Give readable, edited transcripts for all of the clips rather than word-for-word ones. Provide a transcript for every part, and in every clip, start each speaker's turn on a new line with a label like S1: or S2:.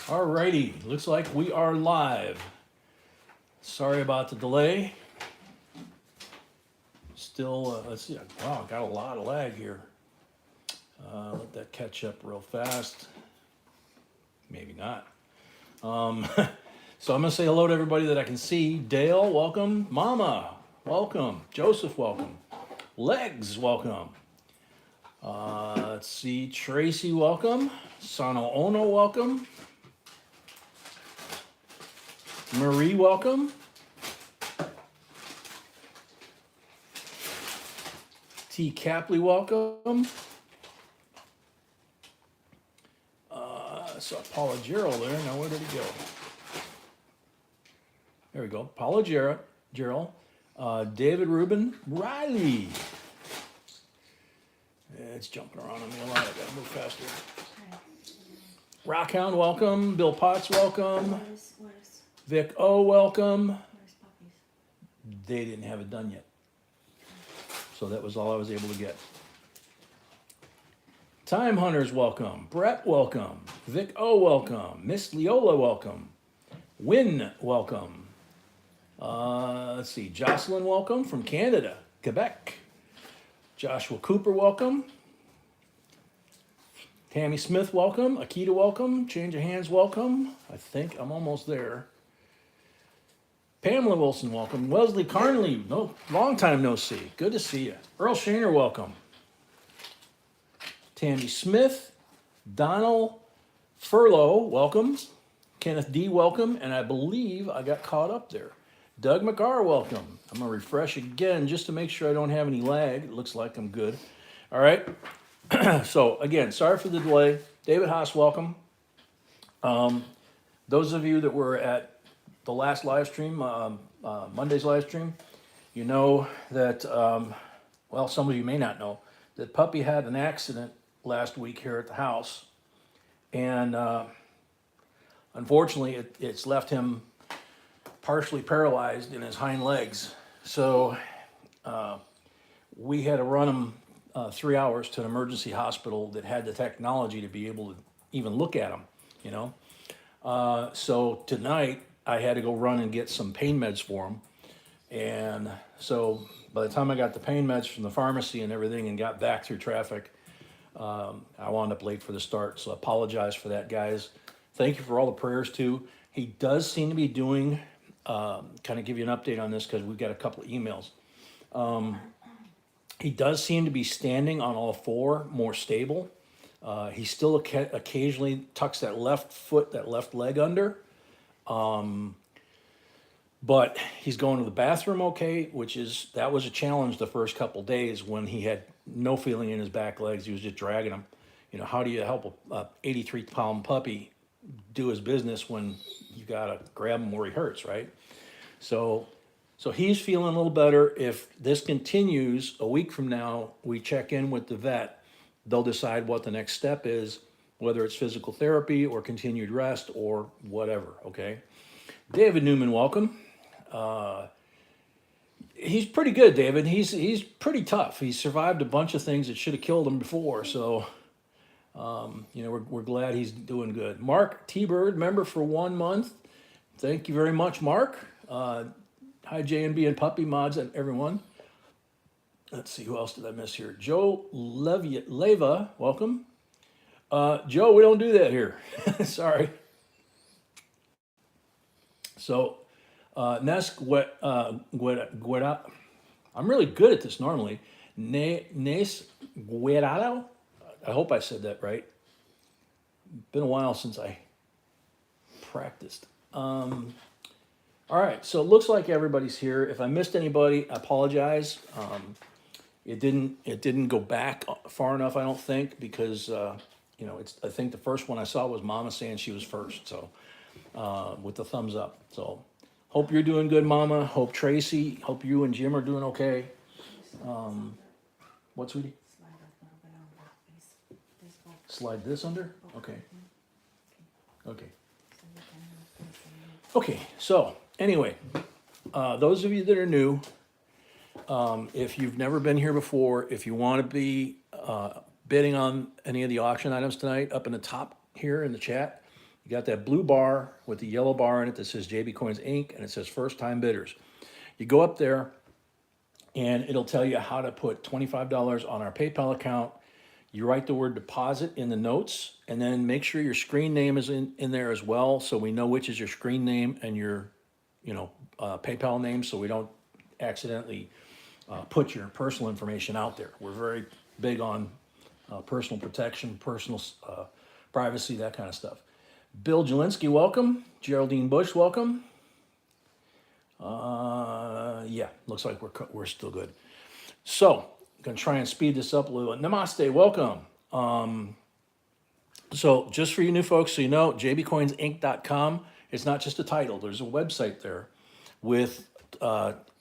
S1: Alrighty, looks like we are live. Sorry about the delay. Still, let's see. Wow, got a lot of lag here. Let that catch up real fast. Maybe not. So I'm gonna say hello to everybody that I can see. Dale, welcome. Mama, welcome. Joseph, welcome. Legs, welcome. Let's see. Tracy, welcome. Sano Ono, welcome. Marie, welcome. T. Capley, welcome. I saw Paula Gerald there. Now, where did he go? There we go. Paula Gerald. David Rubin. Riley. It's jumping around on me a lot. I gotta move faster. Rockhound, welcome. Bill Potts, welcome. Vic O, welcome. They didn't have it done yet. So that was all I was able to get. Time Hunters, welcome. Brett, welcome. Vic O, welcome. Miss Leola, welcome. Win, welcome. Let's see. Jocelyn, welcome from Canada, Quebec. Joshua Cooper, welcome. Tammy Smith, welcome. Akita, welcome. Change of Hands, welcome. I think I'm almost there. Pamela Wilson, welcome. Wesley Carnley, long time no see. Good to see you. Earl Shaner, welcome. Tammy Smith, Donald Furlow, welcome. Kenneth D, welcome. And I believe I got caught up there. Doug McGarr, welcome. I'm going to refresh again just to make sure I don't have any lag. It looks like I'm good. All right. So, again, sorry for the delay. David Haas, welcome. Those of you that were at the last live stream, Monday's live stream, you know that, well, some of you may not know, that Puppy had an accident last week here at the house. And unfortunately, it's left him partially paralyzed in his hind legs. So we had to run him 3 hours to an emergency hospital that had the technology to be able to even look at him, you know. So tonight I had to go run and get some pain meds for him. And so by the time I got the pain meds from the pharmacy and everything and got back through traffic, I wound up late for the start. So I apologize for that, guys. Thank you for all the prayers too. He does seem to be doing, kind of give you an update on this because we've got a couple of emails. He does seem to be standing on all four, more stable. He still occasionally tucks that left foot, that left leg under. But he's going to the bathroom okay, that was a challenge the first couple days when he had no feeling in his back legs. He was just dragging them. You know, how do you help a 83-pound puppy do his business when you gotta grab him where he hurts, right? So he's feeling a little better. If this continues, a week from now, we check in with the vet. They'll decide what the next step is, whether it's physical therapy or continued rest or whatever, okay? David Newman, welcome. He's pretty good, David. He's pretty tough. He's survived a bunch of things that should have killed him before, so you know, we're glad he's doing good. Mark T-Bird, member for 1 month. Thank you very much, Mark. Hi, JNB and Puppy Mods and everyone. Let's see, who else did I miss here? Joe Leva, welcome. Joe, we don't do that here. Sorry. So, Nes Guerra, I'm really good at this normally. Nes Guerrado, I hope I said that right. Been a while since I practiced. All right, so it looks like everybody's here. If I missed anybody, I apologize. It didn't go back far enough, I don't think, because you know, I think the first one I saw was Mama saying she was first, so with the thumbs up. So hope you're doing good, Mama. Hope Tracy, hope you and Jim are doing okay. What, sweetie? Slide this under? Okay. Okay. Okay, so anyway, those of you that are new, if you've never been here before, if you want to be bidding on any of the auction items tonight, up in the top here in the chat, You got that blue bar with the yellow bar in it that says JB Coins Inc. and it says first time bidders. You go up there and it'll tell you how to put $25 on our PayPal account. You write the word deposit in the notes and then make sure your screen name is in there as well, so we know which is your screen name and your PayPal name, so we don't accidentally put your personal information out there. We're very big on personal protection, personal privacy, that kind of stuff. Bill Jelinski, welcome. Geraldine Bush, welcome. Yeah, looks like we're still good. So, I'm gonna try and speed this up a little. Namaste, welcome. So just for you new folks, so you know, jbcoinsinc.com, it's not just a title. There's a website there with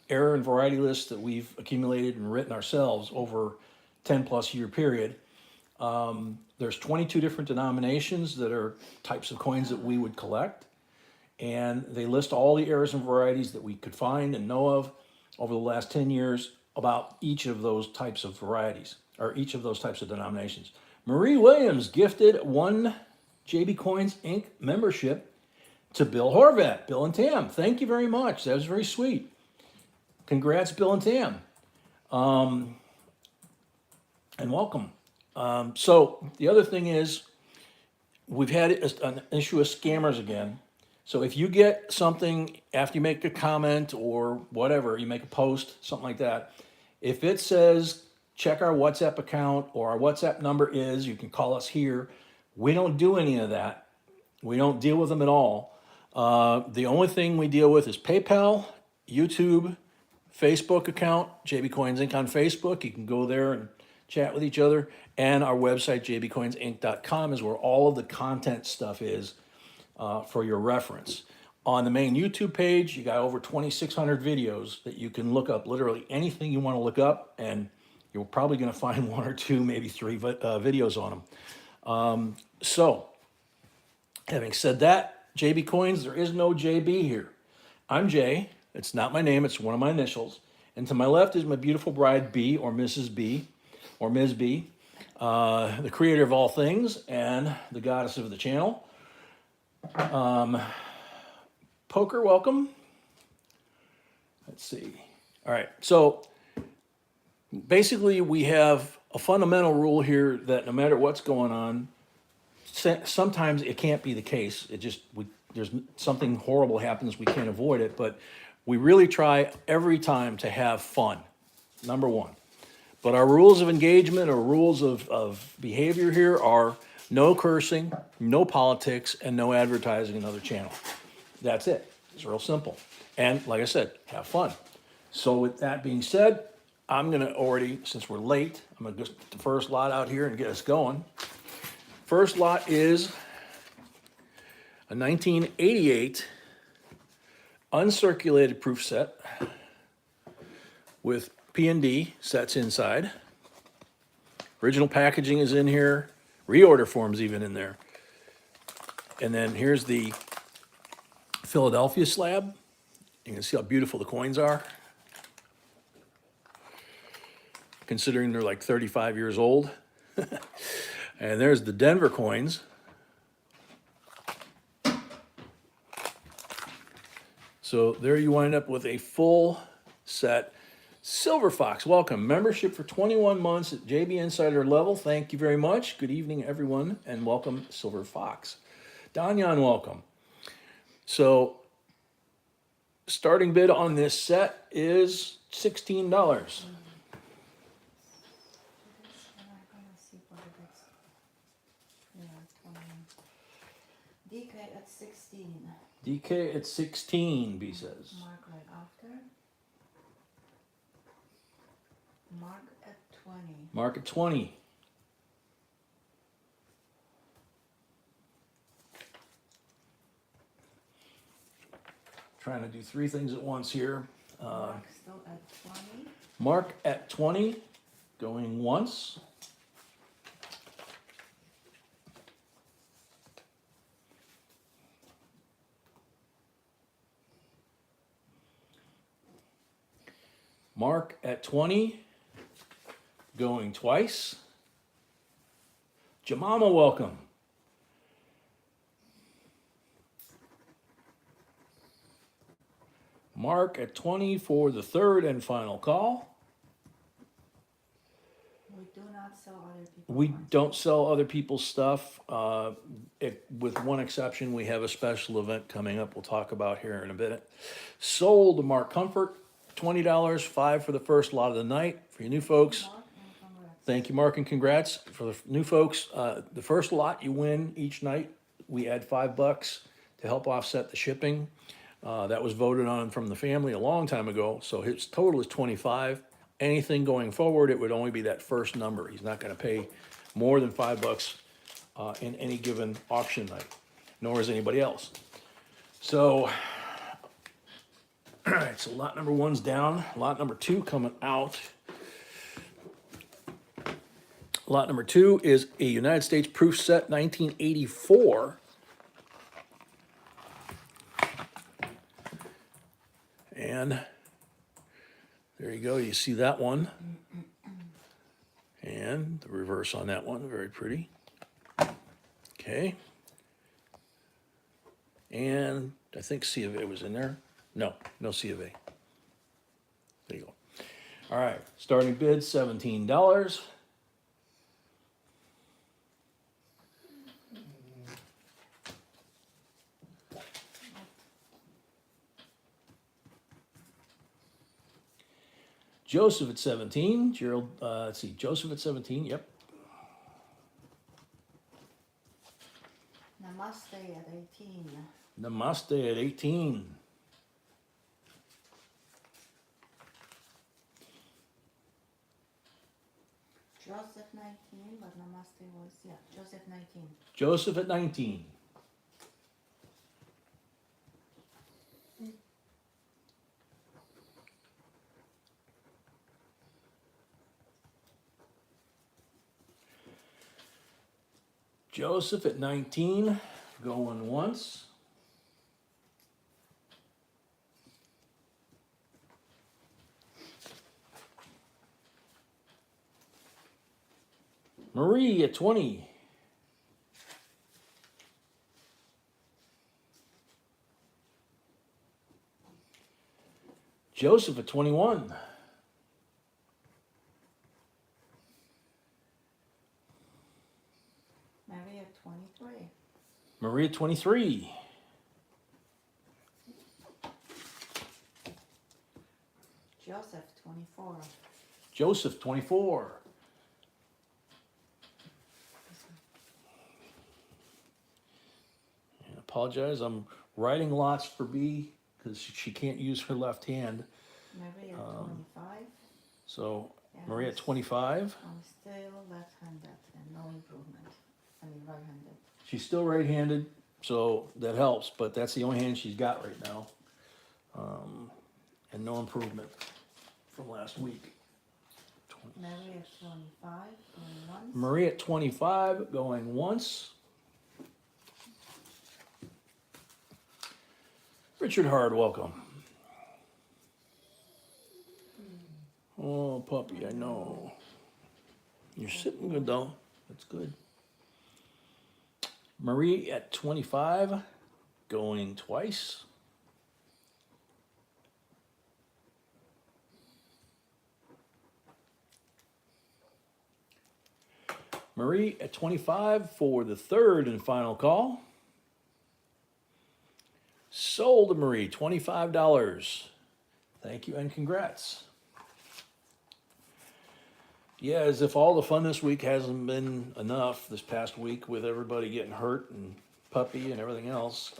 S1: error and variety lists that we've accumulated and written ourselves over 10 plus year period. There's 22 different denominations that are types of coins that we would collect. And they list all the errors and varieties that we could find and know of over the last 10 years about each of those types of varieties, or each of those types of denominations. Marie Williams gifted 1 JB Coins Inc. membership to Bill Horvat, Bill and Tam. Thank you very much. That was very sweet. Congrats, Bill and Tam. And welcome. So the other thing is, we've had an issue of scammers again. So if you get something after you make a comment or whatever, you make a post, something like that, if it says check our WhatsApp account or our WhatsApp number is, you can call us here. We don't do any of that. We don't deal with them at all. The only thing we deal with is PayPal, YouTube, Facebook account, JB Coins Inc. on Facebook. You can go there and chat with each other. And our website, jbcoinsinc.com, is where all of the content stuff is for your reference. On the main YouTube page, you got over 2,600 videos that you can look up, literally anything you want to look up, and you're probably going to find 1 or 2, maybe 3 videos on them. So, having said that, JB Coins, there is no JB here. I'm Jay. It's not my name. It's one of my initials. And to my left is my beautiful bride, B, or Mrs. B, or Ms. B, the creator of all things and the goddess of the channel. Poker, welcome. Let's see. All right. So basically, we have a fundamental rule here that no matter what's going on, sometimes it can't be the case. There's something horrible happens. We can't avoid it, but we really try every time to have fun. Number one. But our rules of engagement or rules of behavior here are no cursing, no politics, and no advertising another channel. That's it. It's real simple. And like I said, have fun. So with that being said, I'm going to already, since we're late, I'm going to get the first lot out here and get us going. First lot is a 1988 uncirculated proof set with P&D sets inside. Original packaging is in here. Reorder form's even in there. And then here's the Philadelphia slab. You can see how beautiful the coins are, considering they're like 35 years old. And there's the Denver coins. So there you wind up with a full set. Silver Fox, welcome. Membership for 21 months at JB Insider level. Thank you very much. Good evening, everyone, and welcome, Silver Fox. Danyan, welcome. So, starting bid on this set is $16.
S2: DK at 16.
S1: DK at 16, B says.
S2: Mark right after. Mark at 20.
S1: Mark at 20. Trying to do 3 things at once here.
S2: Mark still at 20.
S1: Mark at 20, going once. Mark at 20, going twice. Jamama, welcome. Mark at 20 for the third and final call.
S2: We do not sell other people's.
S1: We
S2: ones.
S1: don't sell other people's stuff. With one exception, we have a special event coming up we'll talk about here in a minute. Sold to Mark Comfort, $20, 5 for the first lot of the night. For you new folks,
S2: Mark, and congrats.
S1: thank you, Mark, and congrats. For the new folks, the first lot you win each night, we add $5 to help offset the shipping. That was voted on from the family a long time ago, so his total is 25. Anything going forward, it would only be that first number. He's not gonna pay more than $5 in any given auction night, nor is anybody else. So, all right, so lot number one's down, lot number two coming out. Lot number two is a United States proof set 1984. And there you go, you see that one. And the reverse on that one, very pretty. Okay. And I think C of A was in there. No, no C of A. There you go. All right, starting bid, $17. Joseph at 17, Gerald, let's see, Joseph at 17, yep.
S2: Namaste at 18.
S1: Namaste at 18.
S2: Joseph 19, but Namaste was, yeah, Joseph 19.
S1: Joseph at 19. Joseph at 19, going once. Marie at 20. Joseph at 21.
S2: Mary at 23.
S1: Marie at 23.
S2: Joseph 24.
S1: Joseph 24. And apologize, I'm writing lots for B because she can't use her left hand.
S2: Mary at 25.
S1: So
S2: and
S1: Marie at 25.
S2: I'm still left-handed and no improvement. I mean right-handed.
S1: She's still right-handed, so that helps, but that's the only hand she's got right now. And no improvement from last week.
S2: Mary at 25, going once.
S1: Marie at 25, going once. Richard Hard, welcome. Oh, puppy, I know. You're sitting good though. That's good. Marie at 25, going twice. Marie at 25 for the third and final call. Sold to Marie, $25. Thank you and congrats. Yeah, as if all the fun this week hasn't been enough this past week with everybody getting hurt and puppy and everything else.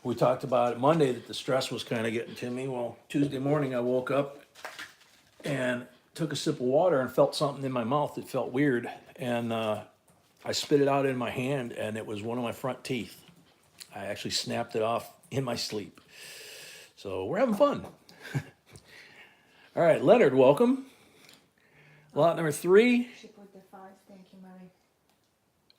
S1: We talked about it Monday that the stress was kind of getting to me. Well, Tuesday morning I woke up and took a sip of water and felt something in my mouth that felt weird. And I spit it out in my hand and it was one of my front teeth. I actually snapped it off in my sleep. So we're having fun. All right, Leonard, welcome. Lot number 3.
S2: She put the 5. Thank you, Mary.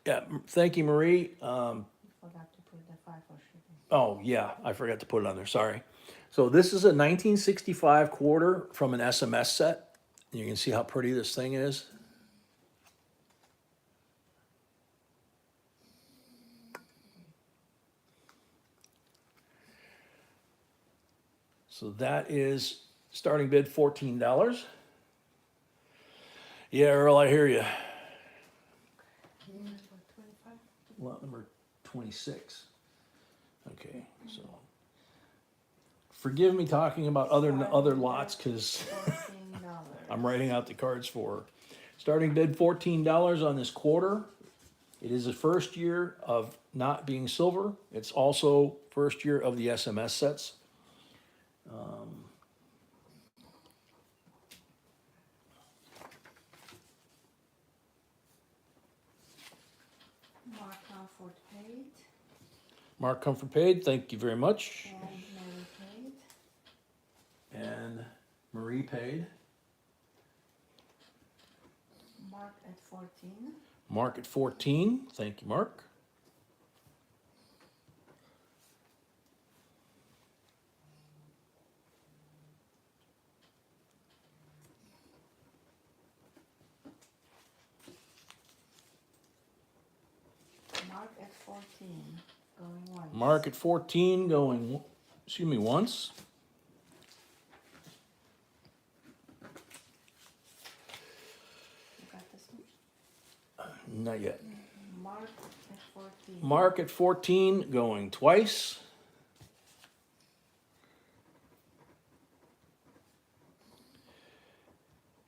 S1: Yeah, thank you, Marie.
S2: You forgot to put the 5 for shipping.
S1: Oh, yeah, I forgot to put it on there, sorry. So this is a 1965 quarter from an SMS set. You can see how pretty this thing is. So that is starting bid $14. Yeah, Earl, I hear you. Lot number 26. Okay, so forgive me talking about other lots because
S2: $14.
S1: I'm writing out the cards for her. Starting bid $14 on this quarter. It is the first year of not being silver. It's also first year of the SMS sets.
S2: Mark Comfort paid
S1: Mark Comfort paid, thank you very much.
S2: and Mary paid.
S1: And Marie paid.
S2: Mark at 14.
S1: Mark at 14, thank you, Mark.
S2: Mark at 14. Going once.
S1: Mark at 14 going, excuse me, once.
S2: You got this one?
S1: Not yet.
S2: Mark at 14.
S1: Mark at 14 going twice.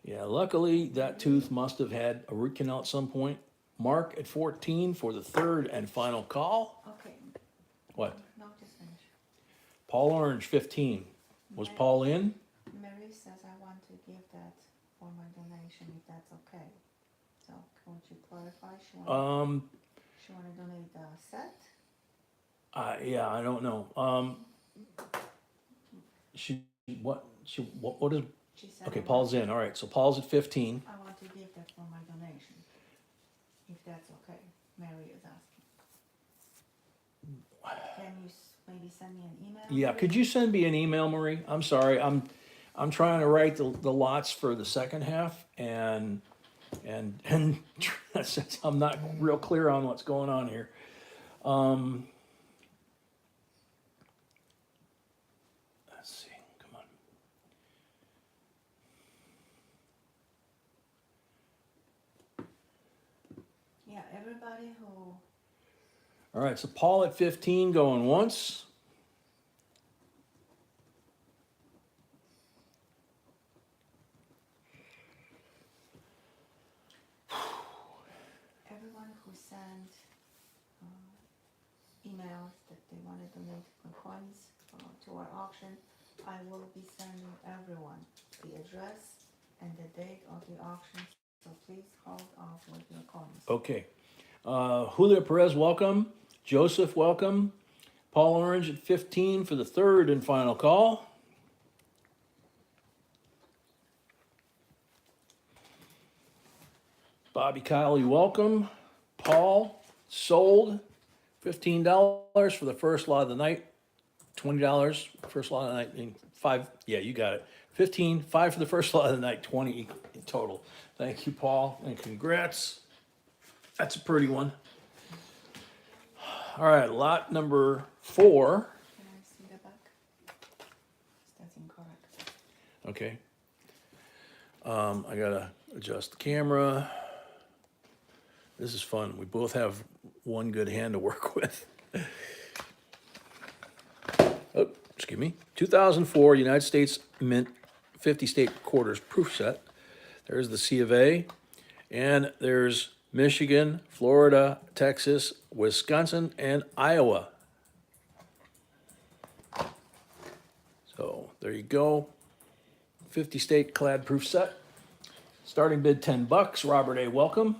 S1: Yeah, luckily that tooth must have had a root canal at some point. Mark at 14 for the third and final call.
S2: Okay.
S1: What?
S2: No, just finish.
S1: Paul Orange 15. Was
S2: Mary-
S1: Paul in?
S2: Mary says I want to give that for my donation if that's okay. So can you clarify? She want to donate the set?
S1: Yeah, I don't know. What is,
S2: She said.
S1: okay,
S2: I
S1: Paul's in, all right, so Paul's at 15.
S2: I want to give that for my donation. If that's okay. Mary is asking. Can you maybe send me an email?
S1: Yeah, could you send me an email, Marie? I'm sorry, I'm trying to write the lots for the second half and I'm not real clear on what's going on here. Let's see, come on.
S2: Yeah, everybody who,
S1: All right, so Paul at 15 going once.
S2: everyone who sent emails that they want to donate coins to our auction, I will be sending everyone the address and the date of the auction. So please hold off with your coins.
S1: Okay. Julio Perez, welcome. Joseph, welcome. Paul Orange at 15 for the third and final call. Bobby Kiley, welcome. Paul, sold. $15 for the first lot of the night. $20 first lot of the night. And five, yeah, you got it. 15, 5 for the first lot of the night, 20 in total. Thank you, Paul, and congrats. That's a pretty one. All right, lot number 4.
S2: Can I see the back? That's incorrect.
S1: Okay. I gotta adjust the camera. This is fun. We both have one good hand to work with. Oh, excuse me. 2004 United States Mint 50 state quarters proof set. There's the C of A. And there's Michigan, Florida, Texas, Wisconsin, and Iowa. So there you go. 50 state clad proof set. Starting bid $10. Robert A. Welcome.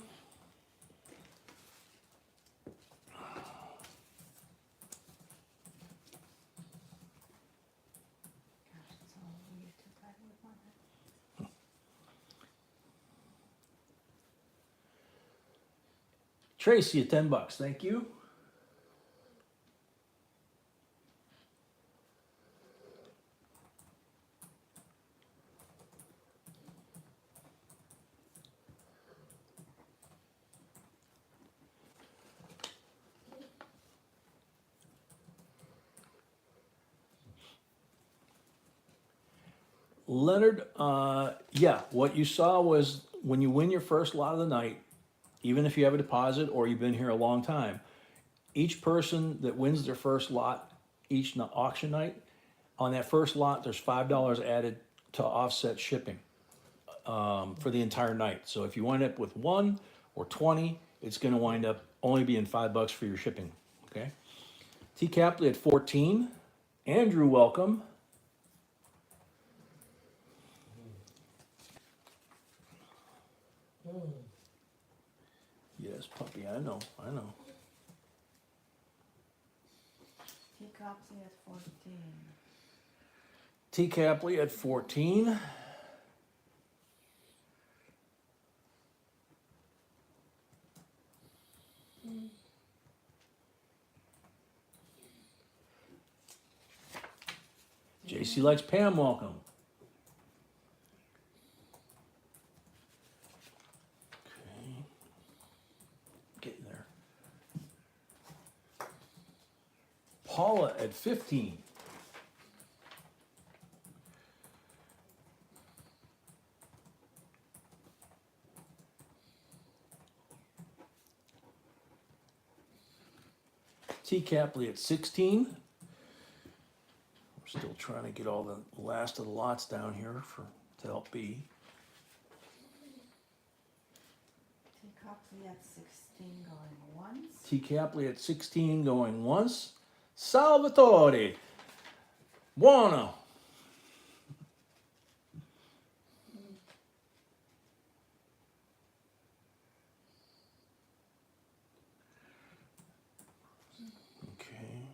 S2: Gosh, it's all weird to type with one hand.
S1: Tracy at $10. Thank you. Leonard, yeah, what you saw was when you win your first lot of the night, even if you have a deposit or you've been here a long time, each person that wins their first lot each auction night, on that first lot, there's $5 added to offset shipping for the entire night. So if you wind up with 1 or 20, it's going to wind up only being $5 for your shipping. Okay. T. Capley at 14. Andrew, welcome. Yes, puppy, I know.
S2: T. Copsey at 14.
S1: T. Capley at 14. JC likes Pam, welcome. Okay. Getting there. Paula at 15. T. Capley at 16. We're still trying to get all the last of the lots down here to help B.
S2: T. Copsey at 16 going once.
S1: T. Capley at 16 going once. Salvatore. Buono. Okay.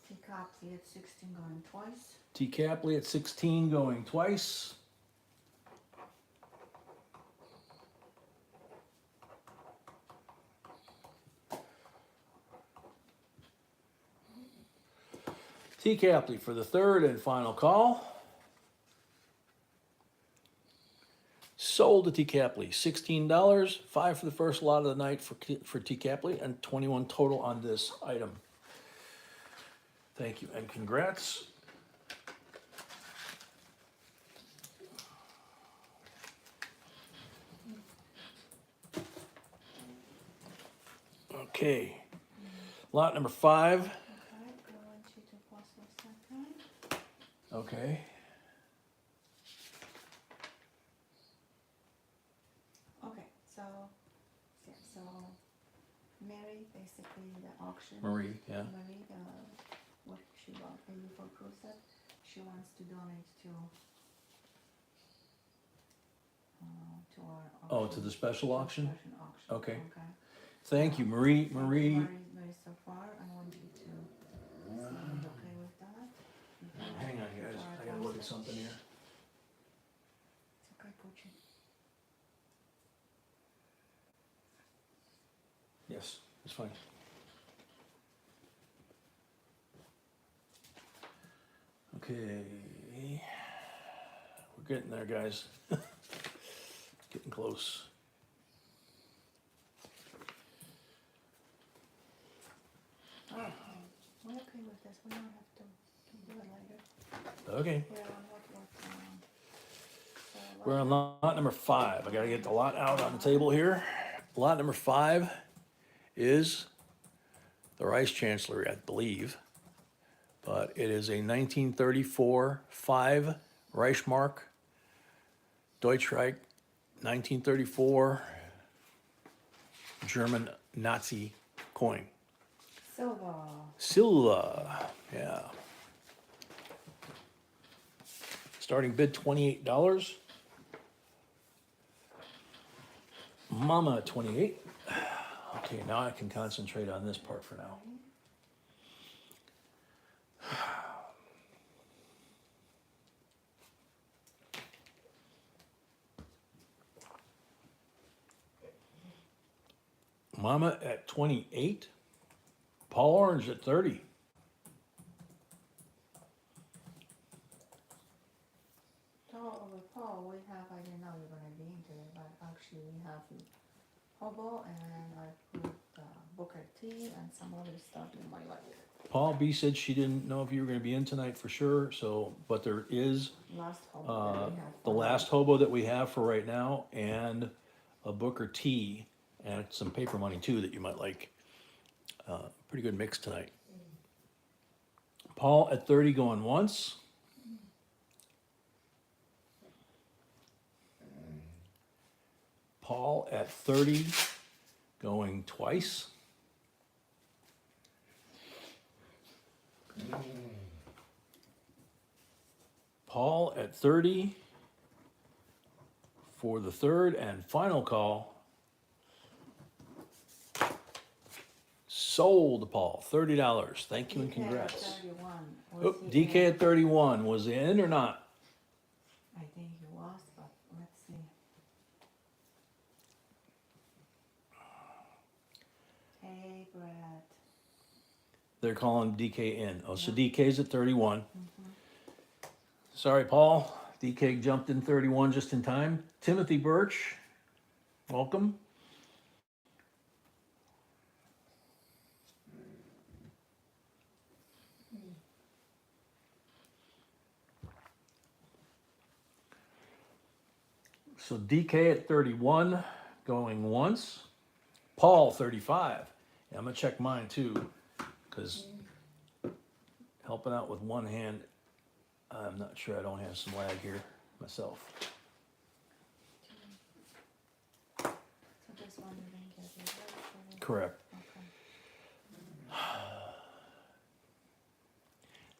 S2: T. Copsey at 16 going twice.
S1: T. Capley at 16 going twice. T. Capley for the third and final call. Sold to T. Capley, $16, 5 for the first lot of the night for T. Capley, and 21 total on this item. Thank you and congrats. Okay, lot number 5.
S2: Okay, I want you to pause for a second.
S1: Okay.
S2: Okay, so Mary, basically the auction.
S1: Marie, yeah.
S2: Marie, what she bought maybe for Crusade, she wants to donate to our auction.
S1: Oh, to the special auction?
S2: Special auction,
S1: Okay.
S2: okay.
S1: Thank you, Marie.
S2: Marie, so far, I want you to see if you're okay with that.
S1: Hang on, guys. I gotta look at something here.
S2: It's okay, Poochie.
S1: Yes, it's fine. Okay. We're getting there, guys. Getting close.
S2: Okay, we're okay with this, we don't have to do it later.
S1: Okay.
S2: We're on so
S1: We're on lot number 5. I gotta get the lot out on the table here. Lot number 5 is the Rice Chancellery, I believe. But it is a 1934 5 Reichsmark, Deutschreich, 1934 German Nazi coin. Silva, yeah. Starting bid $28. Mama at 28. Okay, now I can concentrate on this part for now. Mama at 28. Paul Orange at 30.
S2: with Paul, we have, I didn't know you're gonna be in today, but actually we have Hobo and I put Booker T and some other stuff in my life.
S1: Paul B said she didn't know if you were gonna be in tonight for sure, so, but there is,
S2: Last Hobo that we have.
S1: the last hobo that we have for right now, and a Booker T, and some paper money too that you might like. Pretty good mix tonight. Paul at 30 going once. Paul at 30 going twice. Paul at 30 for the third and final call. Sold, Paul, $30. Thank you and
S2: DK at
S1: congrats.
S2: 31. Was
S1: Oop,
S2: he
S1: DK
S2: in?
S1: at 31, was he in or not?
S2: I think he was, but let's see. Hey, Brett.
S1: They're calling DK in. Oh, so
S2: Yeah.
S1: DK's at 31.
S2: Mm-hmm.
S1: Sorry, Paul. DK jumped in 31 just in time. Timothy Birch, welcome. So DK at 31 going once. Paul 35. Yeah, I'm gonna check mine too, because helping out with one hand, I'm not sure, I don't have some lag here myself.
S2: So this one you didn't get it, right?
S1: Correct.
S2: Okay.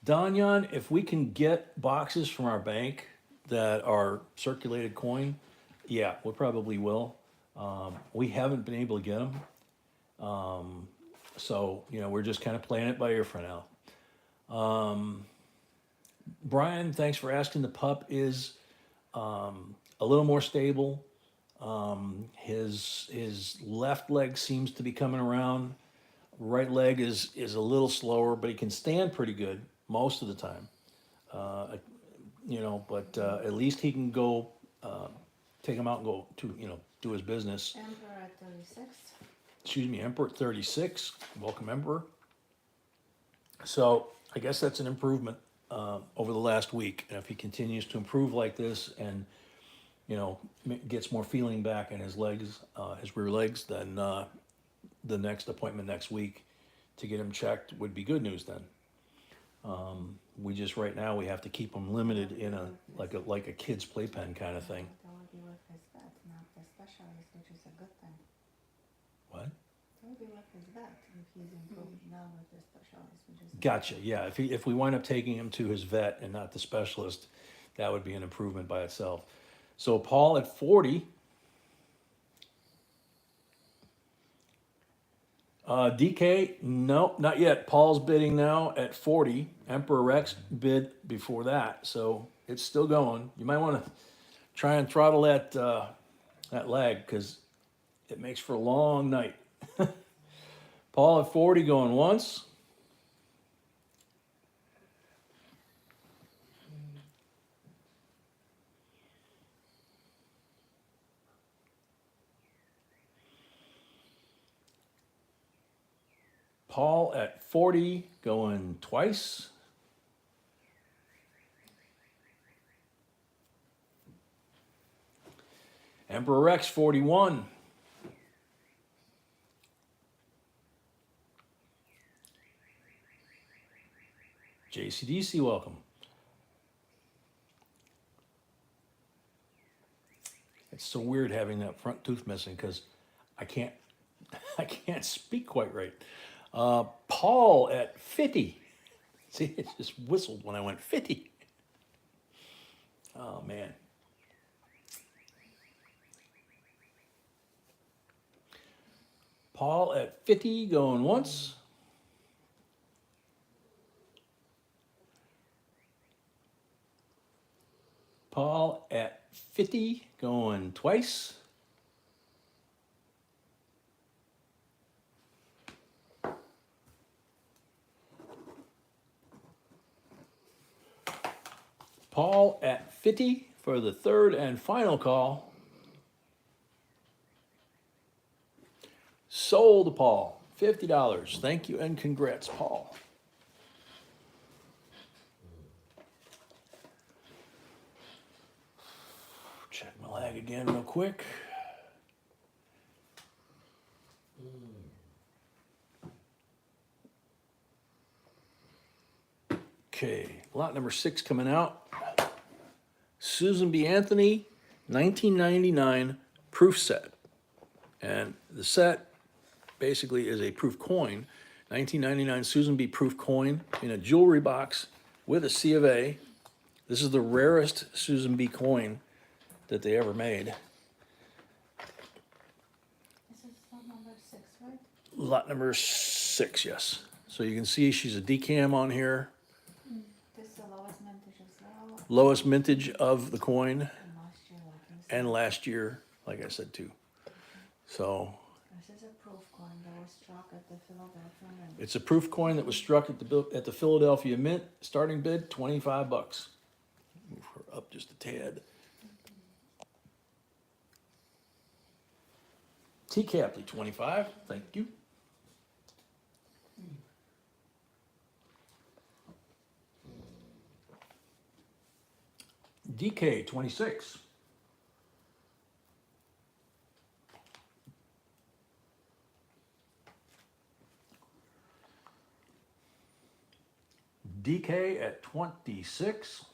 S1: Danyan, if we can get boxes from our bank that are circulated coin, yeah, we probably will. We haven't been able to get them. So, we're just kind of playing it by ear for now. Brian, thanks for asking. The pup is a little more stable. His left leg seems to be coming around. Right leg is a little slower, but he can stand pretty good most of the time. But at least he can go take him out and go to do his business.
S2: Emperor at 36.
S1: Excuse me, Emperor at 36. Welcome, Emperor. So I guess that's an improvement over the last week. And if he continues to improve like this and gets more feeling back in his legs, his rear legs, then the next appointment next week to get him checked would be good news then. We just right now we have to keep him limited in a like a kid's playpen kind of thing.
S2: That would be with his vet, not the specialist, which is a good thing.
S1: What?
S2: That would be with his vet if he's improving now with the specialist, which is.
S1: Gotcha. Yeah. If we wind up taking him to his vet and not the specialist, that would be an improvement by itself. So Paul at 40. DK, no, not yet. Paul's bidding now at 40. Emperor Rex bid before that, so it's still going. You might want to try and throttle that lag because it makes for a long night. Paul at 40 going once. Paul at 40 going twice. Emperor Rex 41. JCDC, welcome. It's so weird having that front tooth missing because I can't speak quite right. Paul at 50. See, it just whistled when I went 50. Oh, man. Paul at 50 going once. Paul at 50 going twice. Paul at 50 For the third and final call, sold to Paul, $50. Thank you and congrats, Paul. Check my lag again real quick. Okay, lot number 6 coming out. Susan B. Anthony, 1999 proof set. And the set basically is a proof coin, 1999 Susan B. proof coin in a jewelry box with a C of A. This is the rarest Susan B. coin that they ever made.
S2: This is lot number 6, right?
S1: Lot number 6, yes. So you can see she's a decam on here.
S2: This is the lowest mintage as well.
S1: Lowest mintage of the coin,
S2: And last year, like you said.
S1: and last year, like I said too. So
S2: This is a proof coin that was struck at the Philadelphia Mint.
S1: it's a proof coin that was struck at the Philadelphia Mint. Starting bid $25. Move her up just a tad. T. Capley 25. Thank you. DK 26. DK at 26.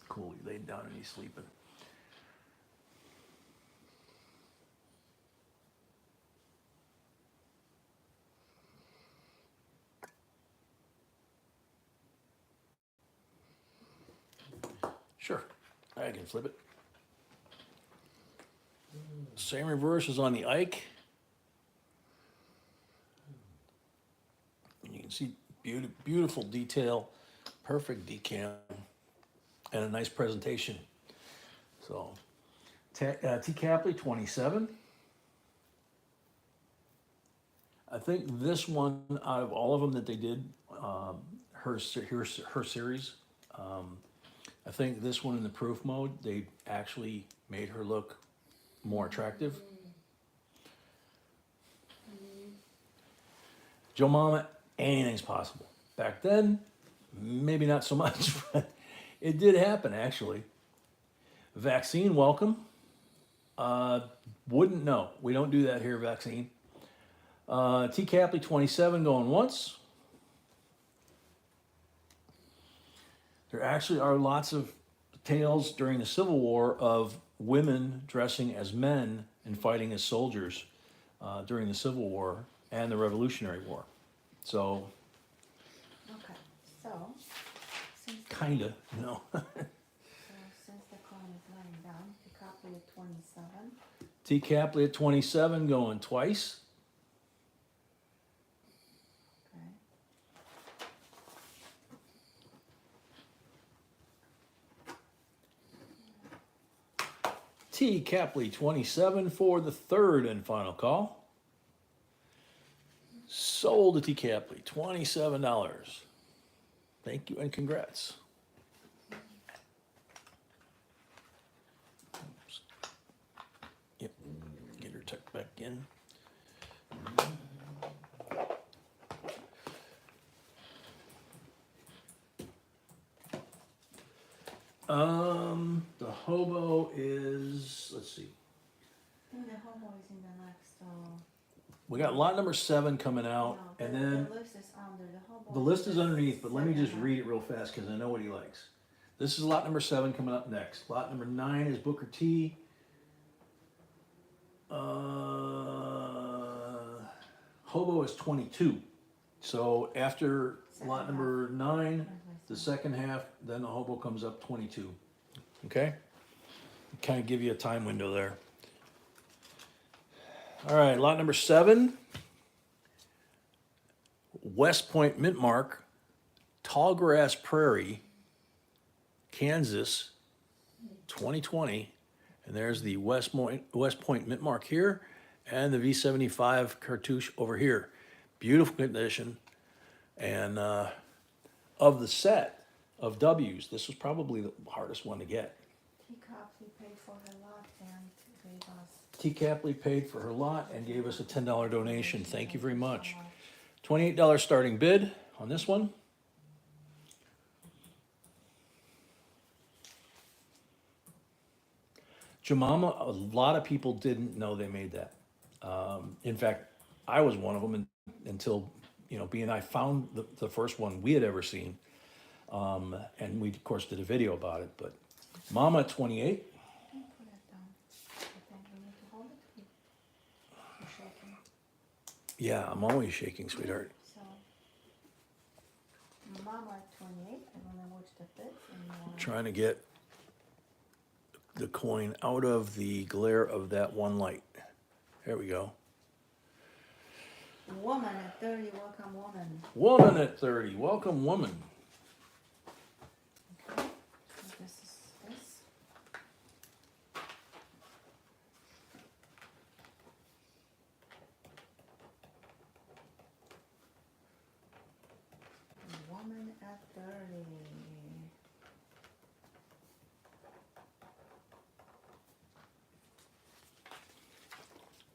S1: Cool, he laid down and he's sleeping. Sure, I can flip it. Same reverse is on the Ike. You can see beautiful detail, perfect decam, and a nice presentation. So, T. Capley 27. I think this one, out of all of them that they did, her series, I think this one in the proof mode, they actually made her look more attractive. Joe Mama, anything's possible. Back then, maybe not so much, but it did happen actually. Vaccine, welcome. Wouldn't know. We don't do that here, Vaccine. T. Capley 27 going once. There actually are lots of tales during the Civil War of women dressing as men and fighting as soldiers during the Civil War and the Revolutionary War. So,
S2: Okay, so, since the,
S1: kinda, you know.
S2: so since the coin is laying down, the copy at 27.
S1: T. Capley at 27 going twice.
S2: Okay.
S1: T. Capley 27 for the third and final call. Sold to T. Capley, $27. Thank you and congrats. Oops. Yep, get her tucked back in. The hobo is, let's see.
S2: I think the hobo is in the next,
S1: We got lot number 7 coming out,
S2: no,
S1: and then
S2: the list is under the hobo.
S1: the list is underneath, but let me just
S2: second
S1: read it real fast because I know what he likes. This is lot number 7 coming up next. Lot number 9 is Booker T. Hobo is 22. So after lot
S2: Second
S1: number 9,
S2: half.
S1: the second half, then the hobo comes up 22. Okay? Kind of give you a time window there. All right, lot number 7. West Point Mint Mark, Tallgrass Prairie, Kansas, 2020. And there's the West Point Mint Mark here, and the V75 cartouche over here. beautiful condition. And of the set of W's, this was probably the hardest one to get.
S2: Teacup, he paid for her lot and gave us.
S1: T. Capley paid for her lot and gave us a $10 donation. Thank you very much.
S2: So
S1: $28 starting bid on this one. Jemima, a lot of people didn't know they made that. In fact, I was one of them until, B and I found the first one we had ever seen. And we, of course, did a video about it. But Mama at 28,
S2: Put it down. I think we need to hold it. You're shaking.
S1: yeah, I'm always shaking, sweetheart.
S2: So, Mama at 28, I'm gonna watch the bits and
S1: Trying to get the coin out of the glare of that one light. There we go.
S2: woman at 30, welcome woman.
S1: Woman at 30, welcome woman.
S2: Okay, so this is this. Woman at 30.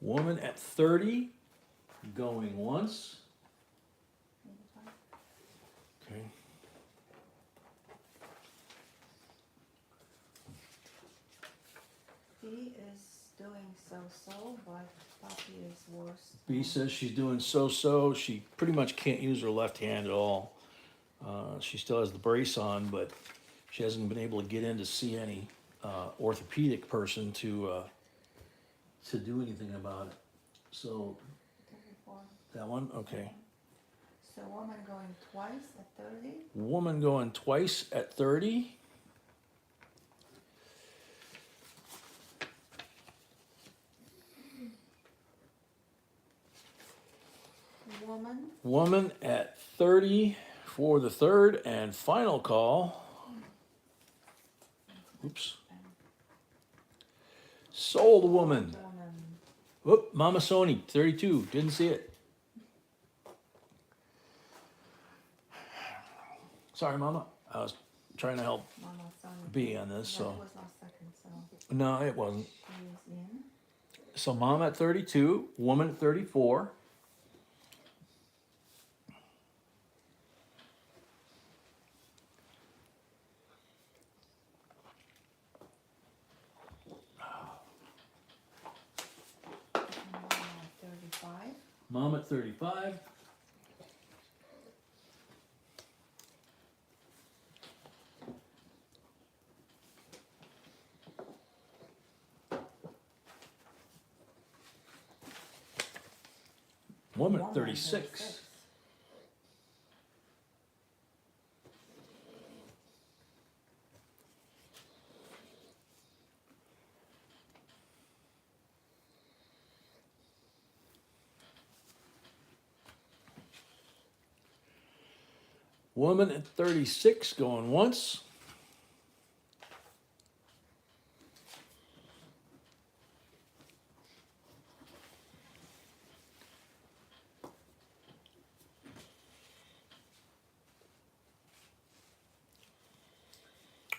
S1: Woman at 30, going once. Okay.
S2: B is doing so-so, but Poppy is worse.
S1: B says she's doing so-so. She pretty much can't use her left hand at all. She still has the brace on, but she hasn't been able to get in to see any orthopedic person to do anything about it. So
S2: 34.
S1: that one, okay.
S2: So woman going twice at 30.
S1: Woman going twice at 30.
S2: Woman.
S1: Woman at 30 for the third and final call. Oops. Sold woman.
S2: Woman.
S1: Whoop, Mama Sony, 32, didn't see it. Sorry, Mama, I was trying to help
S2: Mama son.
S1: B on this,
S2: That
S1: so.
S2: was last second, so
S1: No, it wasn't.
S2: she is in.
S1: So Mama at 32, woman at 34.
S2: And Mama at 35.
S1: Mom at 35. Woman at 36. Woman at 36 going once.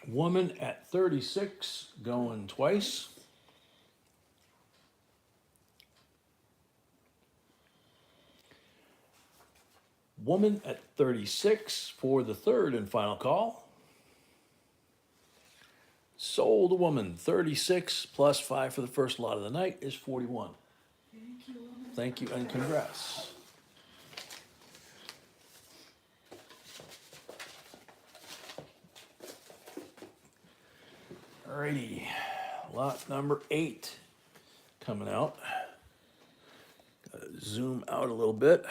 S1: Woman at 36 going twice. Woman at 36 for the third and final call. Sold woman, 36 plus 5 for the first lot of the night is 41.
S2: Thank you, woman.
S1: Thank you and congrats. Alrighty, lot number 8 coming out. Gotta zoom out a little bit.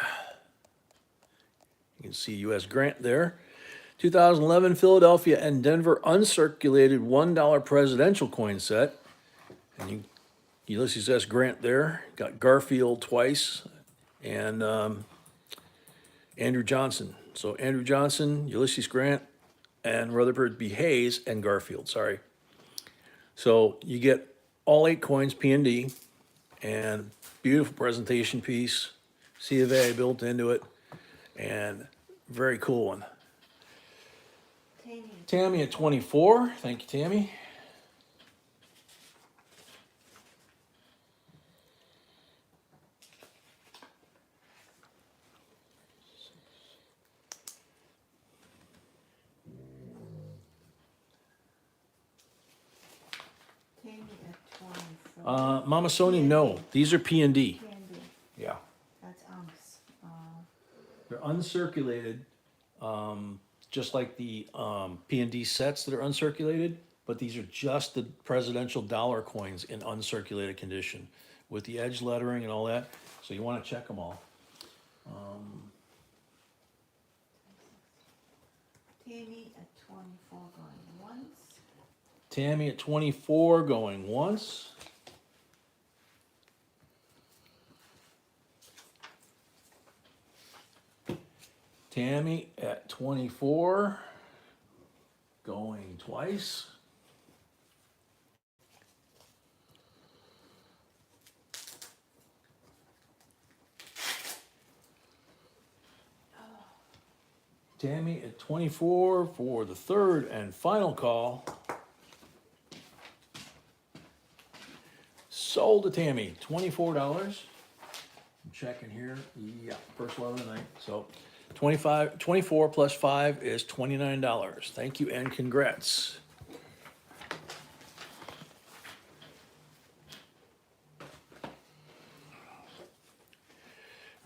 S1: You can see U.S. Grant there. 2011 Philadelphia and Denver uncirculated $1 presidential coin set. And Ulysses S. Grant there. Got Garfield twice and Andrew Johnson. So Andrew Johnson, Ulysses Grant, and Rutherford B. Hayes and Garfield, sorry. So you get all 8 coins, P&D, and beautiful presentation piece. C of A built into it, and very cool one.
S2: Tammy,
S1: Tammy at 24. Thank you, Tammy.
S2: Tammy at 24.
S1: Mama Sonia, no. These are P&D.
S2: Candy,
S1: Yeah.
S2: that's ounce.
S1: They're uncirculated, just like the P&D sets that are uncirculated, but these are just the presidential dollar coins in uncirculated condition with the edge lettering and all that. So you want to check them all.
S2: Tammy at 24 going once.
S1: Tammy at 24 going once. Tammy at 24 going twice. Tammy at 24 for the third and final call. Sold to Tammy, $24. I'm checking here. Yeah, first lot of the night. So 24 plus 5 is $29. Thank you and congrats.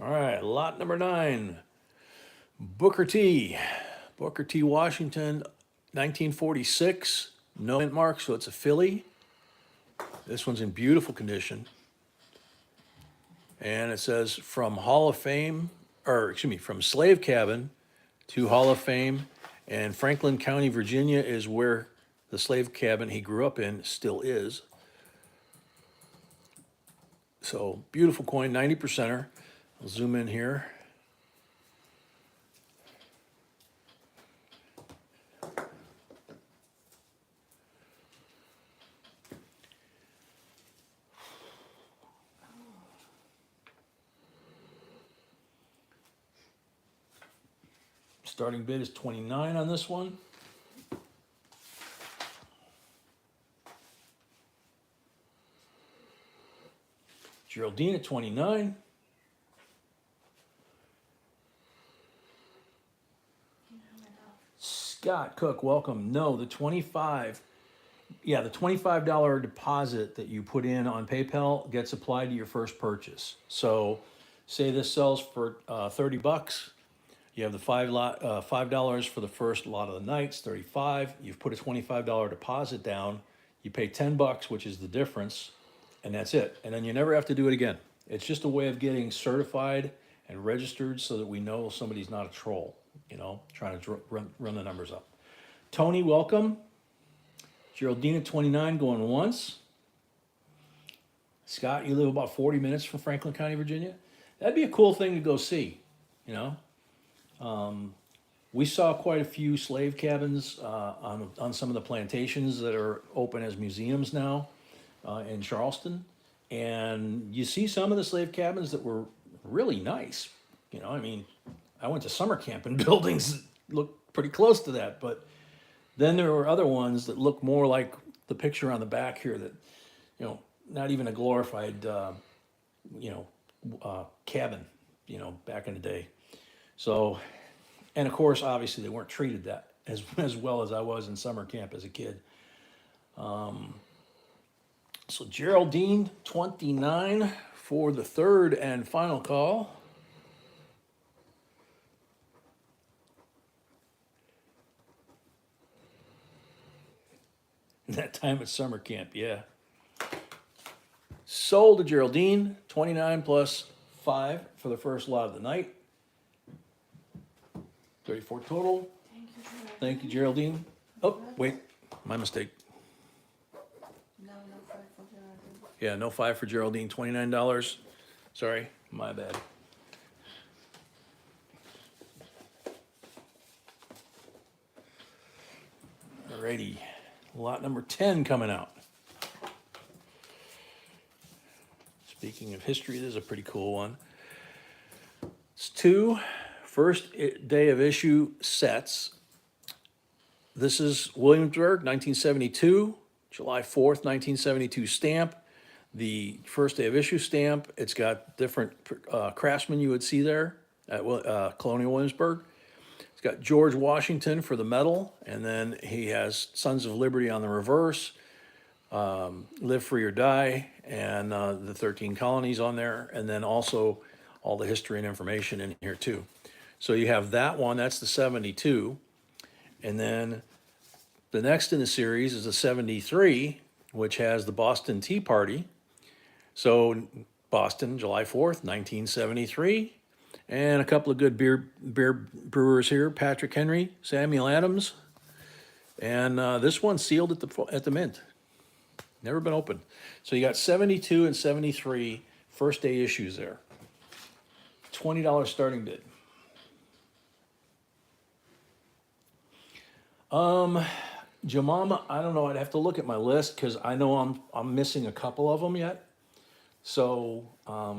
S1: All right, lot number 9. Booker T. Booker T. Washington, 1946. No mint mark, so it's a filly. This one's in beautiful condition. And it says from Hall of Fame, or excuse me, from Slave Cabin to Hall of Fame. And Franklin County, Virginia is where the slave cabin he grew up in still is. So beautiful coin, 90%er. I'll zoom in here. Starting bid is 29 on this one. Geraldine at 29. Scott Cook, welcome. No, the 25, yeah, the $25 deposit that you put in on PayPal gets applied to your first purchase. So say this sells for $30. You have the $5 for the first lot of the nights, 35. You've put a $25 deposit down. You pay $10, which is the difference, and that's it. And then you never have to do it again. It's just a way of getting certified and registered so that we know somebody's not a troll, you know, trying to run the numbers up. Tony, welcome. Geraldine at 29 going once. Scott, you live about 40 minutes from Franklin County, Virginia. That'd be a cool thing to go see, you know. We saw quite a few slave cabins on some of the plantations that are open as museums now in Charleston. And you see some of the slave cabins that were really nice. You know, I mean, I went to summer camp in buildings that look pretty close to that. But then there were other ones that look more like the picture on the back here that, you know, not even a glorified, cabin, you know, back in the day. So, and of course, obviously, they weren't treated that as well as I was in summer camp as a kid. So Geraldine, 29 for the third and final call. That time at summer camp, yeah. Sold to Geraldine, 29 plus 5 for the first lot of the night. 34 total. Thank you, Geraldine. Oh, wait, my mistake.
S2: No, no five for Geraldine.
S1: Yeah, no 5 for Geraldine, $29. Sorry, my bad. Alrighty, lot number 10 coming out. Speaking of history, this is a pretty cool one. two, day of issue sets. This is Williamsburg, 1972, July 4th, 1972 stamp. The first day of issue stamp, it's got different craftsmen you would see there at Colonial Williamsburg. It's got George Washington for the medal, and then he has Sons of Liberty on the reverse, Live Free or Die, and the 13 colonies on there, and then also all the history and information in here too. So you have that one, that's the 72. And then the next in the series is the 73, which has the Boston Tea Party. So Boston, July 4th, 1973. And a couple of good beer brewers here, Patrick Henry, Samuel Adams. And this one's sealed at the mint. Never been opened. So you got 72 and 73 first day issues there. $20 starting bid. Jemima, I don't know. I'd have to look at my list because I know I'm missing a couple of them yet. So, got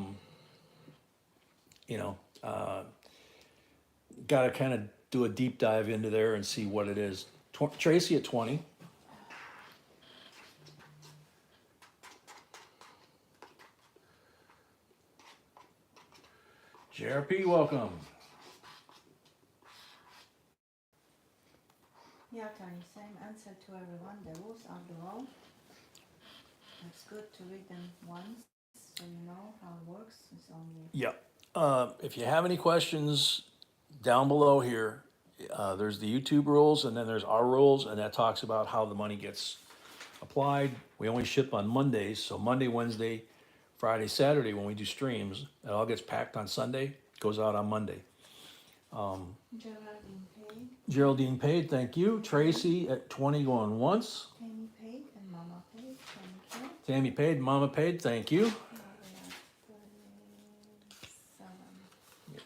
S1: to kind of do a deep dive into there and see what it is. Tracy at 20. JRP, welcome.
S2: Yeah, Tony, same answer to everyone. The rules are below. It's good to read them once so you know how it works. It's only
S1: Yep. If you have any questions down below here, there's the YouTube rules and then there's our rules, and that talks about how the money gets applied. We only ship on Mondays, so Monday, Wednesday, Friday, Saturday when we do streams. It all gets packed on Sunday, goes out on Monday.
S2: Geraldine paid,
S1: Geraldine paid, thank you. Tracy at 20 going once.
S2: Tammy paid, and Mama paid. Thank you.
S1: Tammy paid, Mama paid, thank you.
S2: Now we have 37.
S1: Yeah.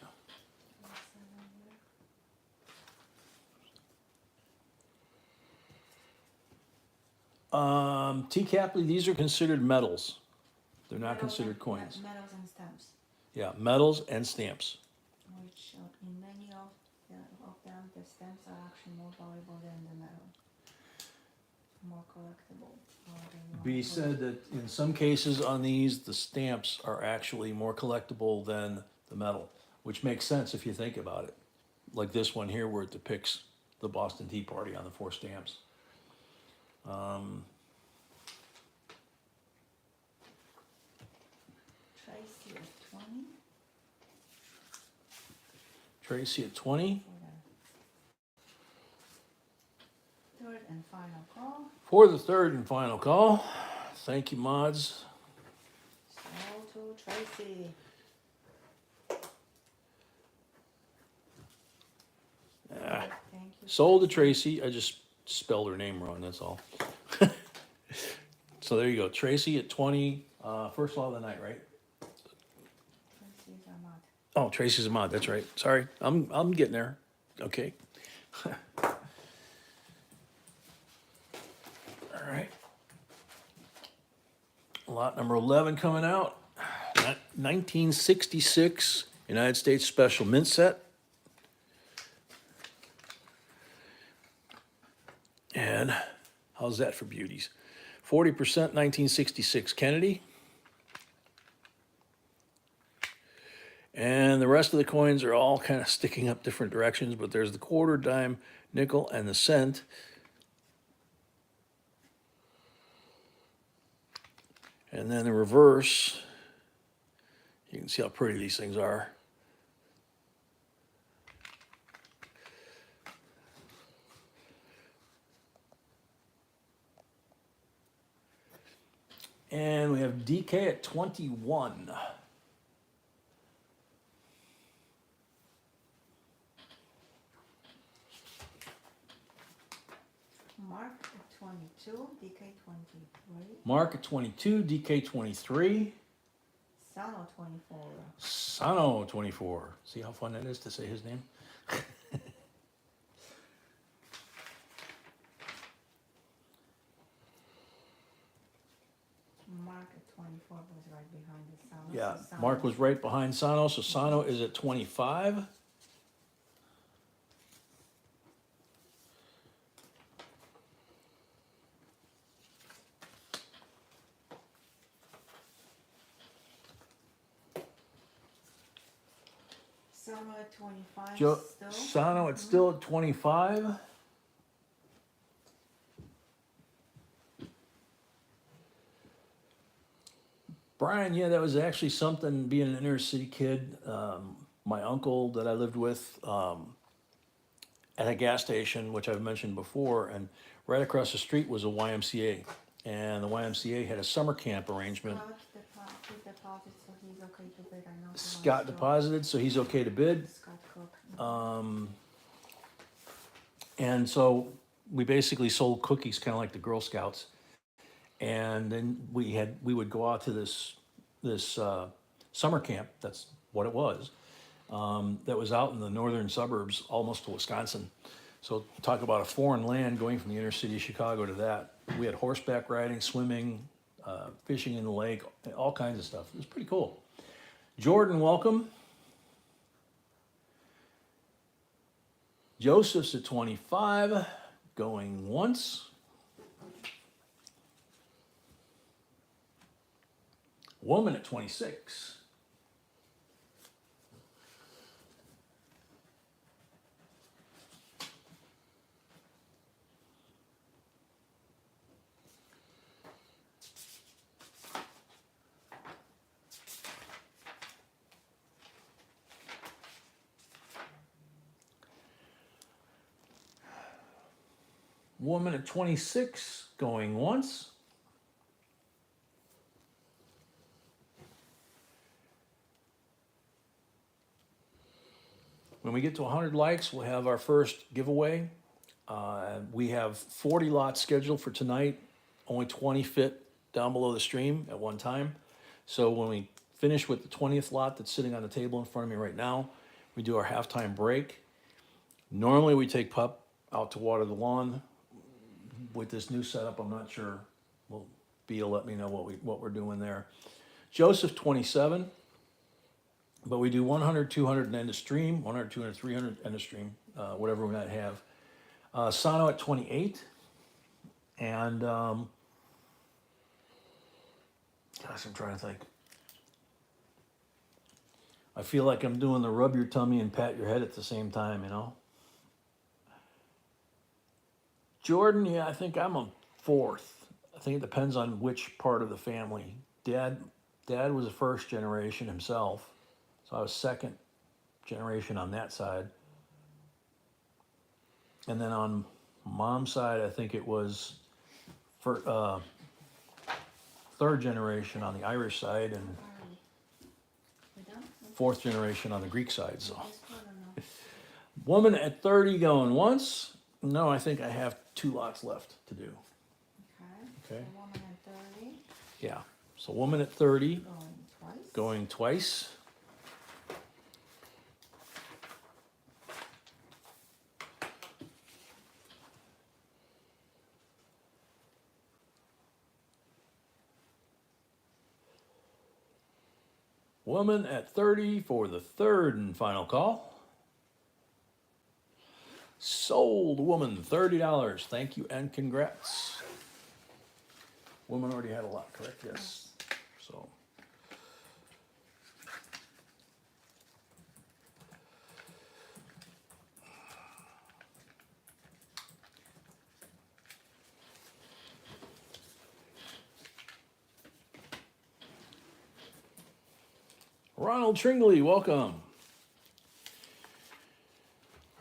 S2: 37 here.
S1: TCAPLY, these are considered metals. They're not
S2: Medals
S1: considered
S2: and-
S1: coins.
S2: Medals and stamps,
S1: Yeah, metals and stamps.
S2: which in many of them, the stamps are actually more valuable than the metal. More collectible.
S1: B said that in some cases on these, the stamps are actually more collectible than the metal, which makes sense if you think about it. Like this one here where it depicts the Boston Tea Party on the 4 stamps.
S2: Tracy at 20.
S1: Tracy at 20.
S2: For the third and final call.
S1: For the third and final call. Thank you, mods.
S2: Sold to Tracy. Thank you.
S1: Sold to Tracy. I just spelled her name wrong, that's all. So there you go. Tracy at 20. First law of the night, right?
S2: Tracy's a mod.
S1: Oh, Tracy's a mod, that's right. Sorry, I'm getting there. Okay. All right. Lot number 11 coming out. 1966 United States Special Mint Set. And how's that for beauties? 40% 1966 Kennedy. And the rest of the coins are all kind of sticking up different directions, but there's the quarter, dime, nickel, and the cent. And then the reverse, you can see how pretty these things are. And we have DK at 21.
S2: Mark at 22, DK 23,
S1: Mark at 22, DK 23,
S2: Sano 24,
S1: Sano 24. See how fun that is to say his name?
S2: Mark at 25, Ford was right behind the Sound.
S1: Yeah, Mark was right behind Sano, so Sano is at 25.
S2: Sano at 25
S1: Joe,
S2: still.
S1: Sano, it's still at 25. Brian, yeah, that was actually something, being an inner city kid. My uncle that I lived with at a gas station, which I've mentioned before, and right across the street was a YMCA. And the YMCA had a summer camp arrangement.
S2: He deposited, so he's okay to bid. I know.
S1: Scott deposited, so he's okay to bid.
S2: Scott Cook.
S1: And so we basically sold cookies, kind of like the Girl Scouts. And then we would go out to this summer camp. That's what it was. That was out in the northern suburbs, almost to Wisconsin. So talk about a foreign land going from the inner city of Chicago to that. We had horseback riding, swimming, fishing in the lake, all kinds of stuff. It was pretty cool. Jordan, welcome. Joseph's at 25, going once. Woman at 26. Woman at 26, going once. When we get to 100 likes, we'll have our first giveaway. We have 40 lots scheduled for tonight. Only 20 fit down below the stream at one time. So when we finish with the 20th lot that's sitting on the table in front of me right now, we do our halftime break. Normally we take pup out to water the lawn. With this new setup, I'm not sure. Well, B will let me know what we're doing there. Joseph, 27. But we do 100, 200, and end of stream. 100, 200, 300, end of stream. Whatever we might have. Sano at 28. And, gosh, I'm trying to think. I feel like I'm doing the rub your tummy and pat your head at the same time, you know? Jordan, yeah, I think I'm a fourth. I think it depends on which part of the family. Dad was a first generation himself, so I was second generation on that side. And then on mom's side, I think it was third generation on the Irish side and fourth generation on the Greek side. So, woman at 30 going once. No, I think I have 2 lots left to do. Okay.
S2: So woman at 30.
S1: Yeah. So woman at 30
S2: Going twice.
S1: going twice. Woman at 30 for the third and final call. Sold. Woman, $30. Thank you and congrats. Woman already had a lot, correct? Yes. So. Ronald Tringley, welcome.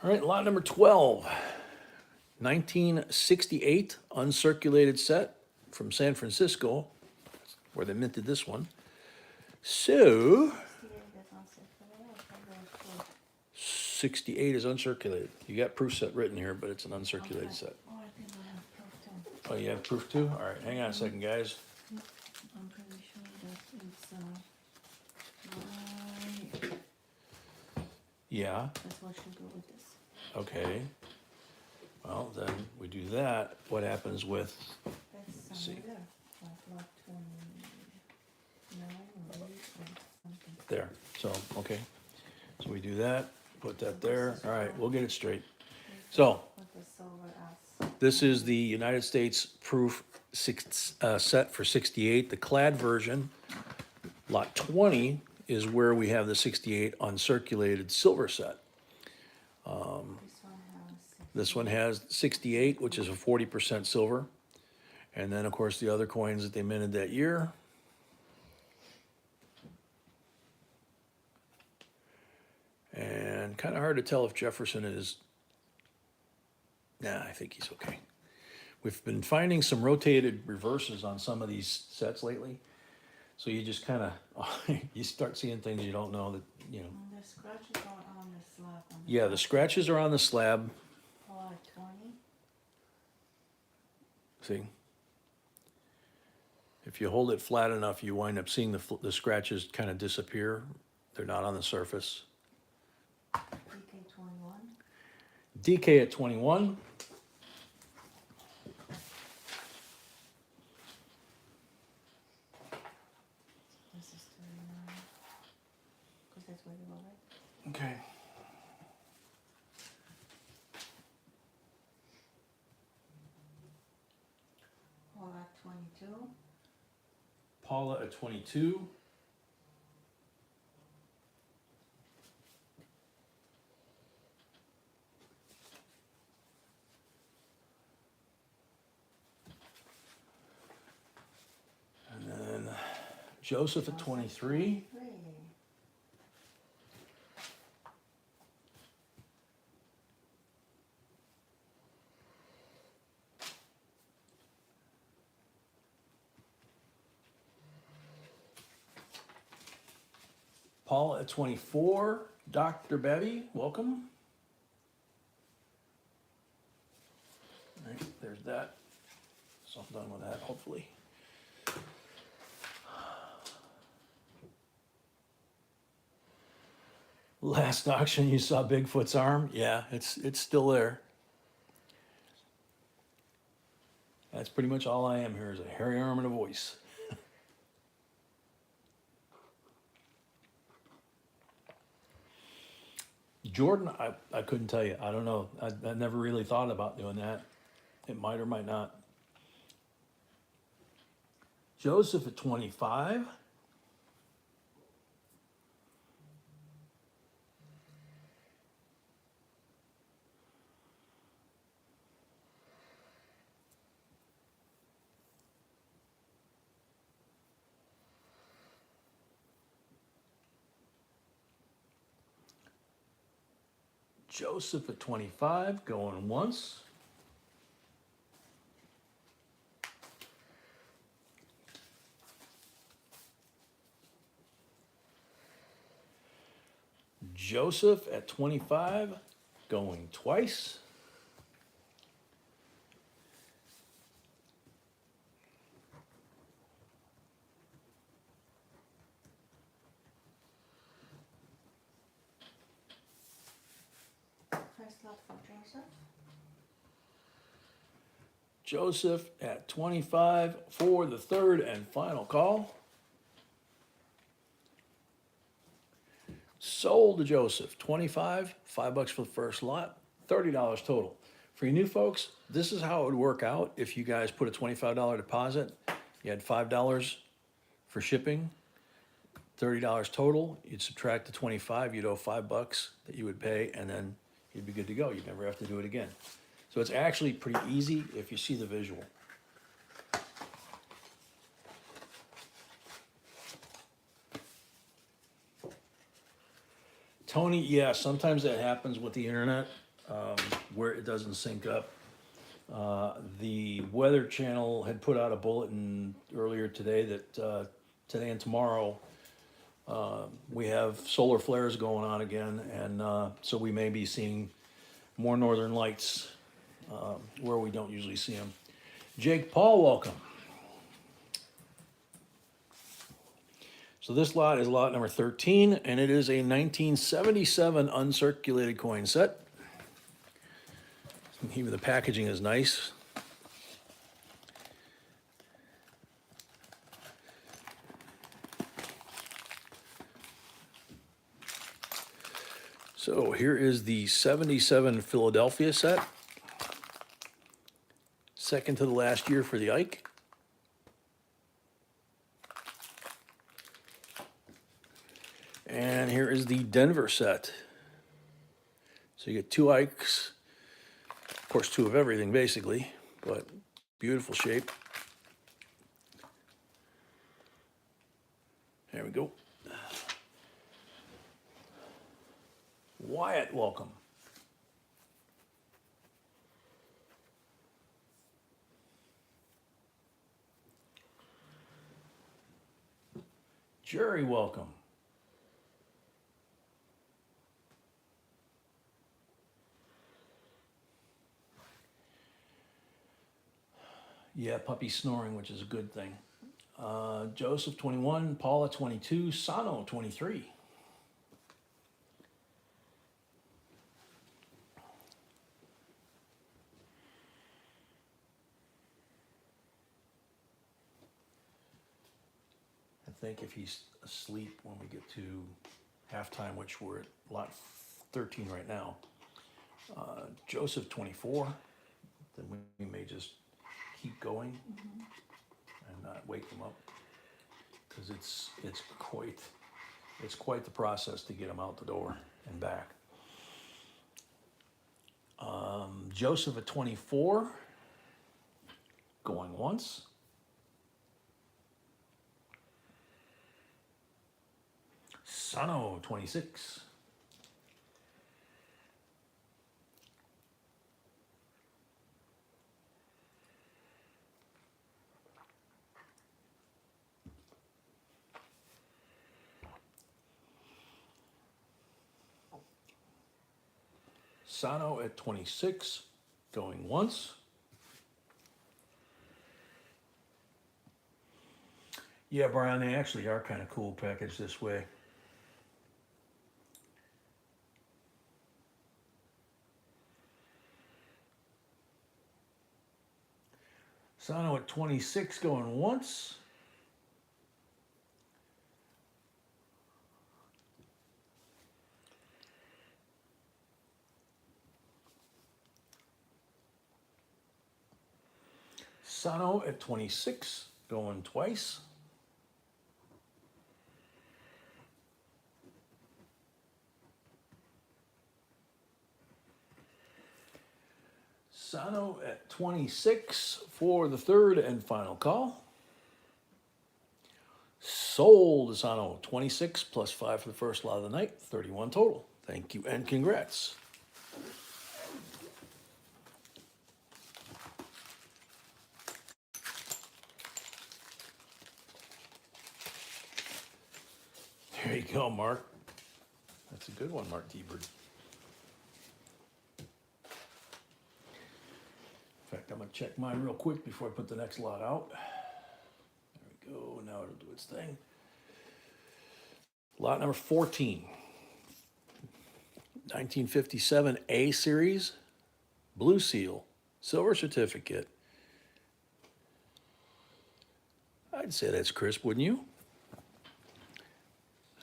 S1: All right, lot number 12, 1968 uncirculated set from San Francisco, where they minted this one. So, 68 is uncirculated. You got proof set written here, but it's an uncirculated set.
S2: Oh, I think I have proof too.
S1: Oh, you have proof too? All right, hang on a second, guys.
S2: I'm pretty sure that it's right.
S1: Yeah,
S2: That's what should go with this.
S1: okay. Well, then we do that. What happens with,
S2: That's
S1: see.
S2: somewhere there. Like lot 20. 9 or 8 or something.
S1: There, so, okay. So we do that, put that there. All right, we'll get it straight. So,
S2: With the silver S.
S1: this is the United States proof set for 68, the clad version. Lot 20 is where we have the 68 uncirculated silver set.
S2: This one has
S1: This one has
S2: 6.
S1: 68, which is a 40% silver. And then, of course, the other coins that they minted that year. And kind of hard to tell if Jefferson is, nah, I think he's okay. We've been finding some rotated reverses on some of these sets lately. So you just kind of, you start seeing things you don't know that, you know.
S2: And the scratches are on the slab.
S1: Yeah, the scratches are on the slab.
S2: Oh, 20.
S1: See? If you hold it flat enough, you wind up seeing the scratches kind of disappear. They're not on the surface.
S2: DK 21.
S1: DK at 21.
S2: This is 39. Because that's where you were, right?
S1: Okay.
S2: All at 22.
S1: Paula at 22. And then Joseph at 23.
S2: 3.
S1: Paula at 24. Dr. Bevy, welcome. All right, there's that. So I'm done with that, hopefully. Last auction, you saw Bigfoot's arm? Yeah, it's still there. That's pretty much all I am here is a hairy arm and a voice. Jordan, I couldn't tell you. I don't know. I never really thought about doing that. It might or might not. Joseph at 25. Joseph at 25, going once. Joseph at 25, going twice.
S2: Price lot for Joseph.
S1: Joseph at 25 for the third and final call. Sold to Joseph, 25, $5 for the first lot, $30 total. For you new folks, this is how it would work out if you guys put a $25 deposit. You had $5 for shipping, $30 total. You'd subtract the 25, you'd owe $5 that you would pay, and then you'd be good to go. You'd never have to do it again. So it's actually pretty easy if you see the visual. Tony, yeah, sometimes that happens with the internet, where it doesn't sync up. The Weather Channel had put out a bulletin earlier today that today and tomorrow we have solar flares going on again, and so we may be seeing more northern lights where we don't usually see them. Jake Paul, welcome. So this lot is lot number 13, and it is a 1977 uncirculated coin set. Even the packaging is nice. So here is the 77 Philadelphia set. Second to the last year for the Ike. And here is the Denver set. So you get two Ikes, of course, two of everything basically, but beautiful shape. There we go. Wyatt, welcome. Jerry, welcome. Yeah, puppy snoring, which is a good thing. Joseph, 21, Paula, 22, Sano, 23. I think if he's asleep when we get to halftime, which we're at lot 13 right now, Joseph, 24, then we may just keep going and not wake them up, because it's quite the process to get them out the door and back. Joseph at 24, going once. Sano, 26. Sano at 26, going once. Yeah, Brian, they actually are kind of cool packaged this way. Sano at 26, going once. Sano at 26, going twice. Sano at 26 for the third and final call. Sold Sano, 26 plus 5 for the first lot of the night, 31 total. Thank you and congrats. There you go, Mark. That's a good one, Mark T-Bird. In fact, I'm gonna check mine real quick before I put the next lot out. There we go, now it'll do its thing. Lot number 14. 1957 A series, blue seal, silver certificate. I'd say that's crisp, wouldn't you?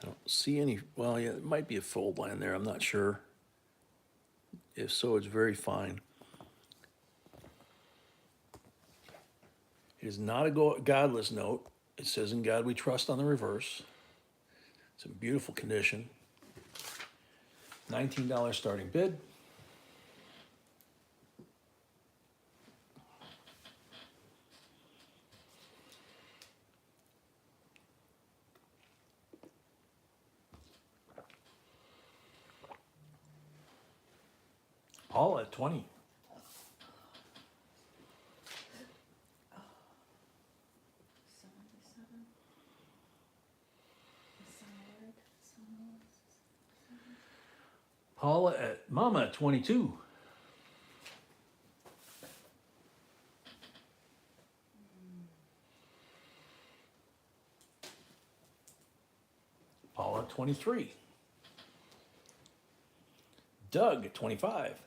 S1: I don't see any, well, yeah, it might be a fold line there, I'm not sure. If so, it's very fine. It is not a godless note. It says, "In God we trust" on the reverse. It's in beautiful condition. $19 starting bid. Paul at 20. Paula at Mama at 22. Paula at 23. Doug at 25.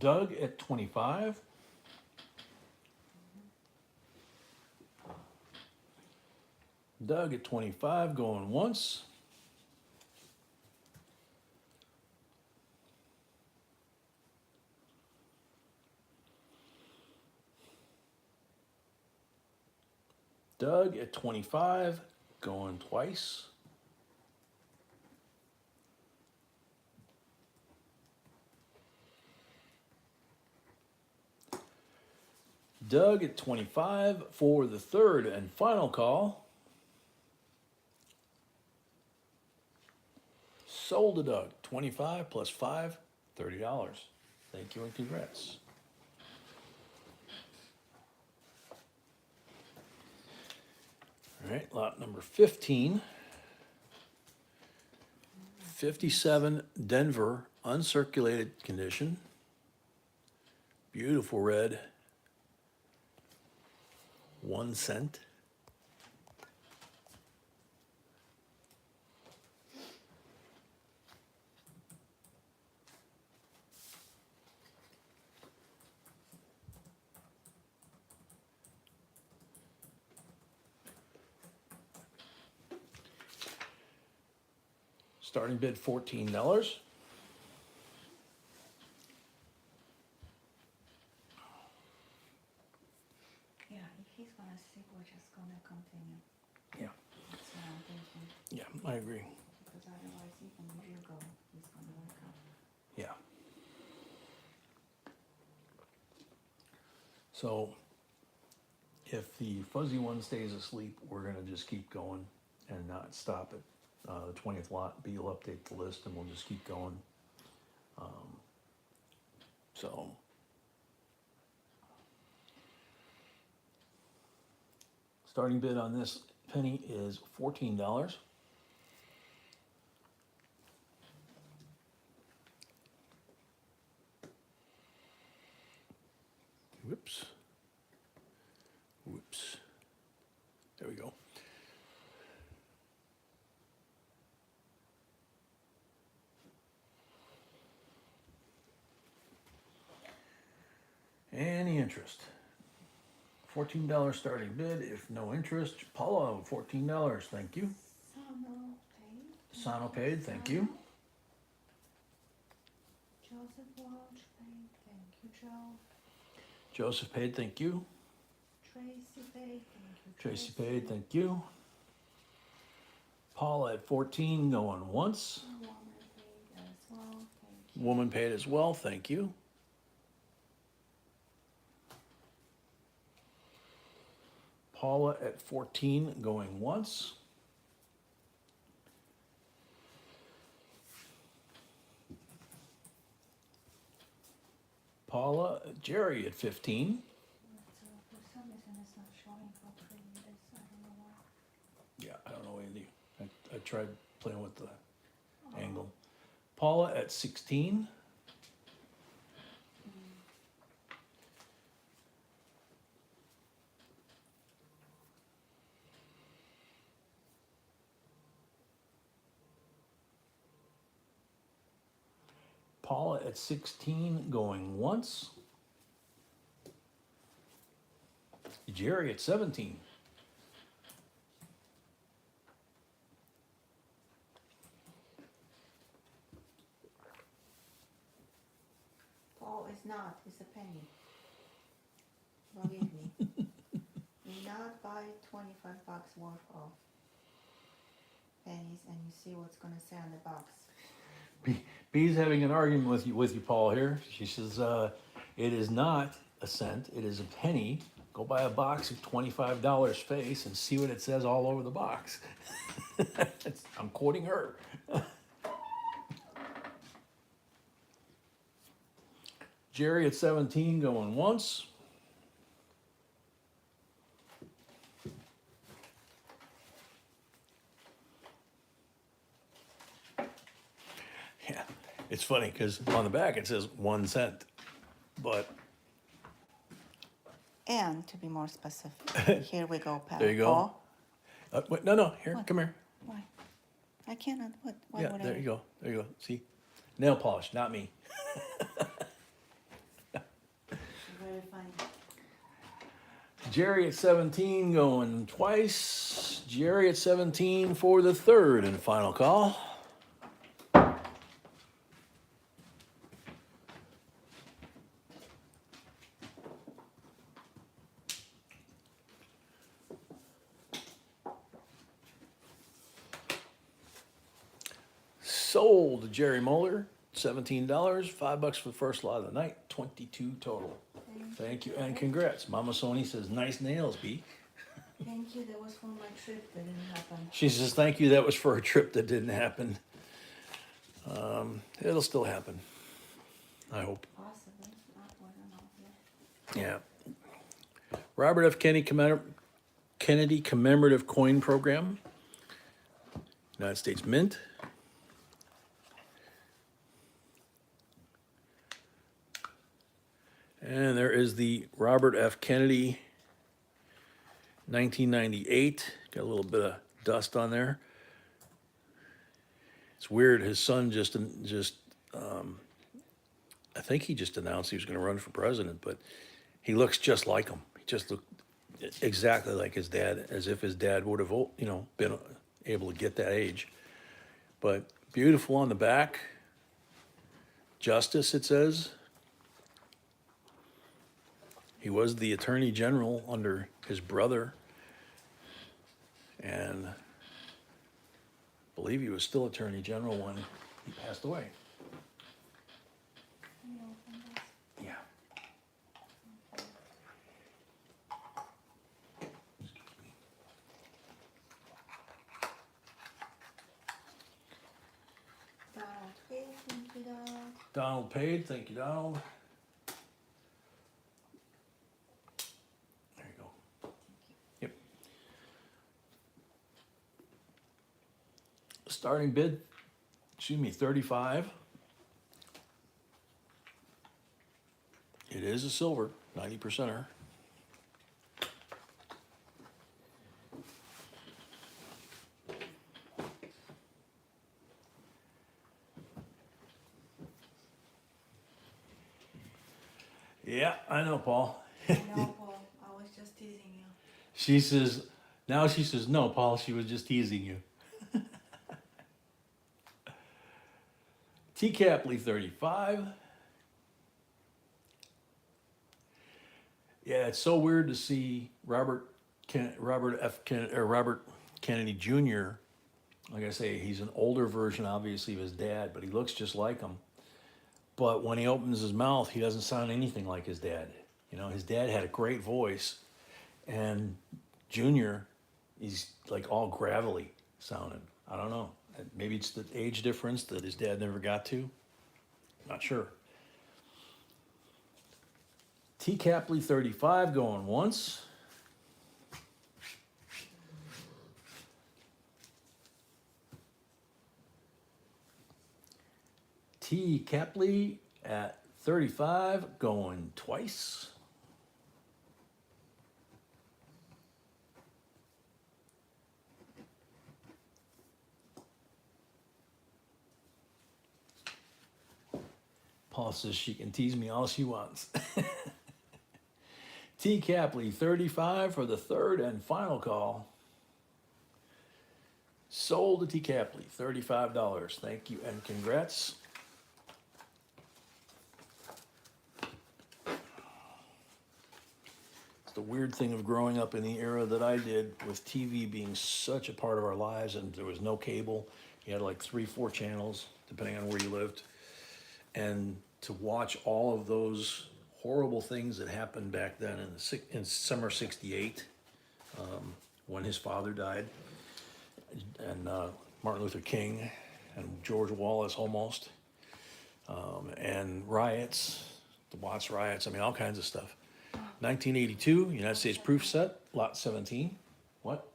S1: Doug at 25. Doug at 25 going once. Doug at 25 going twice. Doug at 25 for the third and final call. Sold to Doug, 25 plus 5, $30. Thank you and congrats. All right, lot number 15. 57 Denver, uncirculated condition. Beautiful red. 1 cent. Starting bid $14.
S2: Yeah, if he's gonna sleep, we're just gonna continue.
S1: Yeah,
S2: That's what I'm thinking,
S1: yeah, I agree.
S2: because otherwise even if you go, he's gonna wake up.
S1: Yeah. So if the fuzzy one stays asleep, we're gonna just keep going and not stop at the 20th lot. B will update the list and we'll just keep going. So starting bid on this penny is $14. Whoops. Whoops. There we go. Any interest? $14 starting bid. If no interest, Paula, $14. Thank you.
S2: Sano paid.
S1: Sano paid. Thank you.
S2: Joseph Walsh paid, thank you, Joe.
S1: Joseph paid. Thank you.
S2: Tracy paid, thank you,
S1: Tracy paid. Thank you. Paula at 14 going once.
S2: Woman paid as well, thank you.
S1: Woman paid as well. Thank you. Paula at 14 going once. Paula, Jerry at 15.
S2: For some reason it's not showing how pretty it is, I don't know why.
S1: Yeah, I don't know either. I tried playing with the angle. Paula at 16. Paula at 16 going once. Jerry at 17.
S2: Paul is not, it's a penny. Believe me. Do not buy 25 bucks worth of pennies and you see what's gonna say on the box.
S1: B's having an argument with you, Paul. Here, she says it is not a cent; it is a penny. Go buy a box of $25 face and see what it says all over the box. I'm quoting her. Jerry at 17 going once. Yeah, it's funny because on the back it says 1 cent, but
S2: And to be more specific, here we go, Pat.
S1: There you go.
S2: Paul,
S1: wait, no, here,
S2: What?
S1: come here.
S2: why? I cannot, what? Why
S1: Yeah,
S2: would
S1: there
S2: I?
S1: you go. There you go. See, nail polish, not me.
S2: refund.
S1: Jerry at 17 going twice. Jerry at 17 for the third and final call. Sold to Jerry Moeller, $17, $5 for the first lot of the night, 22 total. Thank you and congrats. Mama Sony says, nice nails, B.
S2: Thank you, that was for my trip that didn't happen.
S1: She says, thank you, that was for a trip that didn't happen. It'll still happen, I hope.
S2: Possibly, not what I know, yeah.
S1: Yeah. Robert F. Kennedy Commemorative Coin Program, United States Mint. And there is the Robert F. Kennedy 1998. Got a little bit of dust on there. It's weird. His son I think he just announced he was going to run for president, but he looks just like him. He just looked exactly like his dad, as if his dad would have, been able to get that age. But beautiful on the back. Justice, it says. He was the Attorney General under his brother, and I believe he was still Attorney General when he passed away.
S2: Can you open this?
S1: Yeah.
S2: Donald Page, thank you, Donald.
S1: Donald paid. Thank you, Donald. There you go. Yep. Starting bid, 35. It is a silver, 90%er. Yeah, I know, Paul.
S2: I know, Paul, I was just teasing you.
S1: She says, no, Paul, she was just teasing you. T. Capley, 35. Yeah, it's so weird to see Robert Kennedy Jr. Like I say, he's an older version, obviously, of his dad, but he looks just like him. But when he opens his mouth, he doesn't sound anything like his dad. You know, his dad had a great voice, and Jr., he's like all gravelly sounding. I don't know. Maybe it's the age difference that his dad never got to. Not sure. T. Capley, 35, going once. T. Capley at 35, going twice. Paul says she can tease me all she wants. T. Capley, 35 for the third and final call. Sold to T. Capley, $35. Thank you and congrats. It's the weird thing of growing up in the era that I did, with TV being such a part of our lives, and there was no cable. You had like 3-4 channels, depending on where you lived. And to watch all of those horrible things that happened back then in summer '68, when his father died, and Martin Luther King and George Wallace almost, and riots, the Watts riots, I mean, all kinds of stuff. 1982, United States proof set, lot 17. What?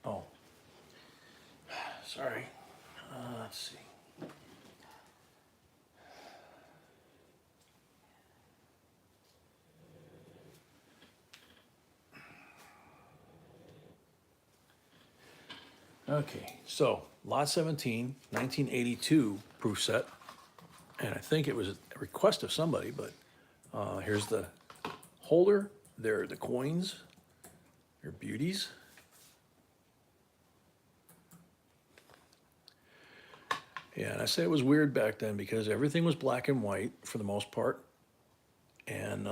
S1: Oh, sorry. Let's see. Okay, so lot 17, 1982 proof set, and I think it was a request of somebody, but Here's the holder. There are the coins. They're beauties. Yeah, and I say it was weird back then because everything was black and white for the most part, and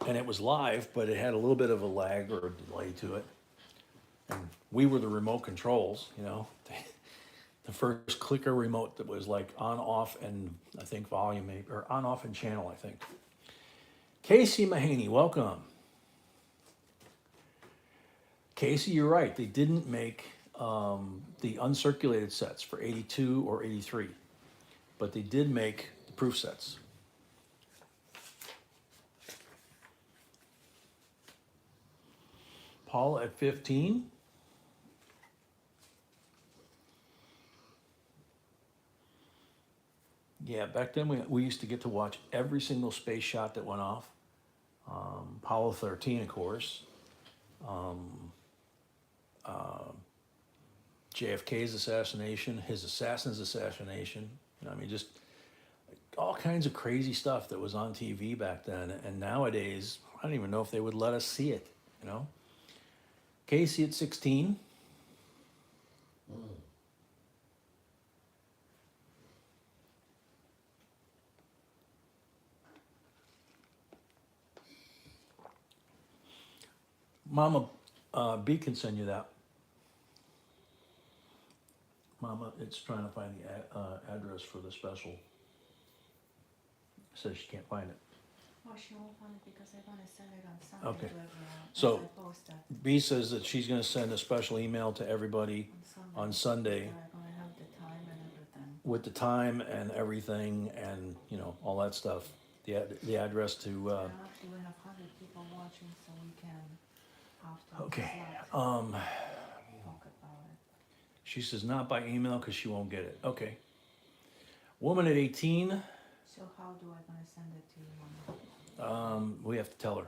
S1: it was live, but it had a little bit of a lag or a delay to it. And we were the remote controls, you know, the first clicker remote that was like on, off, and I think volume maybe, or on, off, and channel, I think. Casey Mahaney, welcome. Casey, you're right. They didn't make the uncirculated sets for 82 or 83, but they did make the proof sets. Paul at 15. Yeah, back then we used to get to watch every single space shot that went off. Apollo 13, of course. JFK's assassination, his assassin's assassination. I mean, just all kinds of crazy stuff that was on TV back then. And nowadays, I don't even know if they would let us see it, you know? Casey at 16. Mama B can send you that. Mama, it's trying to find the address for the special. Says she can't find it.
S2: Oh, she won't want it because I wanna send it on Sunday
S1: Okay.
S2: to everyone.
S1: So-
S2: As I post that
S1: B says that she's gonna send a special email to everybody on Sunday
S2: that I'm gonna have the time and everything.
S1: with the time and everything and, you know, all that stuff. The address to,
S2: Actually, we have 100 people watching, so we can after.
S1: okay.
S2: Talk about it.
S1: She says not by email because she won't get it. Okay. Woman at 18,
S2: So how do I gonna send it to you, Mama?
S1: we have to tell her.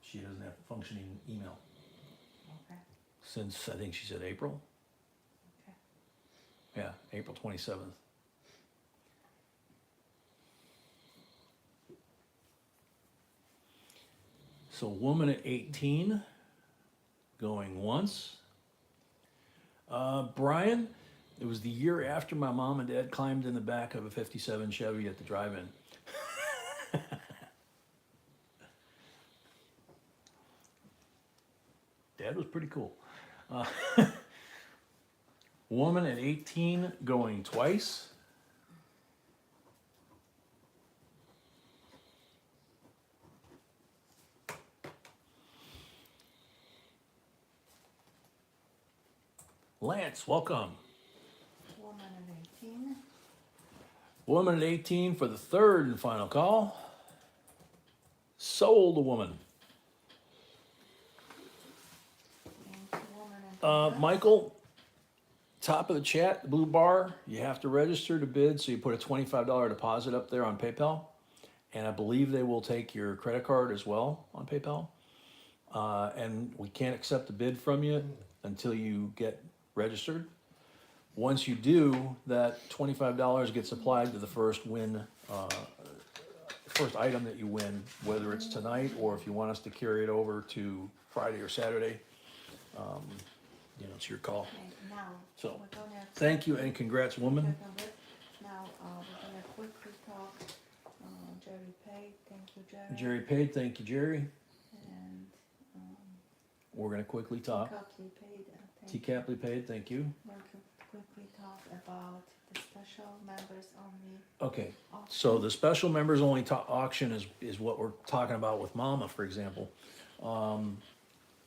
S1: She doesn't have functioning email
S2: Okay,
S1: since, I think she said April.
S2: okay.
S1: Yeah, April 27th. So woman at 18, going once. Brian, it was the year after my mom and dad climbed in the back of a 57 Chevy at the drive-in. Dad was pretty cool. Woman at 18 going twice. Lance, welcome.
S2: Woman at 18.
S1: Woman at 18 for the third and final call. Sold a woman.
S2: And woman at
S1: Michael, top of the chat, the blue bar, you have to register to bid, so you put a $25 deposit up there on PayPal. And I believe they will take your credit card as well on PayPal. And we can't accept the bid from you until you get registered. Once you do, that $25 gets applied to the first win, first item that you win, whether it's tonight or if you want us to carry it over to Friday or Saturday. You know, it's your call.
S2: And now,
S1: So,
S2: we're gonna.
S1: Thank you and congrats, woman.
S2: Now, we're gonna quickly talk, Jerry Pay, thank you, Jerry.
S1: Jerry paid, thank you, Jerry.
S2: And,
S1: We're gonna quickly talk.
S2: Copley paid,
S1: T.
S2: thank you.
S1: Capley paid, thank you.
S2: We'll quickly talk about the special members only
S1: Okay,
S2: auction.
S1: so the special members only auction is what we're talking about with Mama, for example.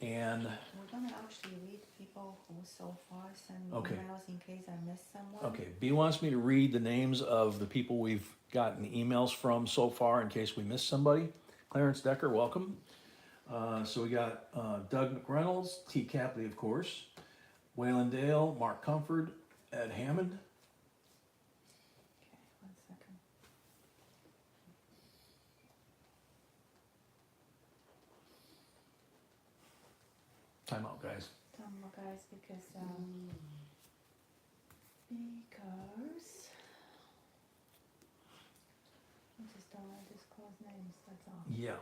S1: And,
S2: We're gonna actually read people who so far send me
S1: Okay.
S2: emails in case I missed someone.
S1: okay, B wants me to read the names of the people we've gotten emails from so far in case we missed somebody. Clarence Decker, welcome. So we got Doug McReynolds, T. Capley, of course, Waylon Dale, Mark Comfort, Ed Hammond.
S2: Okay, 1 second.
S1: Time out, guys.
S2: Guys, because what is don't want to disclose names, that's all.
S1: Yeah.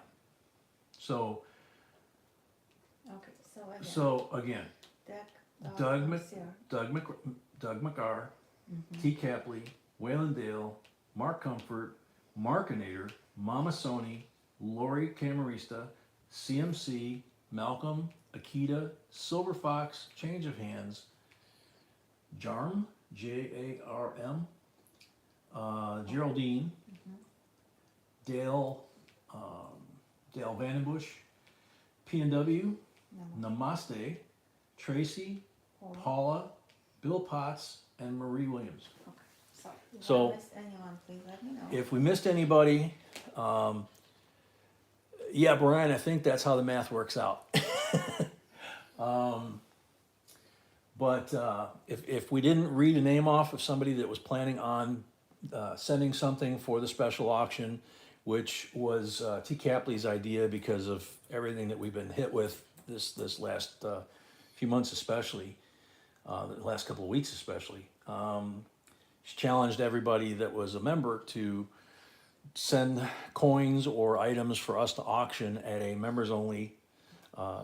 S1: So,
S2: Okay,
S1: so again,
S2: Deck,
S1: Doug
S2: Garcia.
S1: Doug McCarr,
S2: Mhm.
S1: T. Capley, Waylon Dale, Mark Comfort, Markinator, Mama Sony, Lori Camarista, CMC, Malcolm, Akita, Silver Fox, Change of Hands, Jarm, Jarm, Geraldine,
S2: Mhm.
S1: Dale, Dale Vandenbush, P&W,
S2: No,
S1: Namaste, Tracy,
S2: hold on.
S1: Paula, Bill Potts, and Marie Williams.
S2: Okay, so if
S1: So-
S2: I missed anyone, please let me know.
S1: If we missed anybody, yeah, Brian, I think that's how the math works out. But if we didn't read a name off of somebody that was planning on sending something for the special auction, which was T. Capley's idea because of everything that we've been hit with this last few months, especially the last couple of weeks, especially. She challenged everybody that was a member to send coins or items for us to auction at a members-only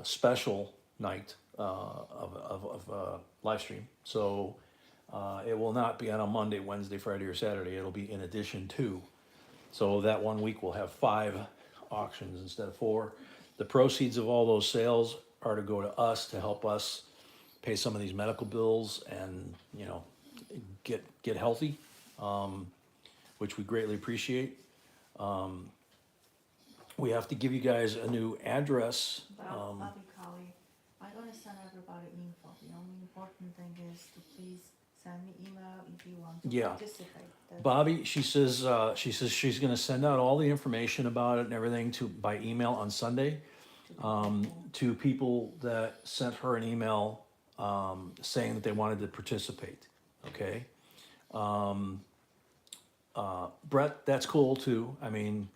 S1: special night of live stream. So it will not be on a Monday, Wednesday, Friday, or Saturday. It'll be in addition to. So that 1 week we'll have 5 auctions instead of 4. The proceeds of all those sales are to go to us to help us pay some of these medical bills and, you know, get healthy, which we greatly appreciate. We have to give you guys a new address.
S2: Bobby Colley, I'm gonna send everybody info. The only important thing is to please send me email if you want to
S1: Yeah.
S2: participate. That's
S1: Bobby, she says she's gonna send out all the information about it and everything by email on Sunday
S2: to the people.
S1: to people that sent her an email saying that they wanted to participate. Okay. Brett, that's cool too. I mean,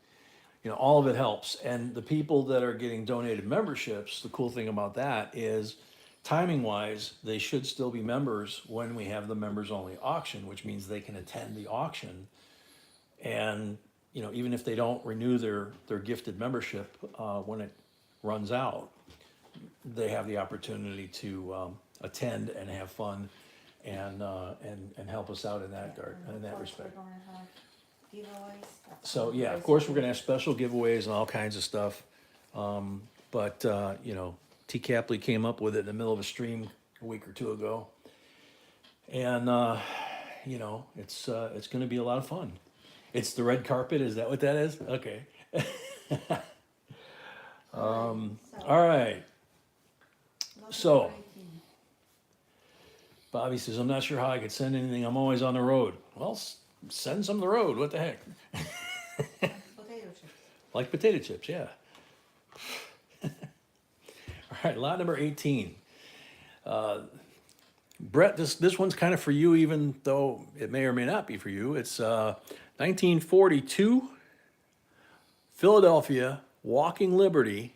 S1: you know, all of it helps. And the people that are getting donated memberships, the cool thing about that is timing wise, they should still be members when we have the members only auction, which means they can attend the auction. And, you know, even if they don't renew their gifted membership when it runs out, they have the opportunity to attend and have fun and help us out in that
S2: Yeah,
S1: regard,
S2: and
S1: in that
S2: of course
S1: respect.
S2: We're gonna have giveaways. That's
S1: So
S2: gonna
S1: yeah, of
S2: raise
S1: course, we're
S2: money.
S1: gonna have special giveaways and all kinds of stuff. But you know, T. Capley came up with it in the middle of a stream a week or two ago. And you know, it's gonna be a lot of fun. It's the red carpet, is that what that is? Okay.
S2: All
S1: All right.
S2: right,
S1: so-
S2: number 18.
S1: Bobby says, I'm not sure how I could send anything. I'm always on the road. Well, send some to the road. What the heck?
S2: Potato chips.
S1: Like potato chips, yeah. All right, lot number 18. Brett, this one's kind of for you, even though it may or may not be for you. It's 1942, Philadelphia, Walking Liberty,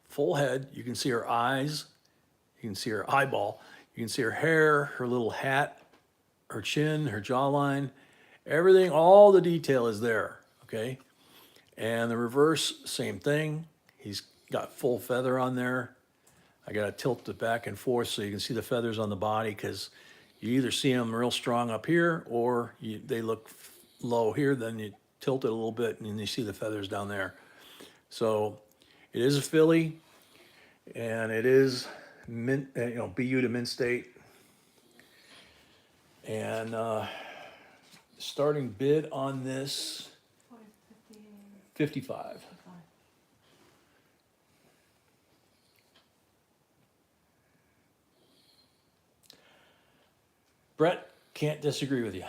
S1: full head. You can see her eyes. You can see her eyeball. You can see her hair, her little hat, her chin, her jawline, everything, all the detail is there, okay? And the reverse, same thing. He's got full feather on there. I gotta tilt it back and forth so you can see the feathers on the body, because you either see them real strong up here or they look low here, then you tilt it a little bit and you see the feathers down there. So it is a filly, and it is mint, you know, BU to Mint State. And starting bid on this,
S2: 40, 50,
S1: 55.
S2: 55.
S1: Brett, can't disagree with you.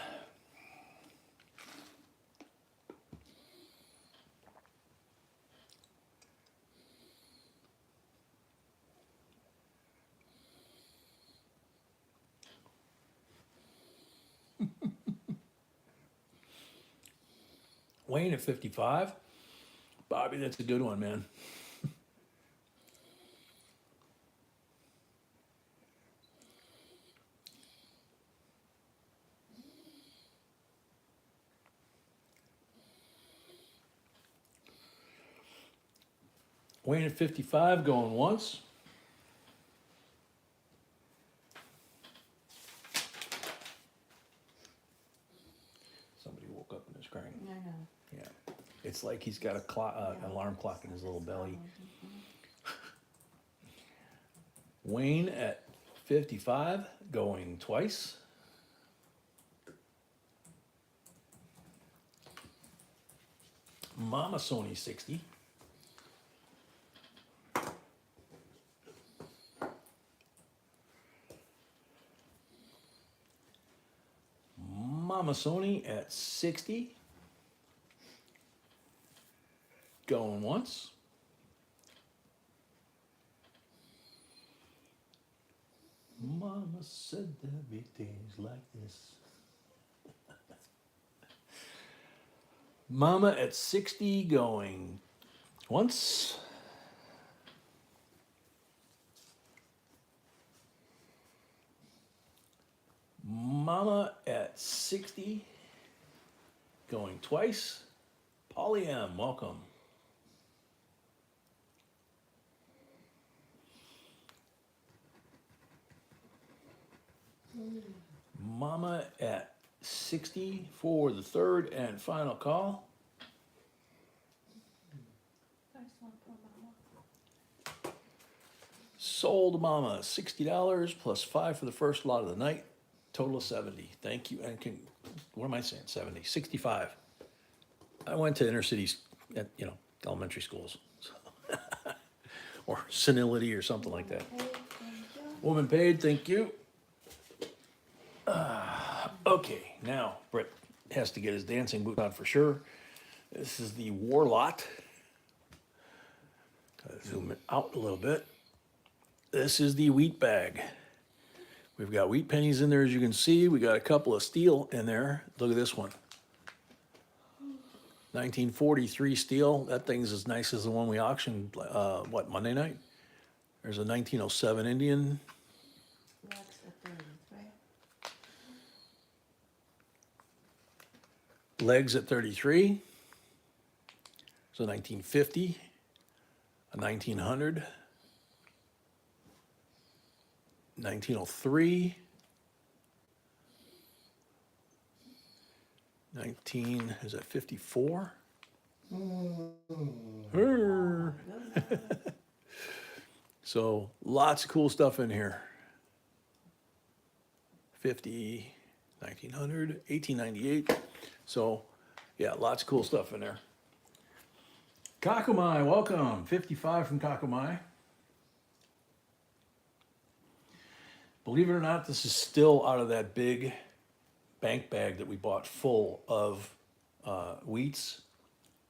S1: Wayne at 55. Bobby, that's a good one, man. Wayne at 55 going once. Somebody woke up and is crying.
S2: I know.
S1: Yeah, it's like he's got a clock, an alarm clock in his little belly. Wayne at 55 going twice. Mama Sony 60. Mama Sony at 60. Going once. Mama said there'd be days like this. Mama at 60 going once. Mama at 60 going twice. Polly M, welcome. Mama at 60 for the third and final call.
S2: First one for Mama.
S1: Sold Mama $60 plus 5 for the first lot of the night. Total of 70. Thank you. And what am I saying? 70, 65. I went to inner cities at, elementary schools. Or senility or something like that.
S2: Hey, thank you.
S1: Woman paid, thank you. Okay, now Brett has to get his dancing boot on for sure. This is the war lot. Gotta zoom it out a little bit. This is the wheat bag. We've got wheat pennies in there, as you can see. We got a couple of steel in there. Look at this one. 1943 steel. That thing's as nice as the one we auctioned, Monday night? There's a 1907 Indian.
S2: Legs at 33.
S1: Legs at 33. So 1950, a 1900, 1903, 54? So lots of cool stuff in here. 50, 1900, 1898. So yeah, lots of cool stuff in there. Kakumai, welcome. 55 from Kakumai. Believe it or not, this is still out of that big bank bag that we bought full of wheats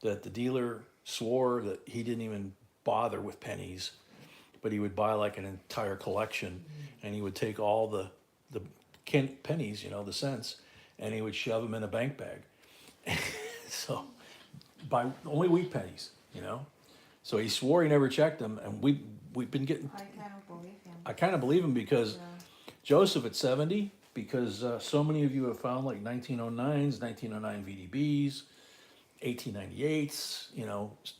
S1: that the dealer swore that he didn't even bother with pennies, but he would buy like an entire collection, and he would take all the pennies, the cents, and he would shove them in a bank bag. So buy only wheat pennies, So he swore he never checked them, and we've been getting.
S2: I cannot believe him.
S1: I kind of believe him because Joseph at 70, because so many of you have found like 1909s, 1909 VDBs, 1898s,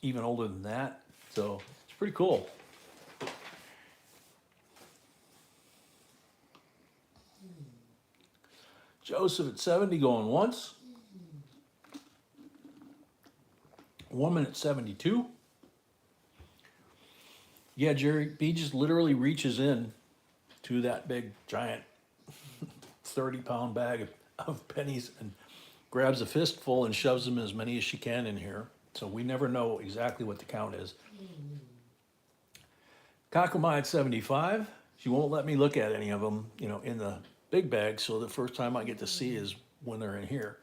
S1: even older than that. So it's pretty cool. Joseph at 70 going once. Woman at 72. Yeah, Jerry, he just literally reaches in to that big, giant 30-pound bag of pennies and grabs a fistful and shoves them as many as she can in here. So we never know exactly what the count is. Kakumai at 75. She won't let me look at any of them, in the big bag. So the first time I get to see is when they're in here.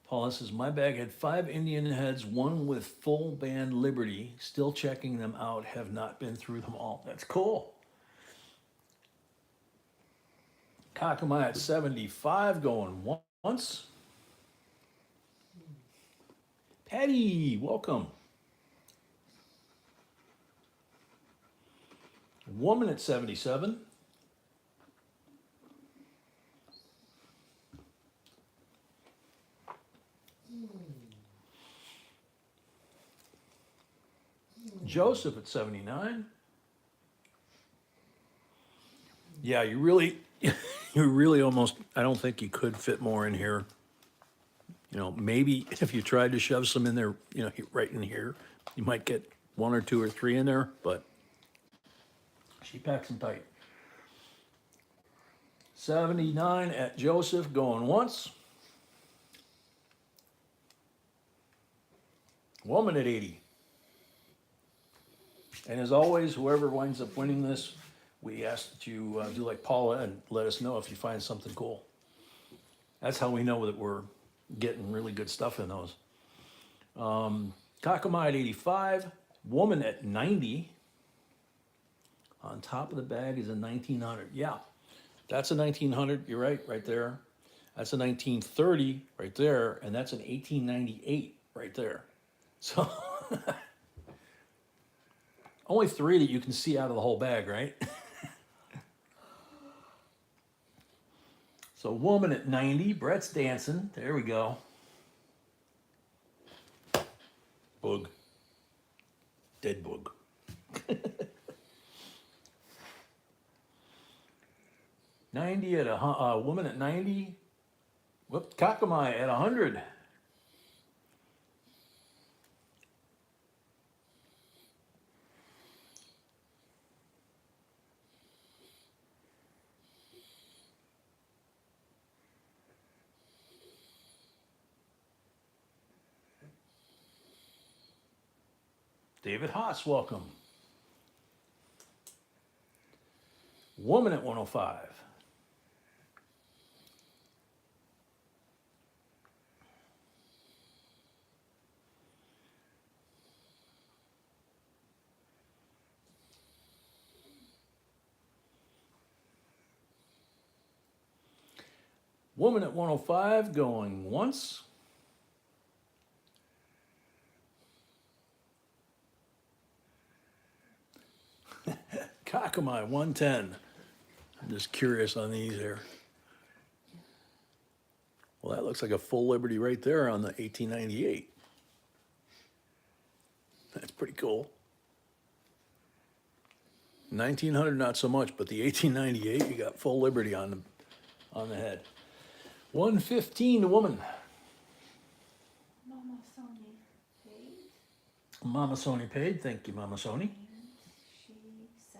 S1: Paula says, my bag had 5 Indian heads, one with full band Liberty. Still checking them out, have not been through them all. That's cool. Kakumai at 75 going once. Patty, welcome. Woman at 77. Joseph at 79. Yeah, you really, you really almost, I don't think you could fit more in here. You know, maybe if you tried to shove some in there, you know, right in here, you might get 1 or 2 or 3 in there, but she packs them tight. 79 at Joseph going once. Woman at 80. And as always, whoever winds up winning this, we ask that you do like Paula and let us know if you find something cool. That's how we know that we're getting really good stuff in those. Kakamai at 85. Woman at 90. On top of the bag is a 1900. Yeah, that's a 1900. You're right there. That's a 1930 right there. And that's an 1898 right there. So only 3 that you can see out of the whole bag, right? So woman at 90, Brett's dancing. There we go. Boog. Dead boog. $90 at a woman at 90. Whoop, Kakamai at 100. David Haas, welcome. Woman at 105. Woman at 105 going once. Kakamai 110. I'm just curious on these here. Well, that looks like a full Liberty right there on the 1898. That's pretty cool. 1900 not so much, but the 1898 you got full Liberty on the head. 115 the woman.
S2: Mama Sony paid.
S1: Mama Sony paid. Thank you, Mama Sony.
S2: And she sent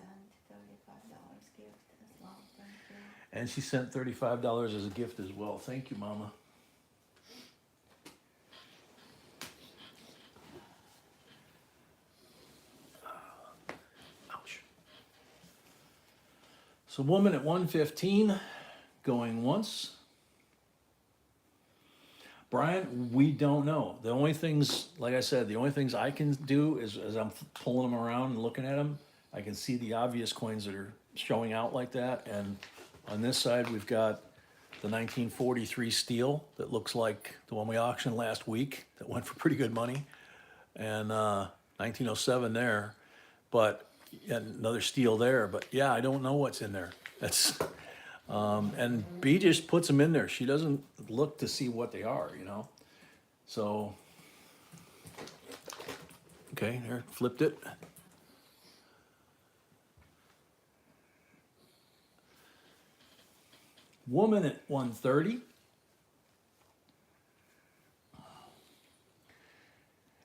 S2: $35 gift as well. Thank you.
S1: And she sent $35 as a gift as well. Thank you, Mama. Ouch. So woman at 115 going once. Brian, we don't know. The only things, like I said, the only things I can do is as I'm pulling them around and looking at them, I can see the obvious coins that are showing out like that. And on this side, we've got the 1943 steel that looks like the one we auctioned last week that went for pretty good money. And 1907 there, but another steel there. But yeah, I don't know what's in there. That's... and B just puts them in there. She doesn't look to see what they are, you know? So, okay, there, flipped it. Woman at 130.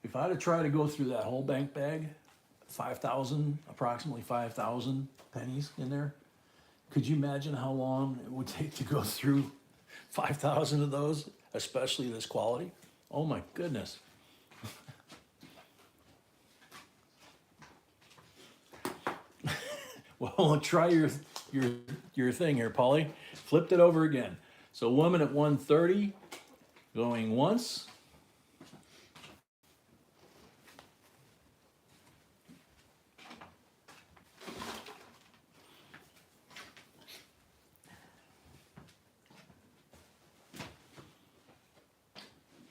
S1: If I had to try to go through that whole bank bag, 5,000, approximately 5,000 pennies in there, could you imagine how long it would take to go through 5,000 of those, especially this quality? Oh my goodness. Well, try your thing here, Polly. Flipped it over again. So woman at 130 going once.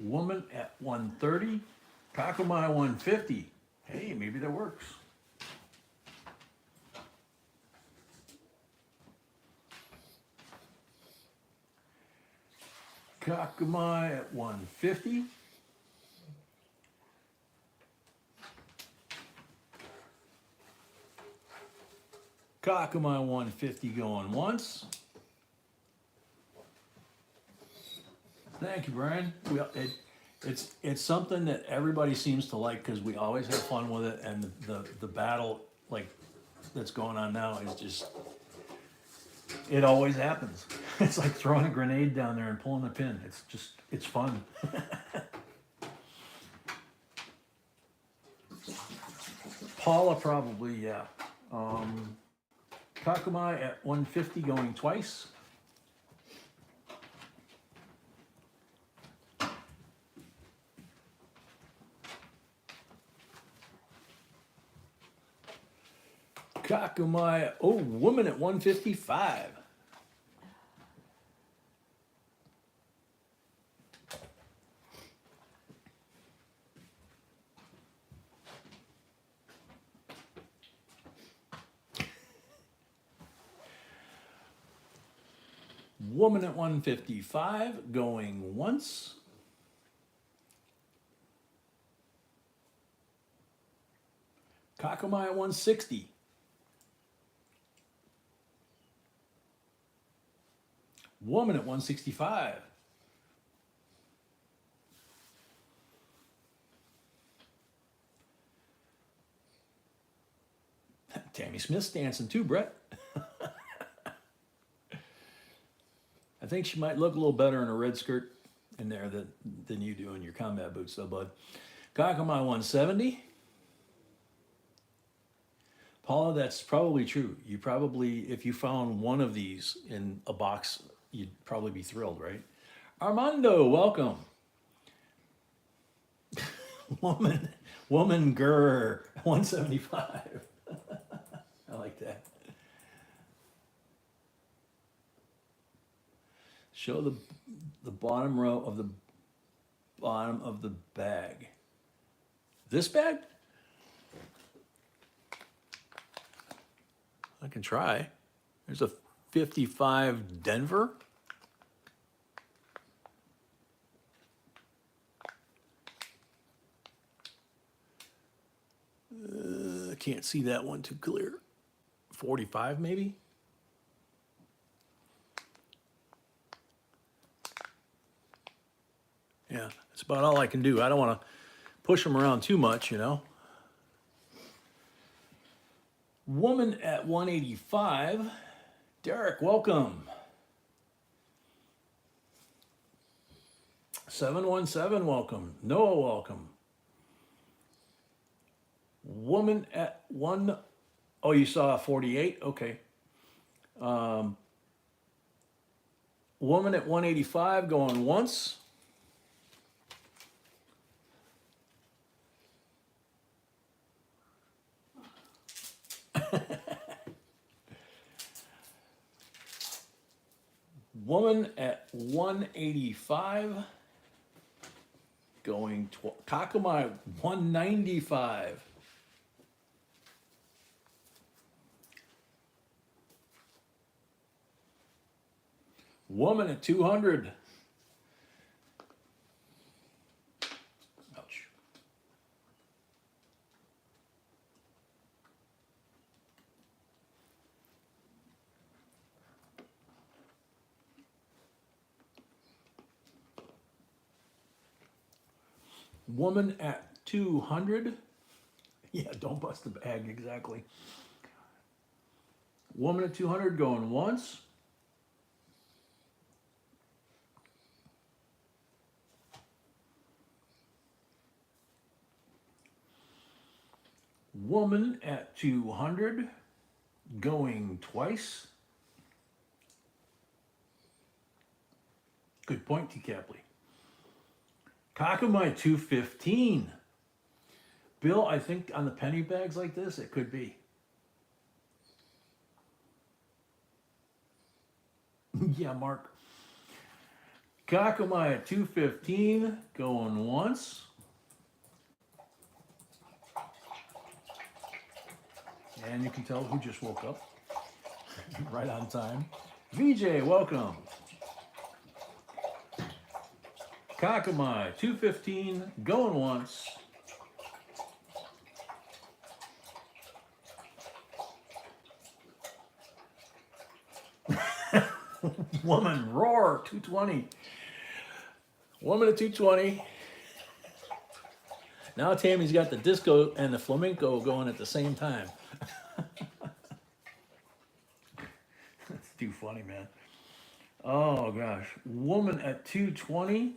S1: Woman at 130, Kakamai 150. Hey, maybe that works. Kakamai at 150. Kakamai 150 going once. Thank you, Brian. It's something that everybody seems to like because we always have fun with it, and the battle like that's going on now is just it always happens. It's like throwing a grenade down there and pulling a pin. It's fun. Paula probably, yeah. Kakamai at 150 going twice. Kakamai, oh, woman at 155. Woman at 155 going once. Kakamai at 160. Woman at 165. Tammy Smith's dancing too, Brett. I think she might look a little better in a red skirt in there than you do in your combat boots, though, bud. Kakamai 170. Paula, that's probably true. You probably, if you found one of these in a box, you'd probably be thrilled, right? Armando, welcome. woman grr, 175. I like that. Show the bottom row of the bottom of the bag. This bag? I can try. There's a 55 Denver. I can't see that one too clear. 45 maybe? Yeah, that's about all I can do. I don't want to push them around too much, you know. Woman at 185. Derek, welcome. 717, welcome. Noah, welcome. Woman at one, oh, you saw 48? Okay. Woman at 185 going once. Woman at 185 going Kakamai 195. Woman at 200. Ouch. Woman at 200. Yeah, don't bust the bag, exactly. Woman at 200 going once. Woman at 200 going twice. Good point, T. Capley. Kakamai 215. Bill, I think on the penny bags like this, it could be. Yeah, Mark. Kakamai at 215 going once. And you can tell who just woke up. Right on time. VJ, welcome. Kakamai 215 going once. Woman, roar, 220. Woman at 220. Now Tammy's got the disco and the flamenco going at the same time. That's too funny, man. Oh gosh. Woman at 220.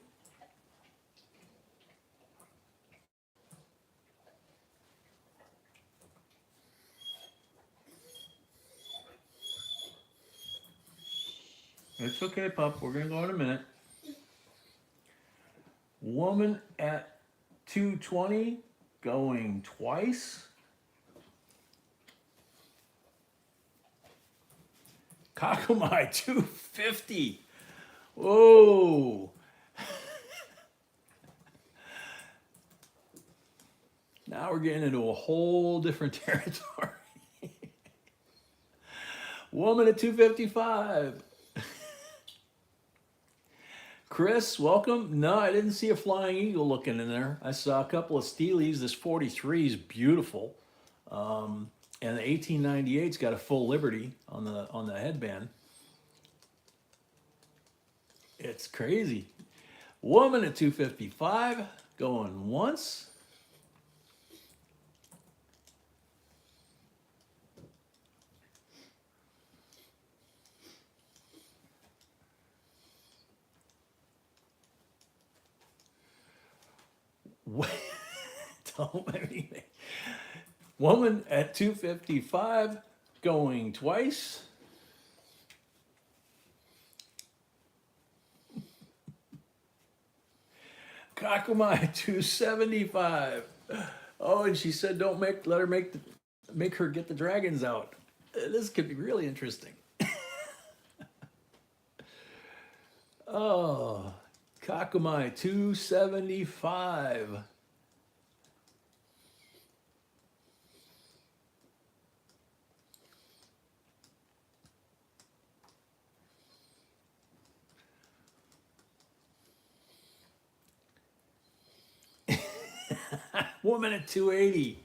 S1: It's okay, pup. We're gonna go in a minute. Woman at 220 going twice. Kakumai 250. Whoa. Now we're getting into a whole different territory. Woman at 255. Chris, welcome. No, I didn't see a flying eagle looking in there. I saw a couple of steelies. This 43 is beautiful. And the 1898's got a full Liberty on the headband. It's crazy. Woman at 255 going once. Don't make me. Woman at 255 going twice. Kakumai 275. Oh, and she said don't let her make her get the dragons out. This could be really interesting. Oh, Kakumai 275. Woman at 280.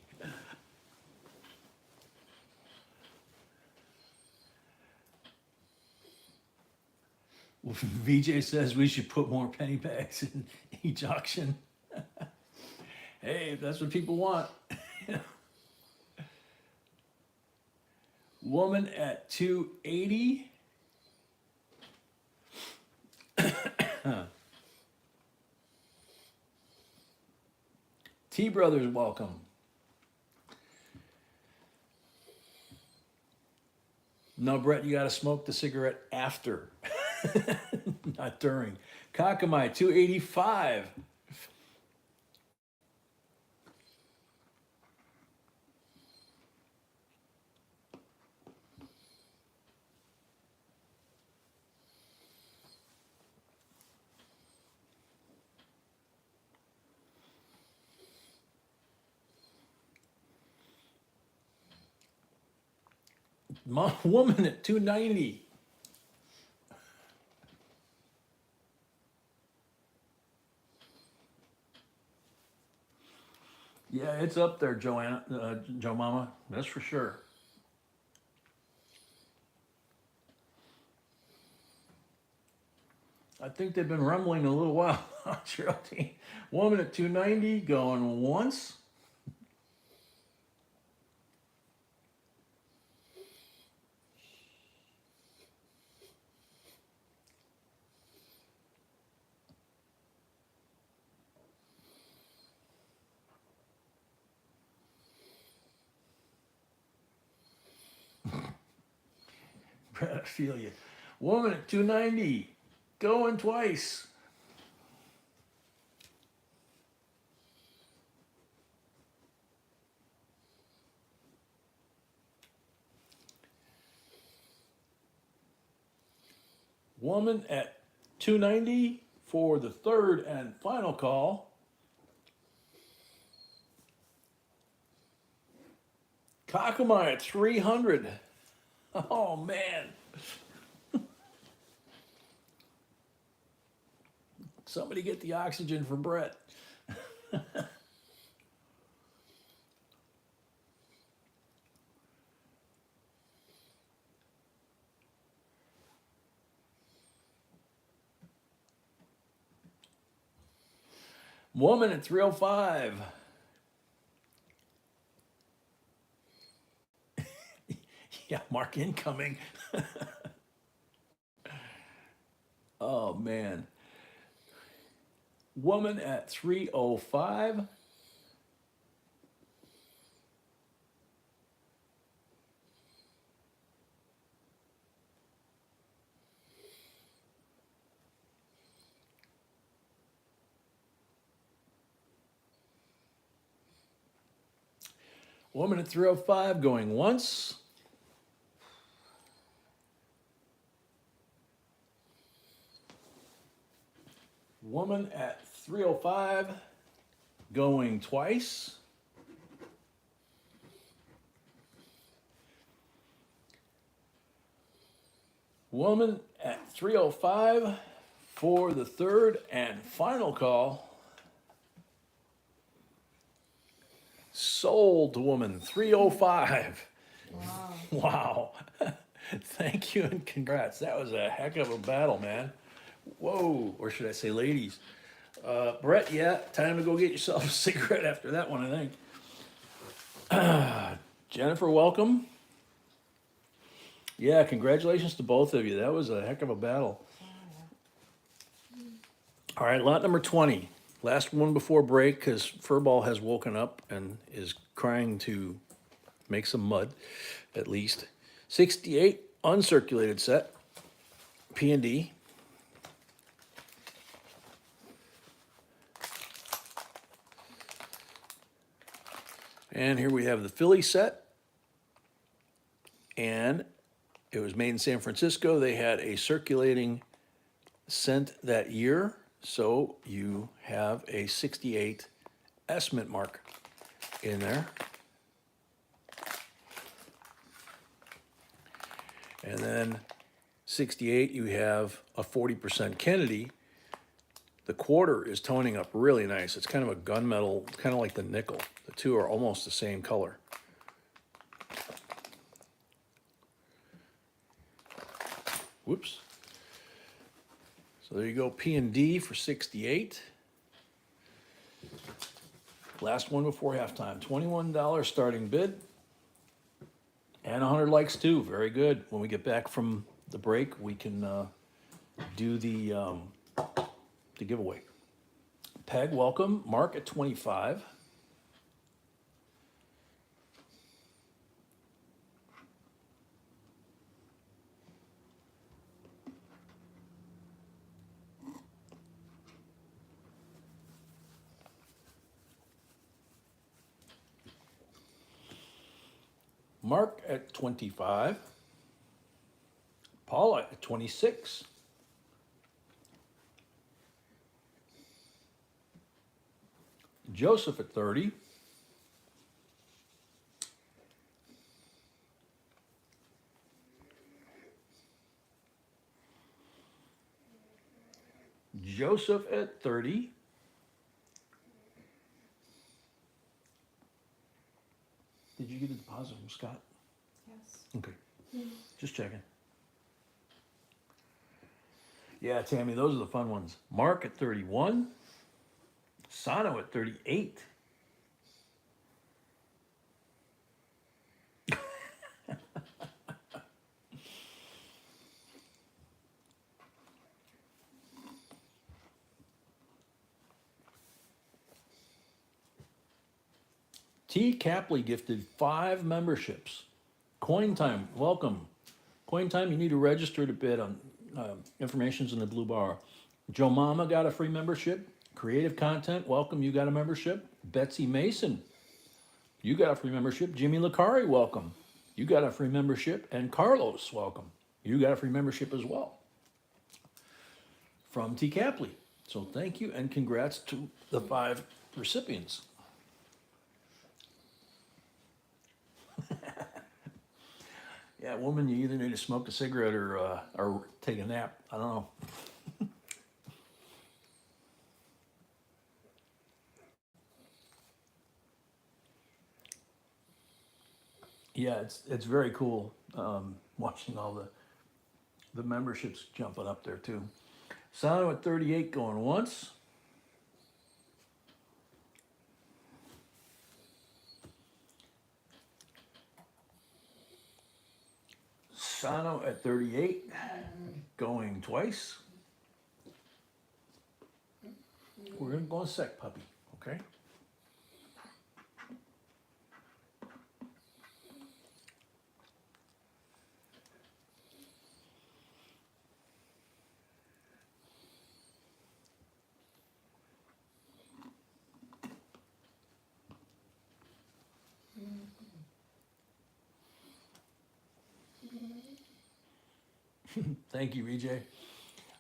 S1: VJ says we should put more penny bags in each auction. Hey, if that's what people want. Woman at 280. T Brothers, welcome. No, Brett, you got to smoke the cigarette after, not during. Kakamai 285. Woman at 290. Yeah, it's up there, Joanna, Joe Mama. That's for sure. I think they've been rumbling a little while. Woman at 290 going once. I feel you. Woman at 290 going twice. Woman at 290 for the third and final call. Kakumai at 300. Oh man. Somebody get the oxygen for Brett. Woman at 305. Yeah, mark incoming. Oh man. Woman at 305. Woman at 305 going once. Woman at 305 going twice. Woman at 305 for the third and final call. Sold woman 305.
S2: Wow.
S1: Wow. Thank you and congrats. That was a heck of a battle, man. Whoa, or should I say ladies? Brett, yeah, time to go get yourself a cigarette after that one, I think. Jennifer, welcome. Yeah, congratulations to both of you. That was a heck of a battle. All right, lot number 20. Last one before break because Furball has woken up and is crying to make some mud, at least. 68 uncirculated set, P&D. And here we have the Philly set. And it was made in San Francisco. They had a circulating cent that year. So you have a 68 S-mint mark in there. And then 68, you have a 40% Kennedy. The quarter is toning up really nice. It's kind of a gunmetal, kind of like the nickel. The two are almost the same color. Whoops. So there you go, P&D for 68. Last one before halftime, $21 starting bid. And 100 likes too, very good. When we get back from the break, we can do the giveaway. Peg, welcome. Mark at 25. Mark at 25. Paula at 26. Joseph at 30. Joseph at 30. Did you get a deposit from Scott?
S2: Yes.
S1: Okay. Just checking. Yeah, Tammy, those are the fun ones. Mark at 31. Sano at 38. T. Capley gifted 5 memberships. Coin Time, welcome. Coin Time, you need to register to bid on information's in the blue bar. Joe Mama got a free membership. Creative Content, welcome, you got a membership. Betsy Mason, you got a free membership. Jimmy Licari, welcome. You got a free membership. And Carlos, welcome. You got a free membership as well. From T. Capley. So thank you and congrats to the 5 recipients. Yeah, woman, you either need to smoke a cigarette or take a nap. I don't know. Yeah, it's very cool watching all the memberships jumping up there too. Sano at 38 going once. Sano at 38, going twice. We're gonna go a sec, puppy, okay? Thank you, EJ.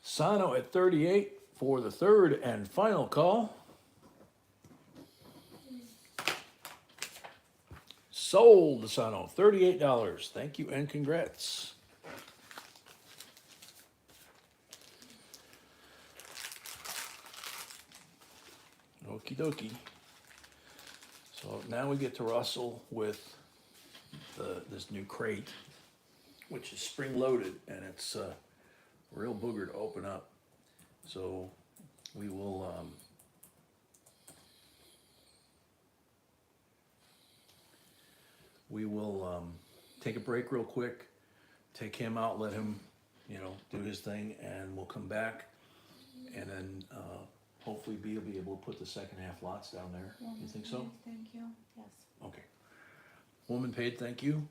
S1: Sano at 38 for the third and final call. Sold, Sano, $38. Thank you and congrats. Okie dokie. So now we get to Russell with this new crate, which is spring loaded, and it's real booger to open up. So we will take a break real quick, take him out, let him, do his thing, and we'll come back, and then hopefully we'll be able to put the second half lots down there. You think so?
S2: Thank you, yes.
S1: Okay. Woman paid, thank you.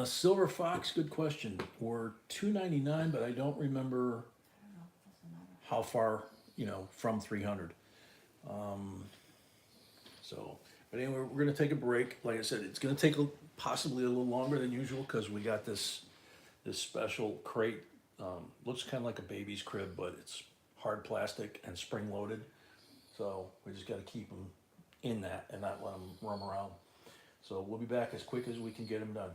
S1: Silver Fox, good question. We're $299, but I don't remember
S2: I don't know, doesn't matter.
S1: how far, from 300. But anyway, we're gonna take a break. Like I said, it's gonna take possibly a little longer than usual because we got this special crate. Looks kind of like a baby's crib, but it's hard plastic and spring loaded. So we just gotta keep them in that and not let them roam around. So we'll be back as quick as we can get them done.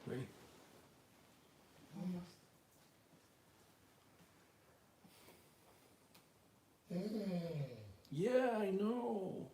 S1: Ready?
S2: Almost.
S1: Yeah, I know.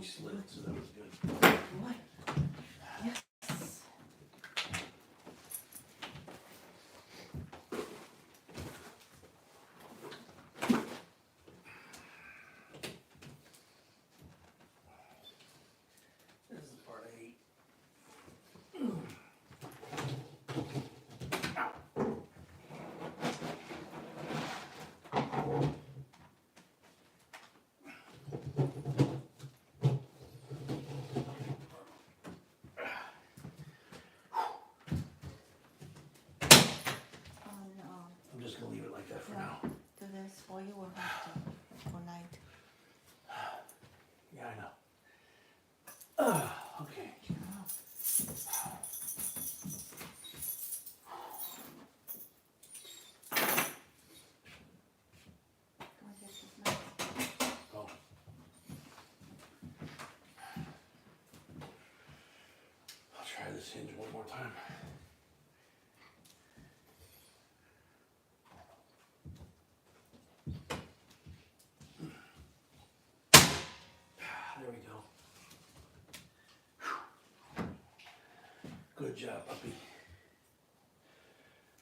S1: She slid, so that was good.
S2: What? Yes.
S1: This is the part I hate. I'm just gonna leave it like that for now.
S2: Do this for you or have to for night?
S1: Yeah, I know. Okay. Oh. I'll try this hinge one more time. There we go. Good job, puppy.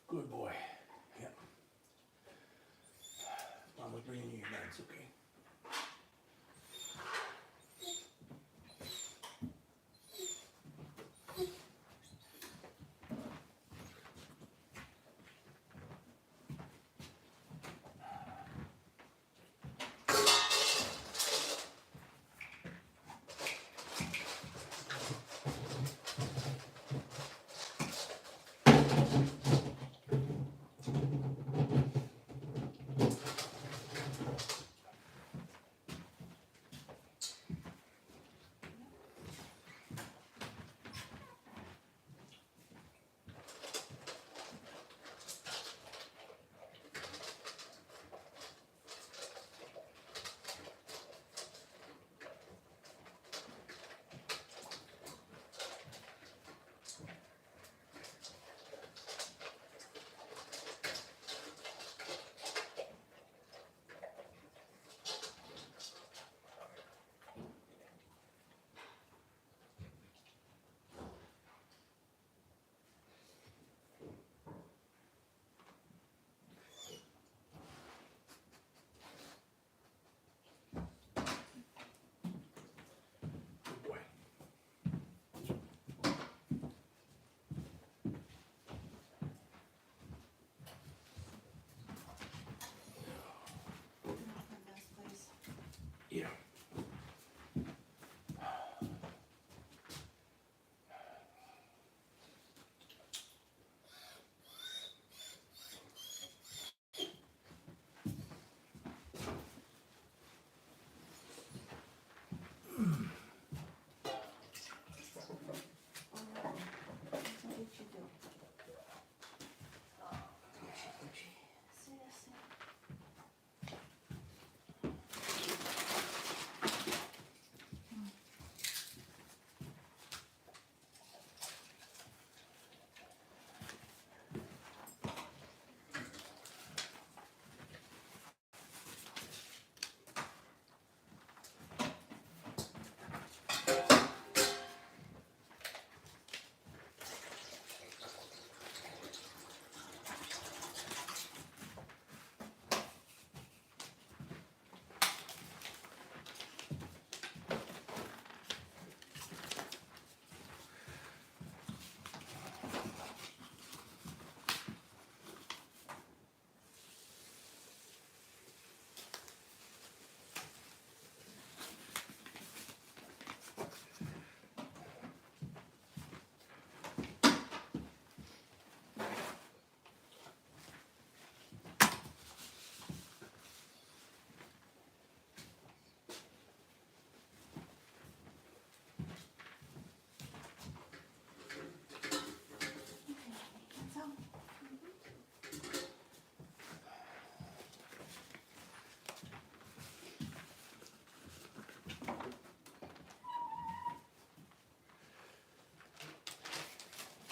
S1: Good boy. Yep. Mama's bringing you your meds, okay? Good boy. Yeah.
S2: What did you do? Seriously?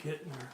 S1: Getting her.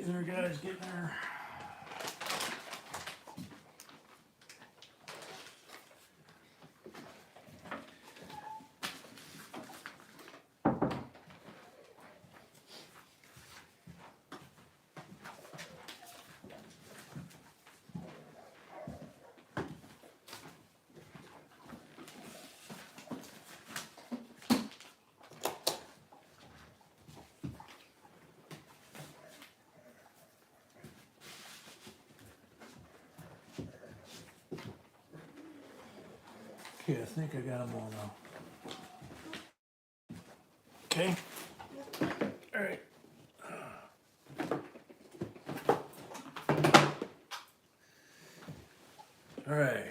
S1: Getting there, guys, getting there. Okay, I think I got them all now. Okay. All right. All right.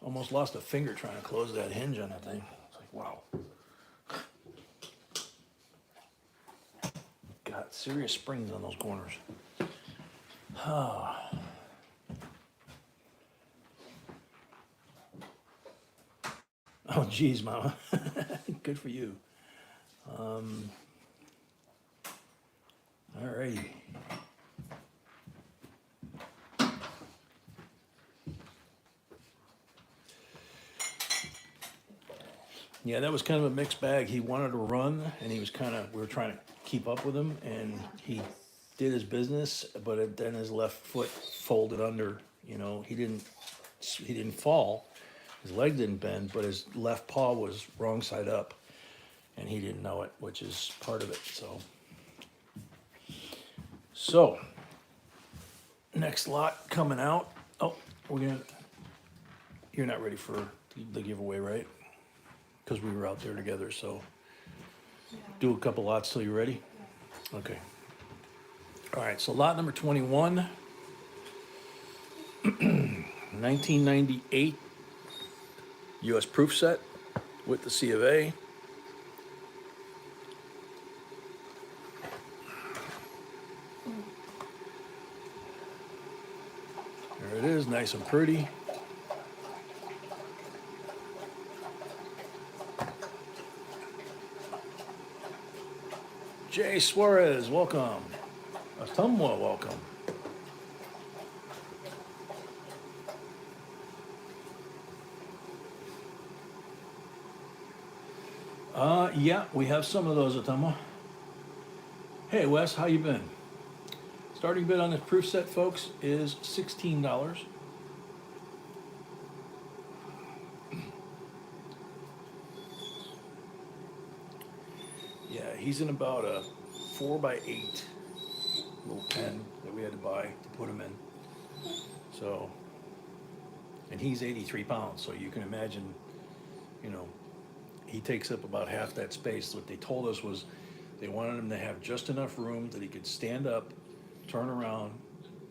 S1: Almost lost a finger trying to close that hinge on that thing. It's like, wow. Got serious springs on those corners. Oh, geez, Mama. Good for you. All righty. Yeah, that was kind of a mixed bag. He wanted to run, and he was we were trying to keep up with him, and he did his business, but then his left foot folded under. You know, he didn't fall, his leg didn't bend, but his left paw was wrong side up, and he didn't know it, which is part of it. So next lot coming out. Oh, you're not ready for the giveaway, right? Because we were out there together, so do a couple lots till you're ready? Okay. All right, so lot number 21, 1998 US proof set with the C of A. There it is, nice and pretty. Jay Suarez, welcome. Atumwa, welcome. Yeah, we have some of those, Atumwa. Hey, Wes, how you been? Starting bid on this proof set, folks, is $16. Yeah, he's in about a 4x8 little pen that we had to buy to put him in. So, and he's 83 pounds, so you can imagine, you know, he takes up about half that space. What they told us was they wanted him to have just enough room that he could stand up, turn around,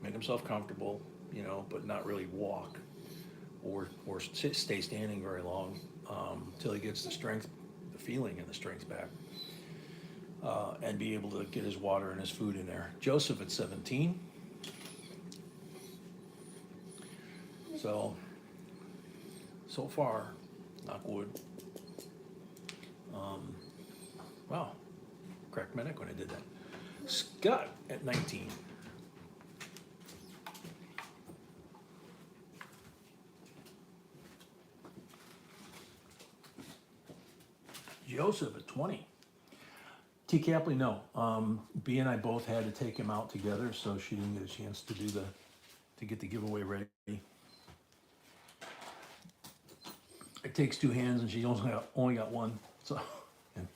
S1: make himself comfortable, you know, but not really walk or stay standing very long until he gets the strength, the feeling and the strength back. And be able to get his water and his food in there. Joseph at 17. So far, knock wood. Wow, cracked my neck when I did that. Scott at 19. Joseph at 20. T. Capley, no. B and I both had to take him out together, so she didn't get a chance to get the giveaway ready. It takes two hands, and she only got one, so and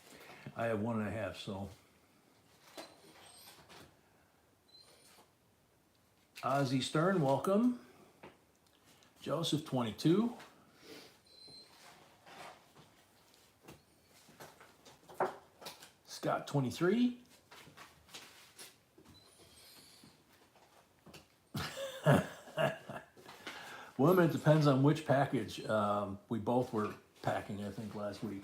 S1: I have 1.5. So Ozzy Stern, welcome. Joseph 22. Scott 23. Women, it depends on which package. We both were packing, I think, last week.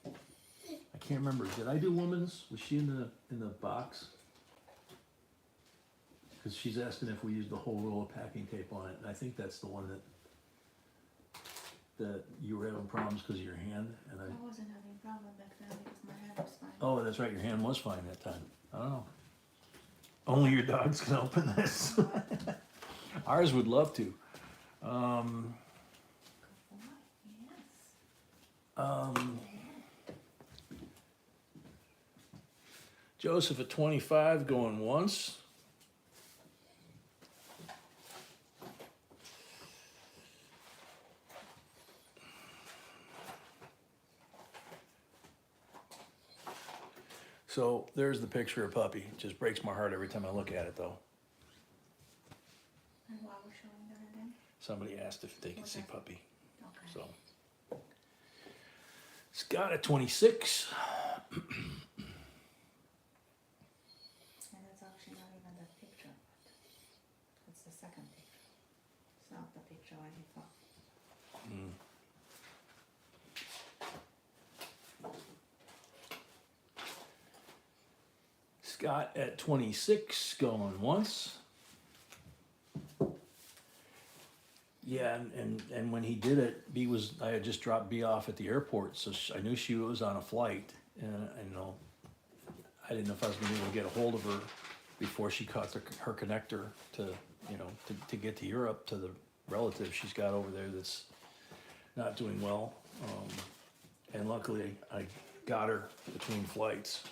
S1: I can't remember. Did I do women's? Was she in the box? Because she's asking if we used the whole roll of packing tape on it, and I think that's the one that you were having problems because of your hand. And
S2: I wasn't having problem back then because my
S1: Oh, that's right, your hand was fine that time. I don't know. Only your dogs can open this. Ours would love to. Um,
S2: Yes.
S1: um, Joseph at 25 going once. So there's the picture of puppy. It just breaks my heart every time I look at it though.
S2: And why we're showing that again?
S1: Somebody asked if they could see
S2: Okay.
S1: puppy,
S2: Okay.
S1: so. Scott at 26.
S2: And it's actually not even the picture, but it's the second picture. It's not the picture I thought.
S1: Mm. Scott at 26 going once. Yeah, and when he did it, I had just dropped B off at the airport, so I knew she was on a flight, and I didn't know if I was gonna be able to get a hold of her before she caught her connector to get to Europe to the relative she's got over there that's not doing well. And luckily, I got her between flights.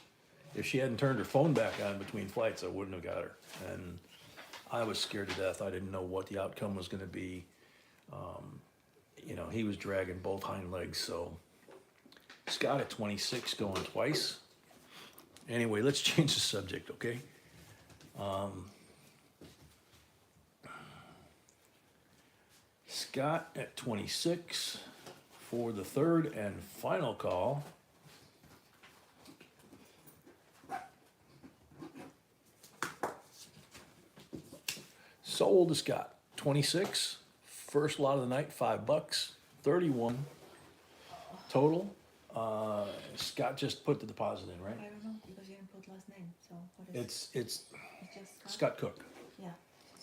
S1: If she hadn't turned her phone back on between flights, I wouldn't have got her. And I was scared to death. I didn't know what the outcome was gonna be. He was dragging both hind legs, so Scott at 26 going twice. Anyway, let's change the subject, okay? Scott at 26 for the third and final call. Sold to Scott, 26, first lot of the night, $5, 31 total. Scott just put the deposit in, right?
S2: I don't know, because you didn't put last name, so what is?
S1: It's
S2: It's just
S1: Scott Cook.
S2: Yeah,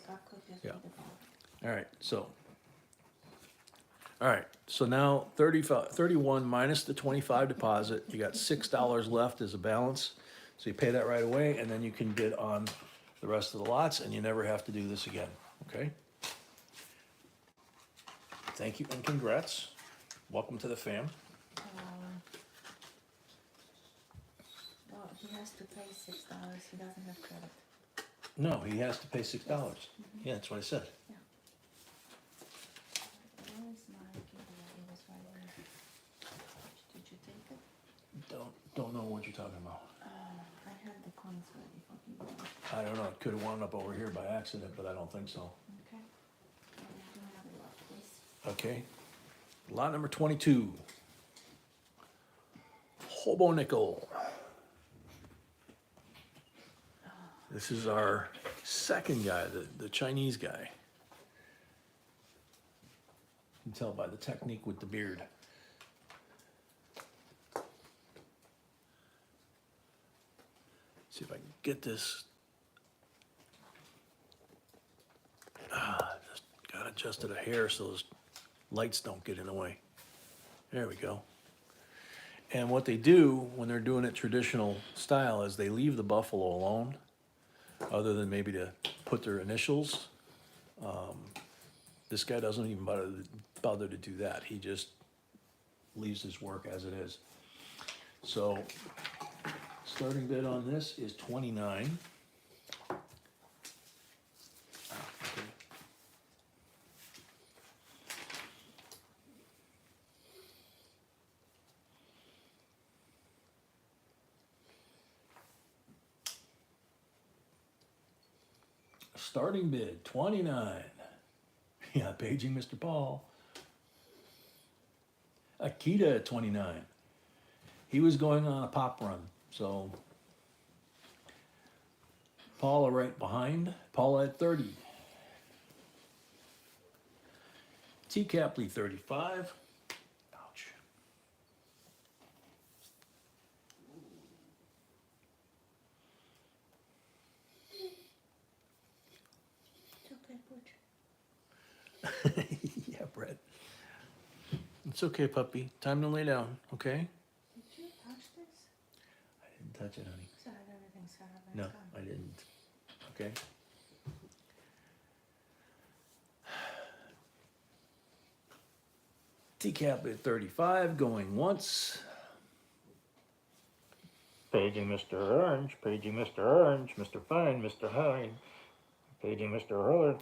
S2: Scott Cook just
S1: Yeah.
S2: put the call.
S1: All right, so now 31 minus the 25 deposit, you got $6 left as a balance. So you pay that right away, and then you can bid on the rest of the lots, and you never have to do this again, okay? Thank you and congrats. Welcome to the fam.
S2: Well, he has to pay $6, he doesn't have credit.
S1: No, he has to pay $6. Yeah, that's what I said.
S2: Yeah. Where is my giveaway? It was right here. Did you take it?
S1: Don't know what you're talking about.
S2: I had the coins ready for giveaway.
S1: I don't know, it could have wound up over here by accident, but I don't think so.
S2: Okay. Do another lot, please.
S1: Okay, lot number 22. Hobo nickel. This is our second guy, the Chinese guy. You can tell by the technique with the beard. See if I can get this. Just got adjusted a hair so those lights don't get in the way. There we go. And what they do when they're doing it traditional style is they leave the buffalo alone, other than maybe to put their initials. This guy doesn't even bother to do that. He just leaves his work as it is. So starting bid on this is 29. Starting bid, 29. Yeah, paging Mr. Paul. Akita at 29. He was going on a pop run, so Paula right behind. Paula at 30. T. Capley 35. Ouch.
S2: It's okay, Butch.
S1: Yeah, Brett. It's okay, puppy. Time to lay down, okay?
S2: Did you touch this?
S1: I touch it, honey.
S2: So everything's set up and
S1: No,
S2: done.
S1: I didn't. Okay. TCAP at 35, going once.
S3: Paging Mr. Orange, paging Mr. Orange, Mr. Fine, Mr. Hine, paging Mr. Hurler.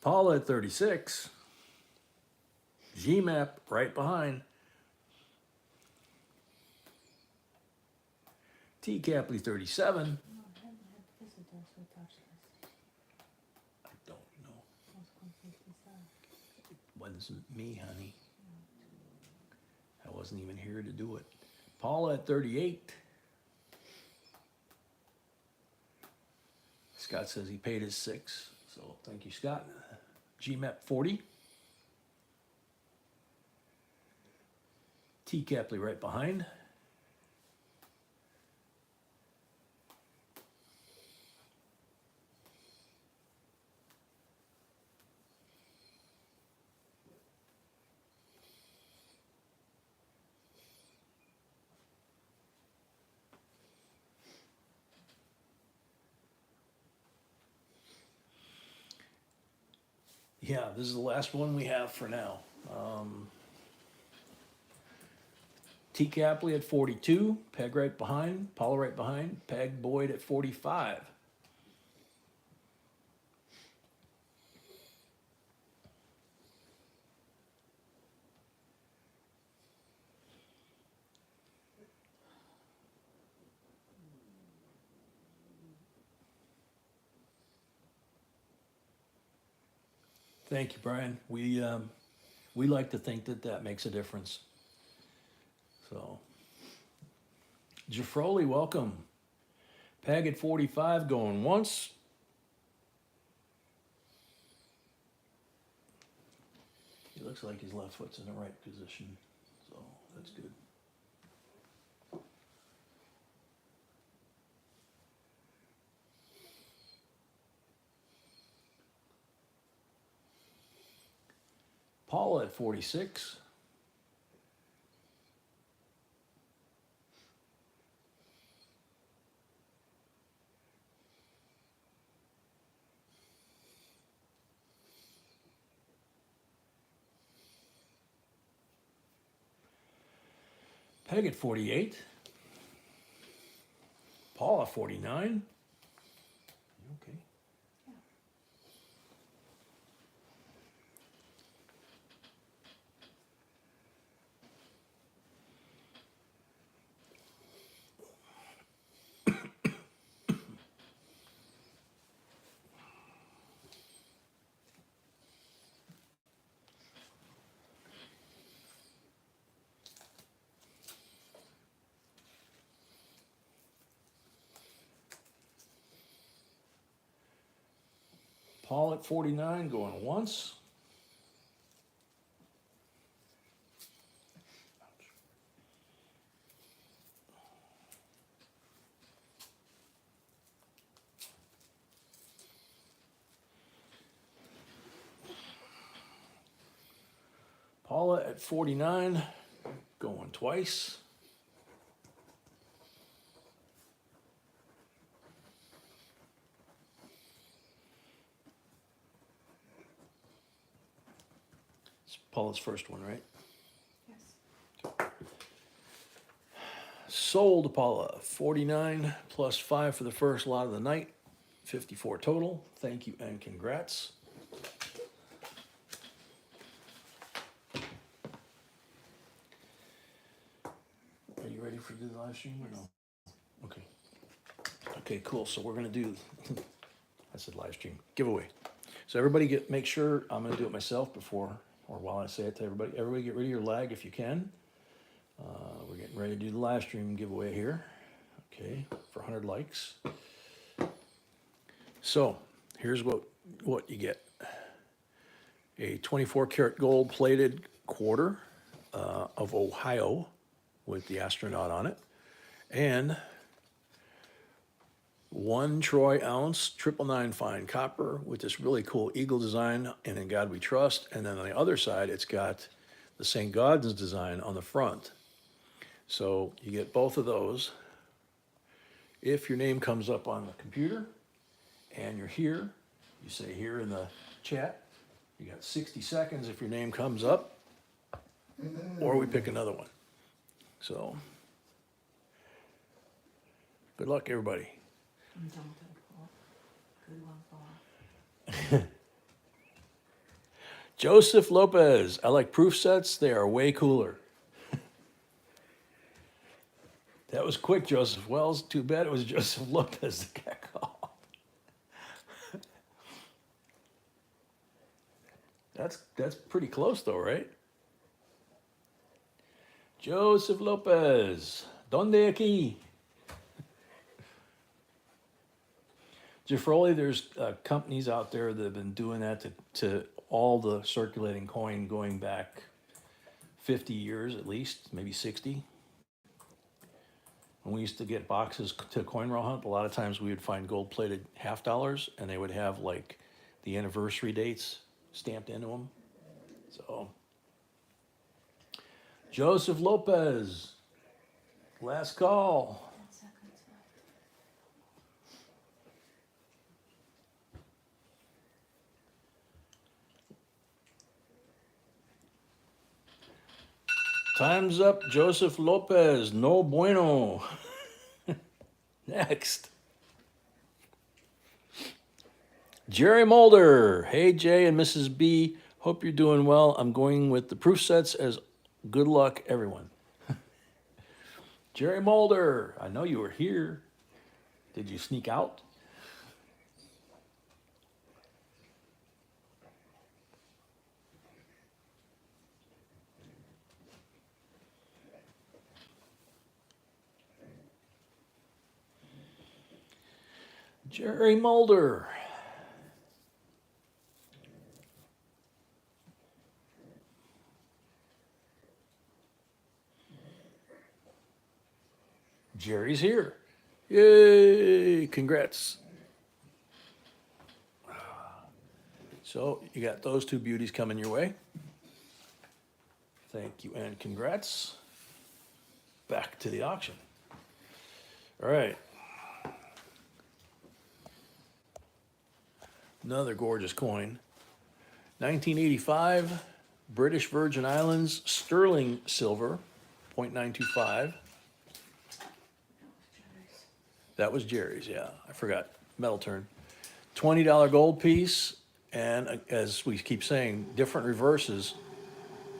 S1: Paula at 36. GMAP right behind. T. Capley 37.
S2: No, I haven't had visitors who touched this.
S1: I don't know.
S2: I was completely sad.
S1: It wasn't me, honey. I wasn't even here to do it. Paula at 38. Scott says he paid his 6. So thank you, Scott. GMAP 40. T. Capley right behind. Yeah, this is the last one we have for now. T. Capley at 42, Peg right behind, Paula right behind, Peg Boyd at 45. Thank you, Brian. We like to think that that makes a difference. So, Jafroli, welcome. Peg at 45, going once. He looks like his left foot's in the right position, so that's good. Paula at 46. Peg at 48. Paula 49. Okay. Paul at 49, going once. Paula at 49, going twice. It's Paula's first one, right?
S2: Yes.
S1: Sold Paula, 49 plus 5 for the first lot of the night, 54 total. Thank you and congrats. Are you ready for the live stream or no? Okay. Okay, cool. So we're gonna do, I said live stream, giveaway. So everybody make sure, I'm gonna do it myself before, or while I say it to everybody. Everybody get rid of your lag if you can. We're getting ready to do the live stream giveaway here. Okay, for 100 likes. So here's what you get. A 24 karat gold plated quarter of Ohio with the astronaut on it. And 1 troy ounce 999 fine copper with this really cool eagle design and In God We Trust. And then on the other side, it's got the St. Gaudens design on the front. So you get both of those. If your name comes up on the computer and you're here, you say here in the chat, you got 60 seconds if your name comes up, or we pick another one. So, good luck, everybody.
S2: Good one, Paul.
S1: Joseph Lopez, I like proof sets. They are way cooler. That was quick, Joseph Wells. Too bad it was Joseph Lopez that got called. That's pretty close though, right? Joseph Lopez, ¿Dónde aquí? Jeffroli, there's companies out there that have been doing that to all the circulating coin going back 50 years at least, maybe 60. When we used to get boxes to Coin Roll Hunt, a lot of times we would find gold-plated $half, and they would have like the anniversary dates stamped into them. So, Joseph Lopez, last call.
S2: 10 seconds left.
S1: Time's up, Joseph Lopez. No bueno. Next. Jerry Mulder. Hey, Jay and Mrs. B. Hope you're doing well. I'm going with the proof sets as good luck, everyone. Jerry Mulder. I know you were here. Did you sneak out? Jerry Mulder. Jerry's here. Yay, congrats. So you got those two beauties coming your way. Thank you and congrats. Back to the auction. All right. Another gorgeous coin. 1985, British Virgin Islands, sterling silver, 0.925. That was Jerry's, yeah, I forgot, metal turn. $20 gold piece, and as we keep saying, different reverses.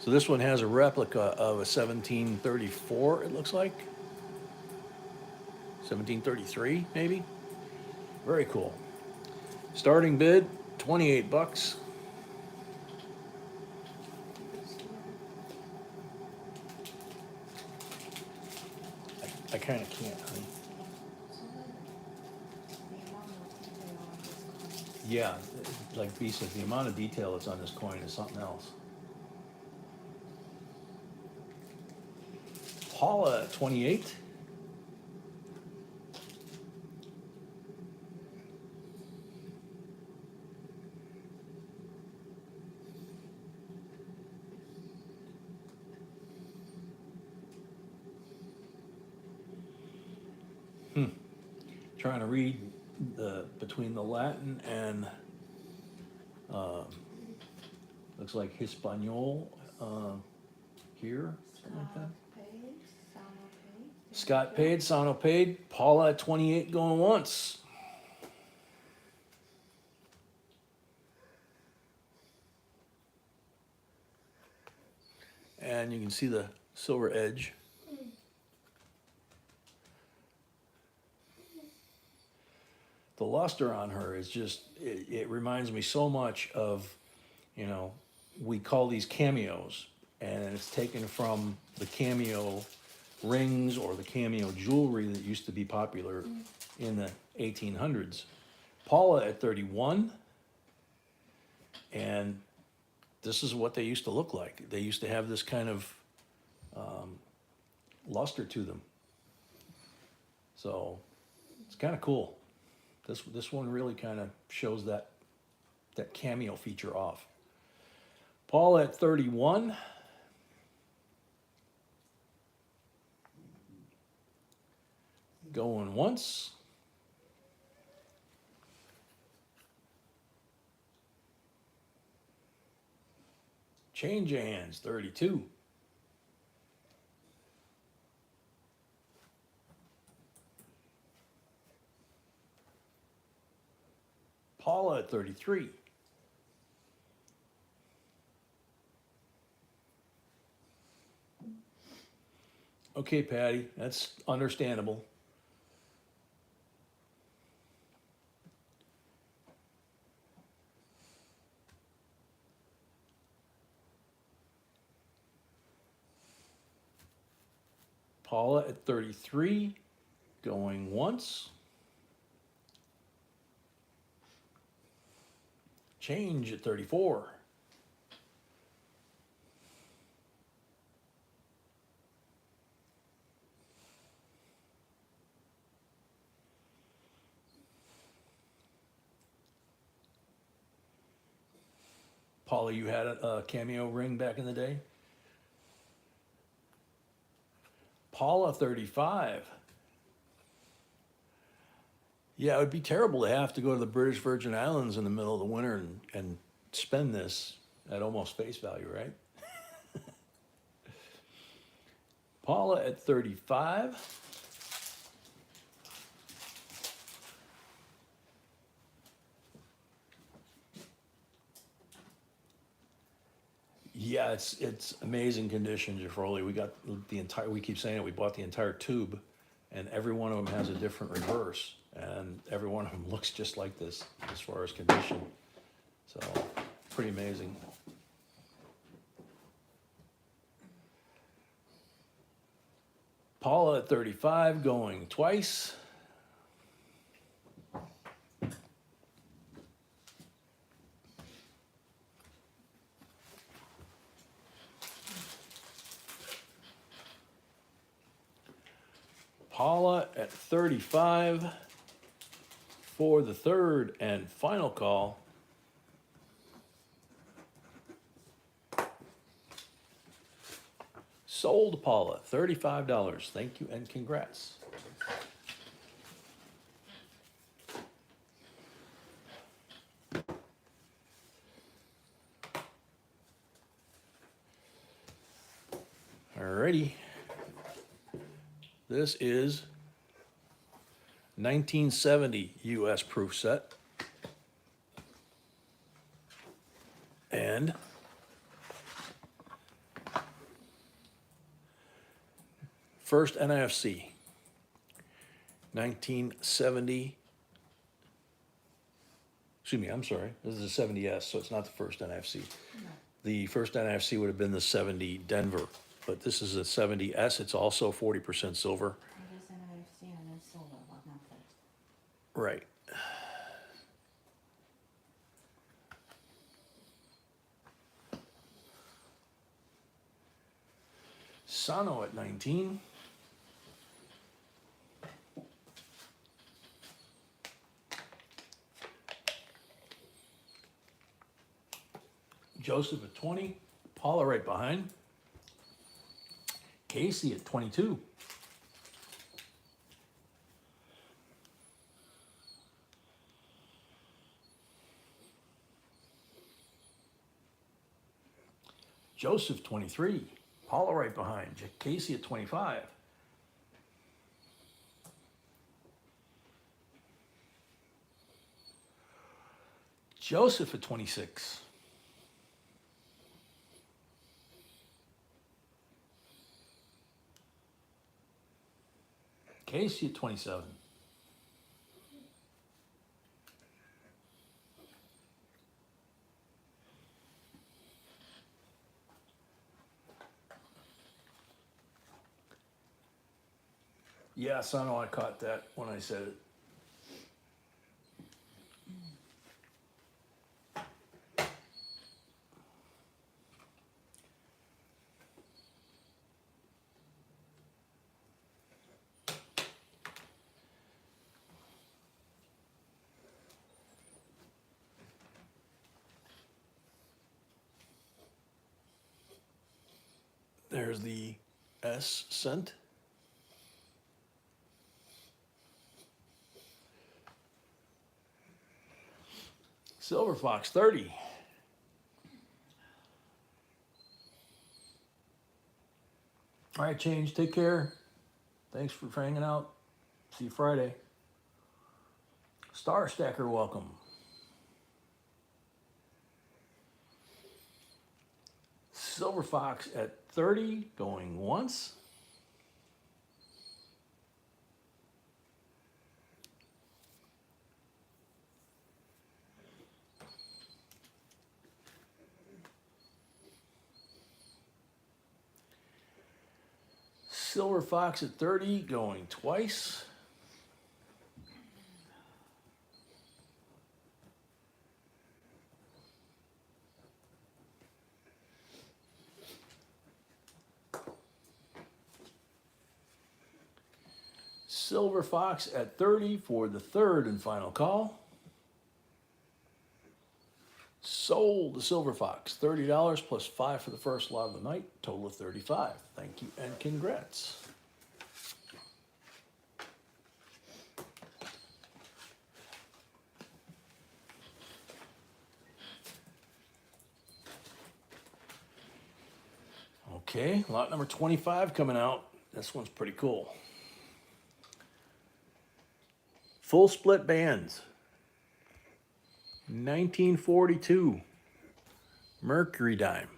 S1: So this one has a replica of a 1734, it looks like. 1733, maybe? Very cool. Starting bid, 28 bucks. I kind of can't, honey. Yeah, like B said, the amount of detail that's on this coin is something else. Paula, 28. Trying to read between the Latin and looks like Hispaniola here, something like that. Scott paid, Sano paid, Paula at 28 going once. And you can see the silver edge. The luster on her is just, it reminds me so much of, you know, we call these cameos, and it's taken from the cameo rings or the cameo jewelry that used to be popular in the 1800s. Paula at 31, and this is what they used to look like. They used to have this kind of luster to them. So it's kind of cool. This one really kind of shows that cameo feature off. Paul at 31. going once. Change of hands, 32. Paula at 33. Okay, Patty, that's understandable. Paula at 33, going once. Change at 34. Paula, you had a cameo ring back in the day? Paula, 35. Yeah, it would be terrible to have to go to the British Virgin Islands in the middle of the winter and spend this at almost face value, right? Paula at 35. Yeah, it's amazing condition, Jafroli. We got the entire, we keep saying it, we bought the entire tube, and every one of them has a different reverse, and every one of them looks just like this as far as condition. So, pretty amazing. Paula at 35, going twice. Paula at 35 for the third and final call. Sold, Paula, $35. Thank you and congrats. Alrighty. This is 1970 US proof set. And first NIFC, 1970. Excuse me, I'm sorry. This is a 70S, so it's not the first NIFC.
S2: No.
S1: The first NIFC would have been the 70 Denver, but this is a 70S. It's also 40% silver.
S2: It is an IFC and it's silver, but not first.
S1: Right. Sano at 19. Joseph at 20. Paula right behind. Casey at 22. Joseph 23. Paula right behind. Casey at 25. Joseph at 26. Casey at 27. Yes, I know I caught that when I said it. There's the S cent. Silver Fox 30. All right, Change. Take care. Thanks for hanging out. See you Friday. Star Stacker, welcome. Silver Fox at 30, going once. Silver Fox at 30, going twice. Silver Fox at 30 for the third and final call. Sold the Silver Fox, $30 plus 5 for the first lot of the night, total of 35. Thank you and congrats. Okay, lot number 25 coming out. This one's pretty cool. Full split bands. 1942. Mercury dime.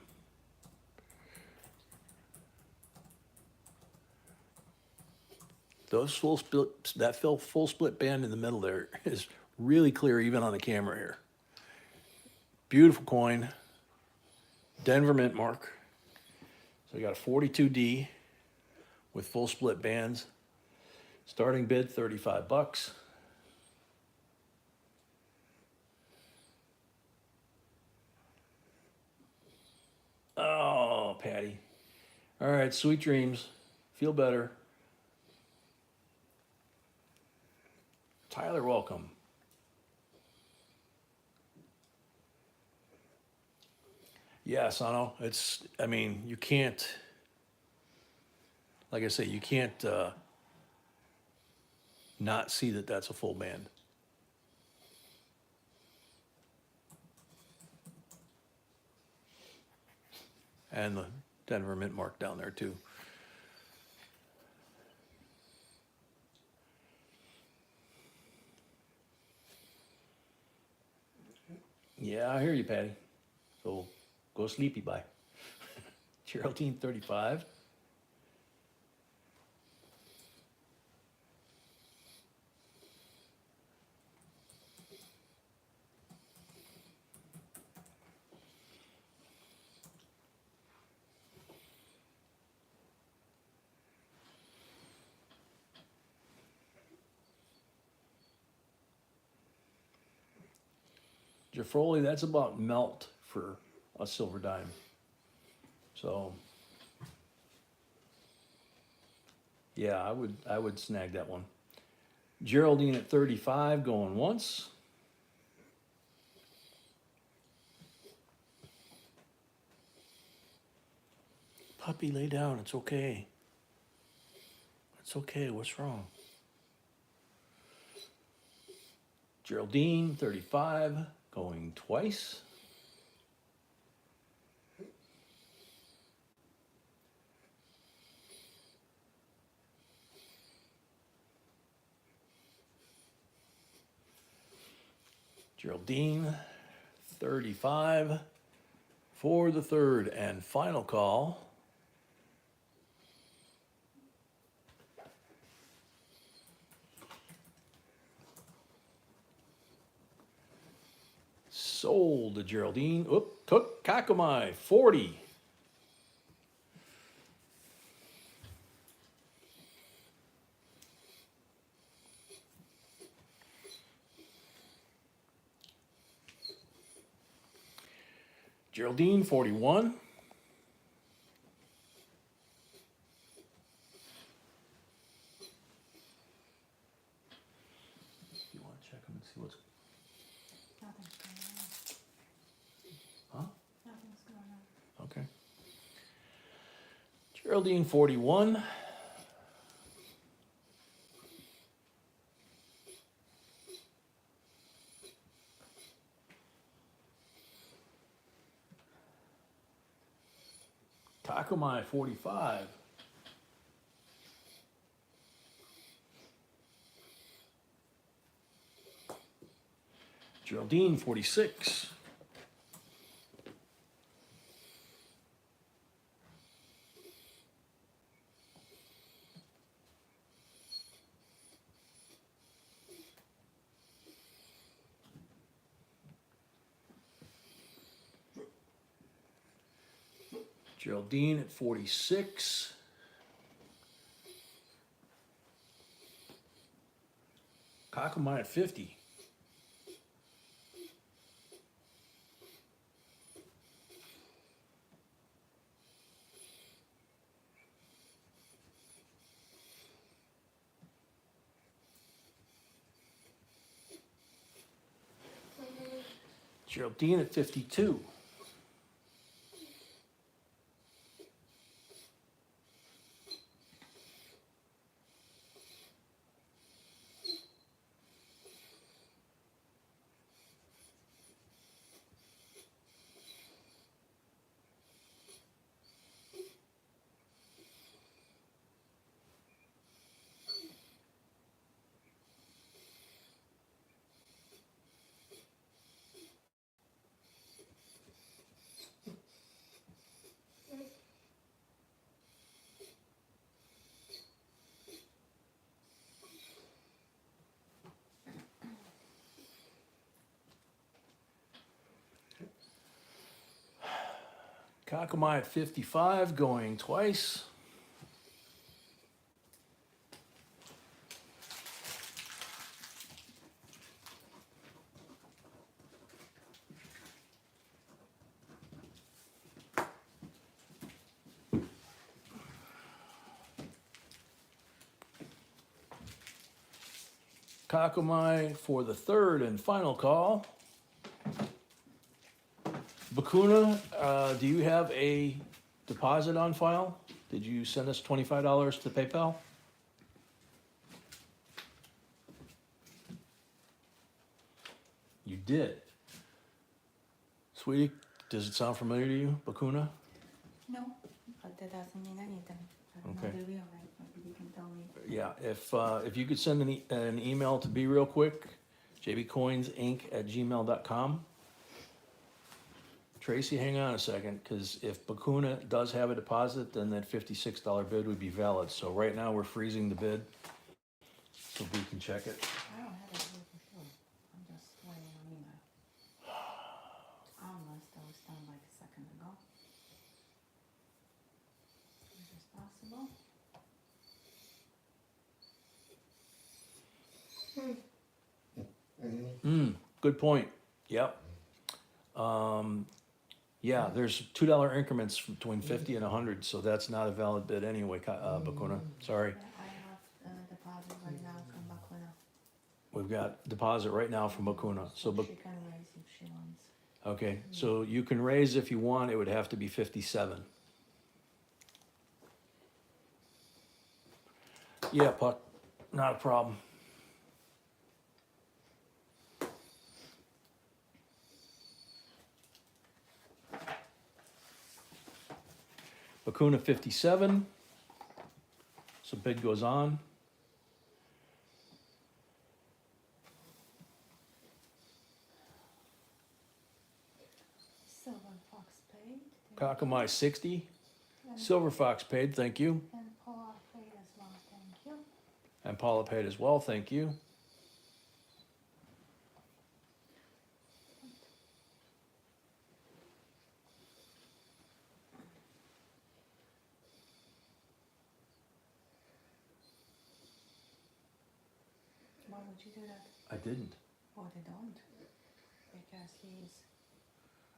S1: Those full split, that full split band in the middle there is really clear even on the camera here. Beautiful coin. Denver mint mark. So we got a 42D with full split bands. Starting bid, 35 bucks. Oh, Patty. All right, sweet dreams. Feel better. Tyler, welcome. Yeah, Sano, I mean, you can't, like I say, you can't not see that that's a full band. And the Denver mint mark down there too. Yeah, I hear you, Patty. So go sleepy, bye. Geraldine 35. Jafroli, that's about melt for a silver dime. So yeah, I would snag that one. Geraldine at 35 going once. Puppy, lay down. It's okay. It's okay. What's wrong? Geraldine 35 going twice. Geraldine 35 for the third and final call. Sold to Geraldine. Oop, took Kakamai 40. Geraldine 41. You want to check them and see what's.
S2: Nothing's going on.
S1: Huh?
S2: Nothing's going on.
S1: Okay. Geraldine 41. Kakumai 45. Geraldine 46. Geraldine at 46. Kakumai at 50. Geraldine at 52. Kakumai at 55, going twice. Kakumai for the third and final call. Bakuna, do you have a deposit on file? Did you send us $25 to PayPal? You did. Sweetie, does it sound familiar to you, Bakuna?
S2: No, but that doesn't mean anything. I don't know
S1: Okay.
S2: the real name, maybe you can tell me.
S1: Yeah, if you could send an email to me real quick, jbcoinsinc@gmail.com. Tracy, hang on a second, because if Bakuna does have a deposit, then that $56 bid would be valid. So right now, we're freezing the bid, so we can check it.
S2: I don't have it here for sure. I'm just waiting on email. Unless that was done like a second ago. Is this possible?
S1: Good point. Yep. Yeah, there's $2 increments between 50 and 100, so that's not a valid bid anyway, Bakuna. Sorry.
S2: Yeah, I have deposit right now from Bakuna.
S1: We've got deposit right now from Bakuna. So,
S2: She can raise if she wants.
S1: okay, so you can raise if you want, it would have to be 57. Yeah, Puck, not a problem. Bakuna 57. So bid goes on.
S2: Silver Fox paid.
S1: Kakamai 60.
S2: And,
S1: Silver Fox paid, thank you.
S2: and Paula paid as well, thank you.
S1: And Paula paid as well, thank you.
S2: Why would you do that?
S1: I didn't.
S2: Well, they don't. Because he's,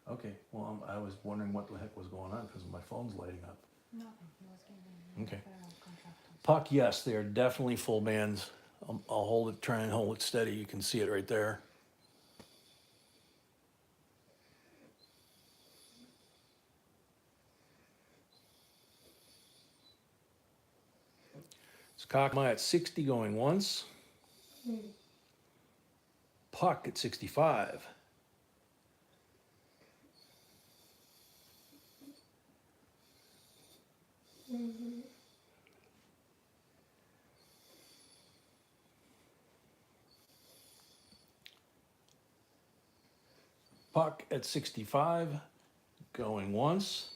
S1: Okay, well, I was wondering what the heck was going on because my phone's lighting up.
S2: nothing, he was giving
S1: Okay.
S2: federal contractors.
S1: Puck, yes, they are definitely full bands. I'll hold it, try and hold it steady. You can see it right there. It's Kakamai at 60 going once. Puck at 65. Puck at 65, going once.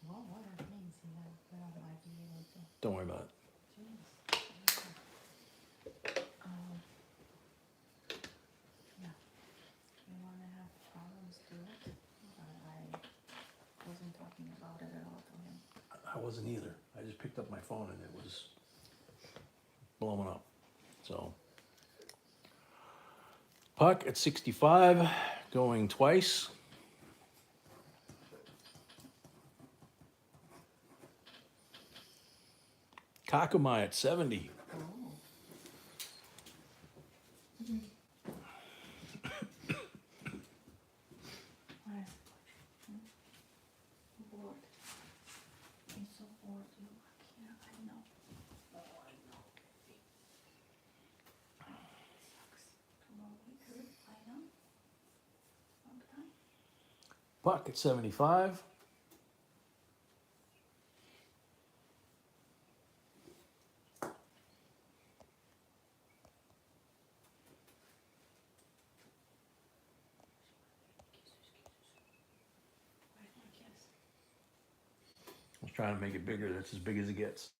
S2: Well, what are things you have that I might be able to,
S1: Don't worry about it.
S2: jeez. Yeah, you wanna have problems, do it. I wasn't talking about it at all to him.
S1: I wasn't either. I just picked up my phone and it was blowing up. So Puck at 65, going twice. Kakamai at 70.
S2: Oh. I'm bored. I'm so bored, you, I can't, I know. Oh, I know, baby. Sucks. 2 more weeks, I know. Okay.
S1: Puck at 75.
S2: Where's my kiss?
S1: I was trying to make it bigger. That's as big as it gets.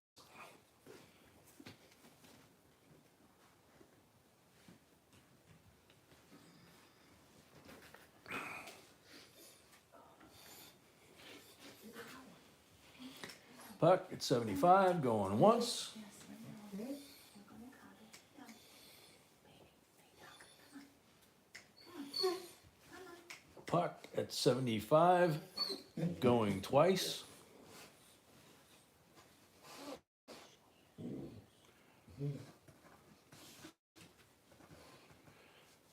S1: Puck at 75, going once.
S2: Yes, right now. We're gonna cut it down. Baby, lay down. Come on.
S1: Puck at 75, going twice.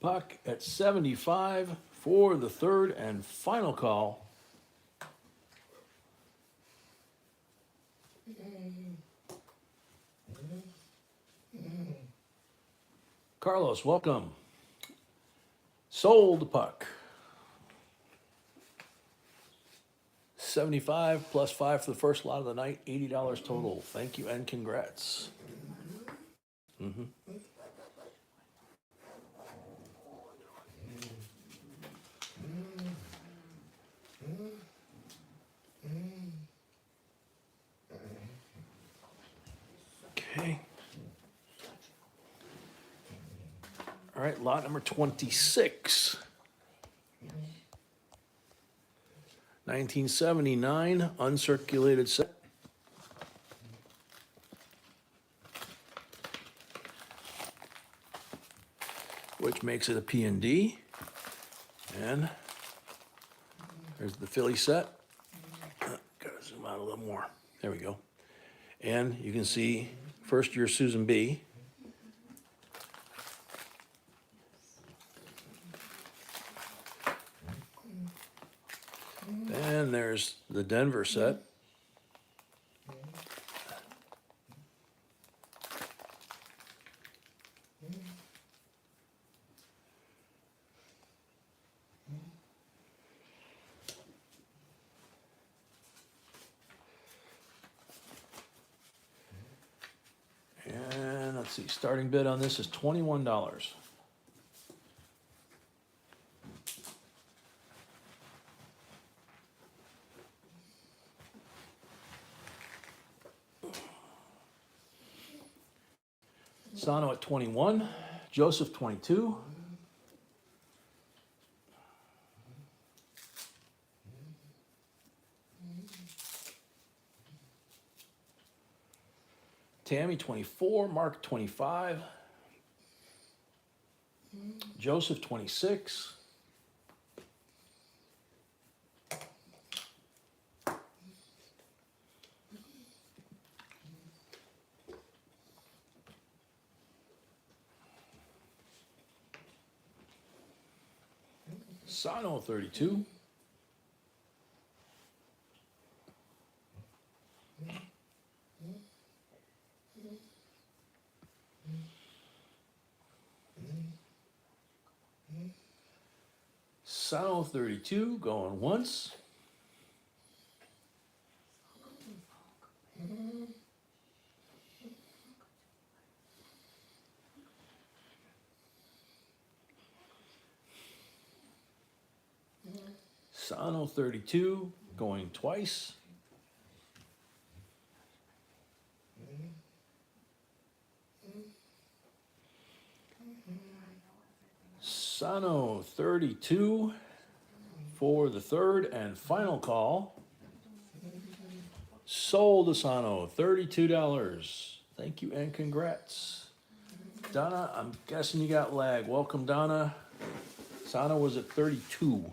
S1: Puck at 75 for the third and final call. Carlos, welcome. Sold Puck. 75 plus 5 for the first lot of the night, $80 total. Thank you and congrats. Okay. All right, lot number 26. 1979, uncirculated set. Which makes it a P and D. And there's the Philly set. Gotta zoom out a little more. There we go. And you can see first year Susan B. And there's the Denver set. And let's see, starting bid on this is $21. Sano at 21, Joseph 22. Tammy 24, Mark 25. Joseph 26. Sano 32. Sano 32 going once. Sano 32 going twice. Sano 32 for the third and final call. Sold Asano, $32. Thank you and congrats. Donna, I'm guessing you got lag. Welcome, Donna. Asano was at 32.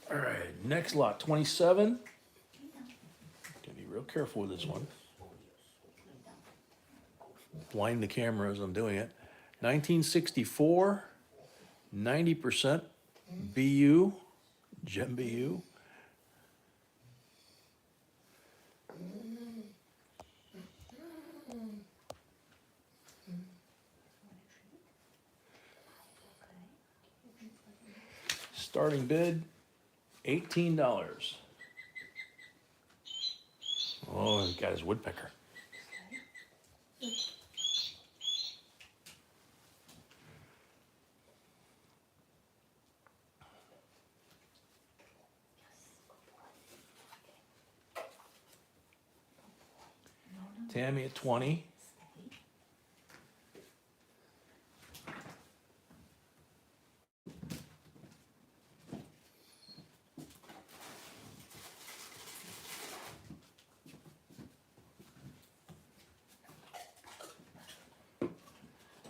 S1: All right, next lot, 27. Gotta be real careful with this one. Blind the camera as I'm doing it. 1964, 90% BU, Gem BU. Starting bid, $18. Oh, he got his woodpecker. Tammy at 20.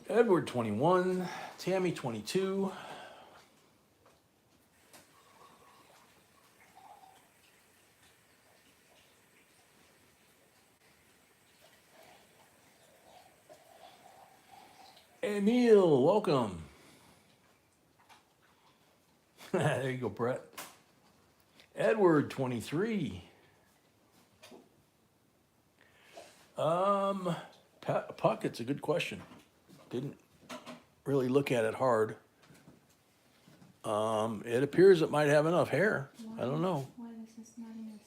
S1: Edward 21, Tammy 22. Emil, welcome. There you go, Brett. Edward 23. Puck, it's a good question. Didn't really look at it hard. It appears it might have enough hair. I don't know.
S2: Why is this not in this?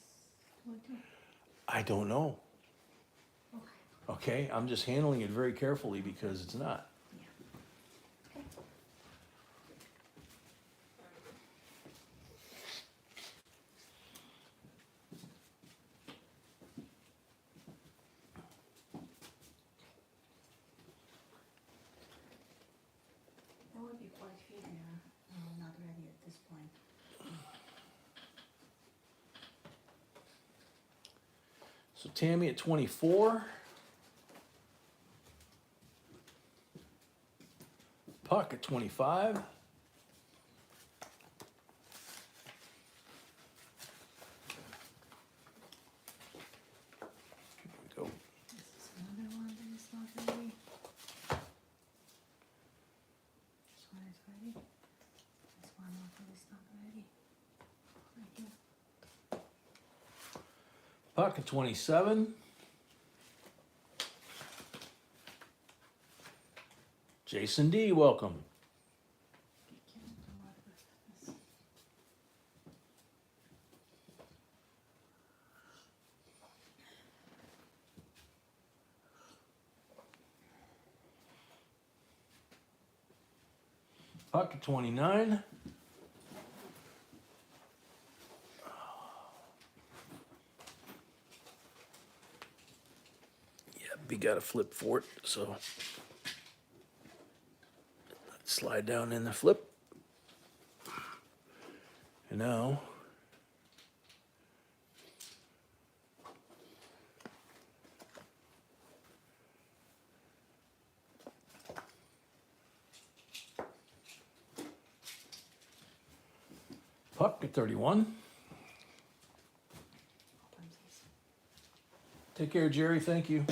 S2: What do?
S1: I don't know.
S2: Okay.
S1: Okay, I'm just handling it very carefully because it's not.
S2: Okay. That would be quite a few there. Not ready at this point.
S1: So Tammy at 24. Puck at 25. Here we go.
S2: This is another one that is not ready. This one is ready. This one is not ready. Right here.
S1: Puck at 27. Jason D, welcome. Puck at 29. Yep, we got a flip for it, so slide down in the flip. And now Puck at 31. Take care, Jerry. Thank you.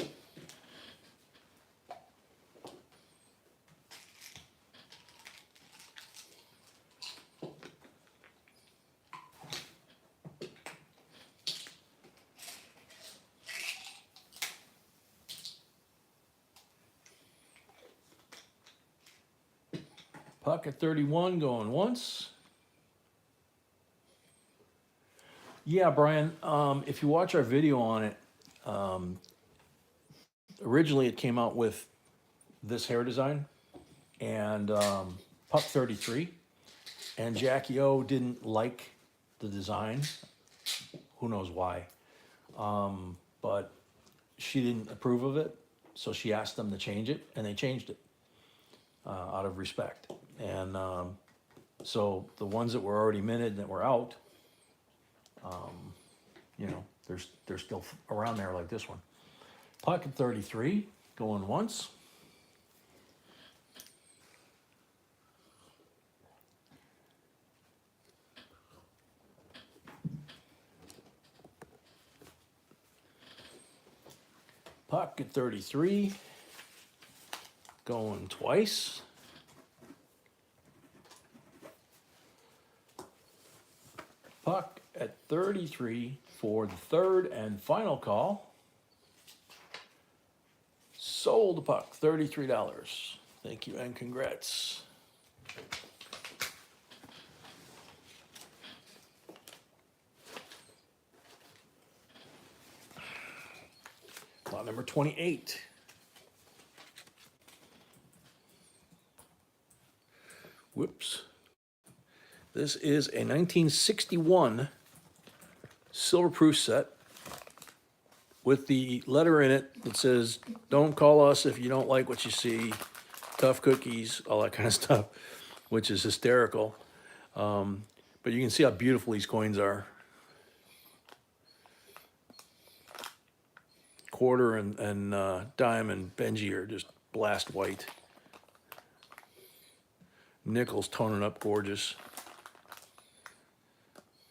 S1: Puck at 31 going once. Yeah, Brian, if you watch our video on it, originally it came out with this hair design and Puck 33. And Jackie O didn't like the design. Who knows why? But she didn't approve of it. So she asked them to change it, and they changed it out of respect. And so the ones that were already minted that were out, you know, they're still around there like this one. Pocket 33 going once. Pocket 33 going twice. Puck at 33 for the third and final call. Sold the puck, $33. Thank you and congrats. Lot number 28. Whoops. This is a 1961 silver proof set with the letter in it that says, "Don't call us if you don't like what you see, tough cookies," all that kind of stuff, which is hysterical. But you can see how beautiful these coins are. Quarter and dime and Benji are just blast white. Nickel's toning up gorgeous.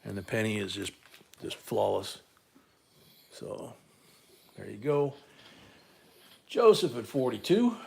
S1: And the penny is just flawless. So there you go. Joseph at 42.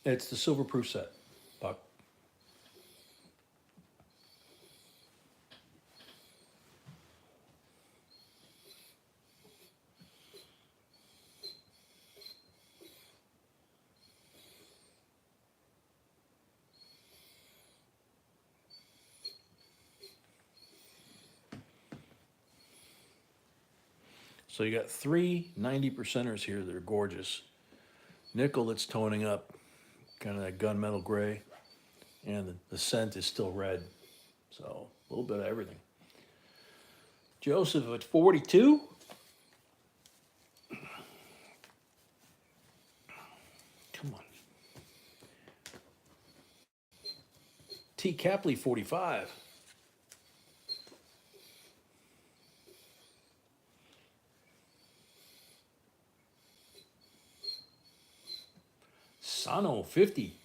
S1: It's the silver proof set, Buck. So you got three 90%ers here that are gorgeous. Nickel that's toning up, kind of that gunmetal gray, and the scent is still red. So a little bit of everything. Joseph at 42. Come on. T. Capley 45. Sano 50.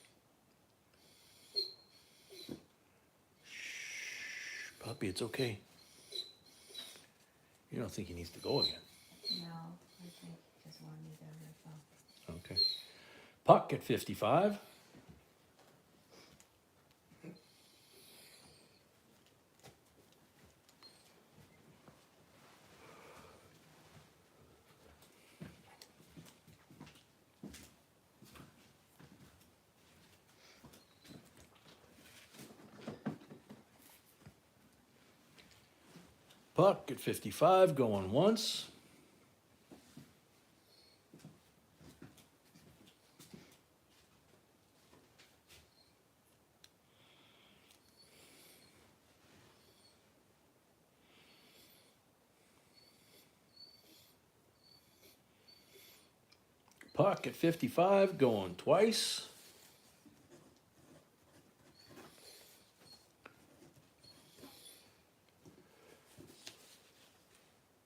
S1: Shh, puppy, it's okay. You don't think he needs to go again?
S2: No, I think he just wanted me to refill.
S1: Okay. Puck at 55. Puck at 55 going once. Puck at 55 going twice.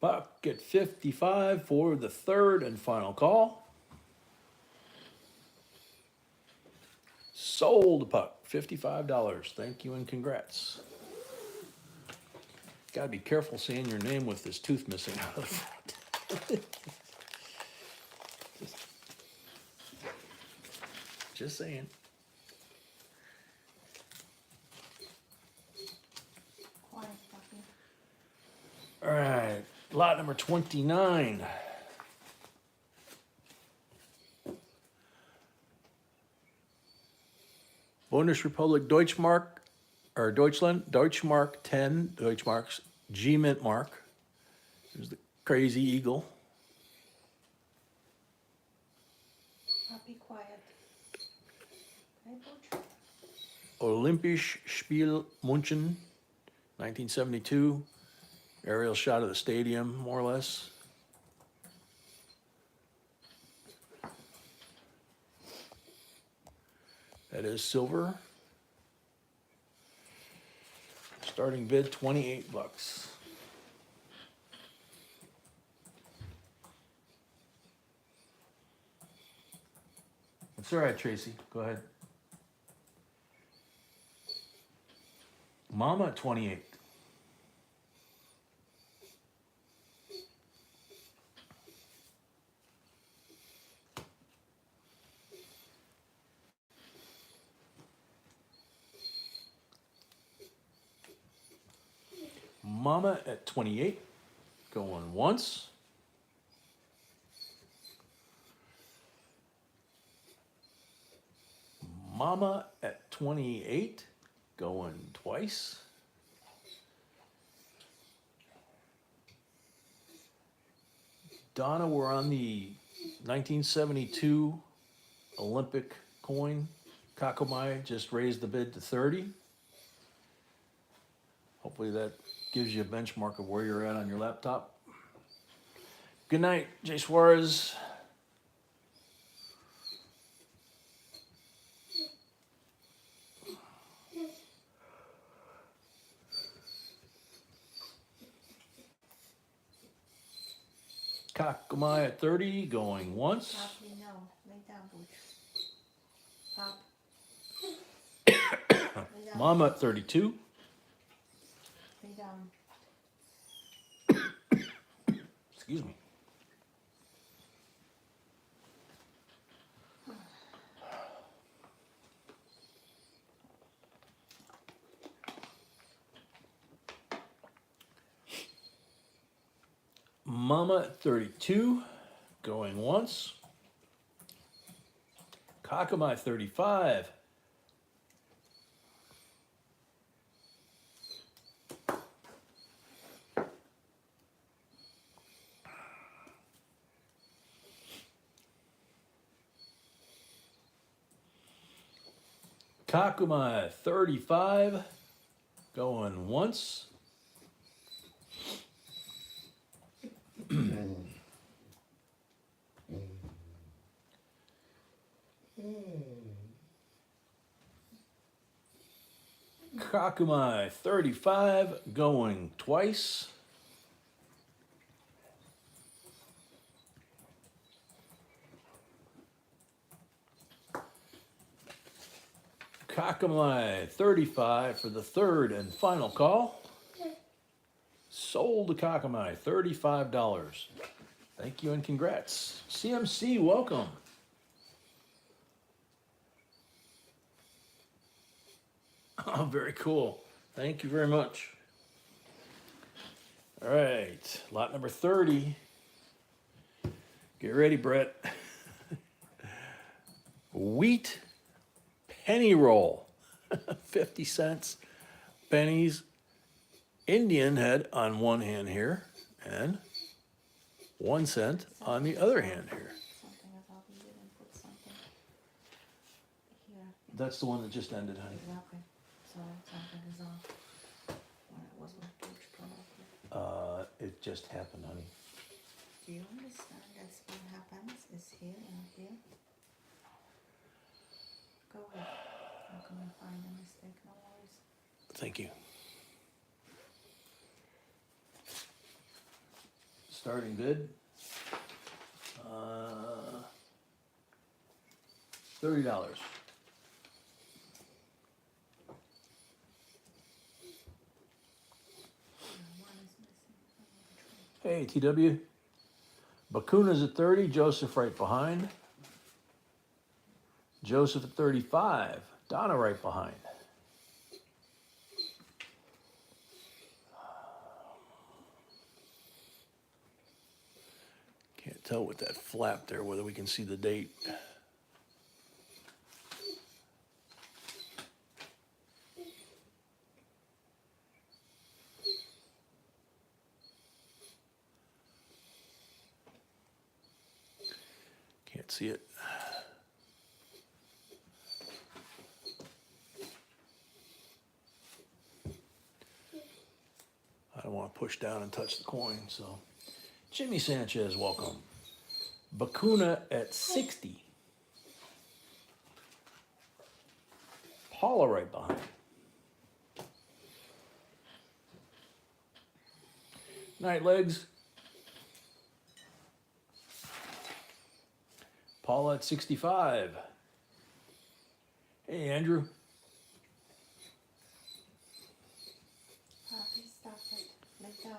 S1: Puck at 55 for the third and final call. Sold puck, $55. Thank you and congrats. Gotta be careful saying your name with this tooth missing out of the front. Just saying.
S2: Quiet, puppy.
S1: All right, lot number 29. Bundesrepublik Deutschmark, or Deutschland, Deutschmark 10, Deutschmarks, G Mint mark. There's the crazy eagle.
S2: Puppy, quiet. Okay, Butch.
S1: Olympisch Spiel München, 1972. Aerial shot of the stadium, more or less. That is silver. Starting bid, 28 bucks. It's all right, Tracy. Go ahead. Mama at 28. Mama at 28. Going once. Mama at 28. Going twice. Donna, we're on the 1972 Olympic coin. Kakomai just raised the bid to 30. Hopefully that gives you a benchmark of where you're at on your laptop. Good night, Jay Suarez. Kakomai at 30, going once.
S2: Puppy, no. Lay down, Butch. Pop. Lay down.
S1: Mama at 32.
S2: Lay down.
S1: Excuse me. Mama at 32, going once. Kakomai 35. Kakomai 35, going once. Kakumai 35, going twice. Kakumai 35 for the third and final call. Sold to Kakumai, $35. Thank you and congrats. CMC, welcome. Oh, very cool. Thank you very much. All right, lot number 30. Get ready, Brett. Wheat penny roll, 50 cents. Pennies, Indian head on one hand here, and 1 cent on the other hand here.
S2: Something about you didn't put something here.
S1: That's the one that just ended, honey.
S2: Exactly. So something is off. When it was with Butch probably.
S1: It just happened, honey.
S2: Do you understand that's what happens? Is here and here? Go ahead. I'm gonna find a mistake, no worries.
S1: Thank you. Starting bid. $30. Hey, TW. Bakuna's at 30, Joseph right behind. Joseph at 35, Donna right behind. Can't tell with that flap there whether we can see the date. Can't see it. I don't want to push down and touch the coin, so. Jimmy Sanchez, welcome. Bakuna at 60. Paula right behind. Night legs. Paula at 65. Hey, Andrew.
S2: Please stop it. Lay down.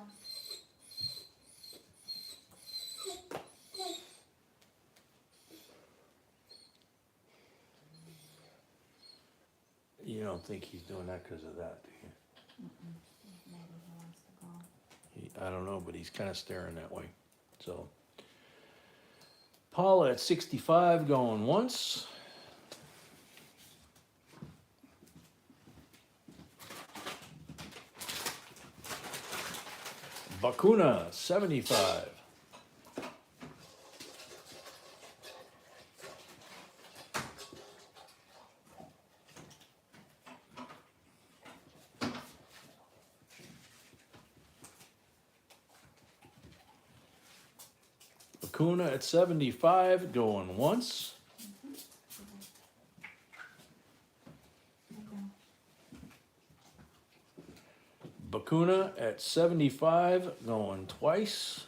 S1: You don't think he's doing that because of that, do you?
S2: Maybe he wants to go.
S1: I don't know, but he's kind of staring that way. So, Paula at 65 going once. Bakuna 75. Bakuna at 75 going once.
S2: Lay down.
S1: Bakuna at 75 going twice.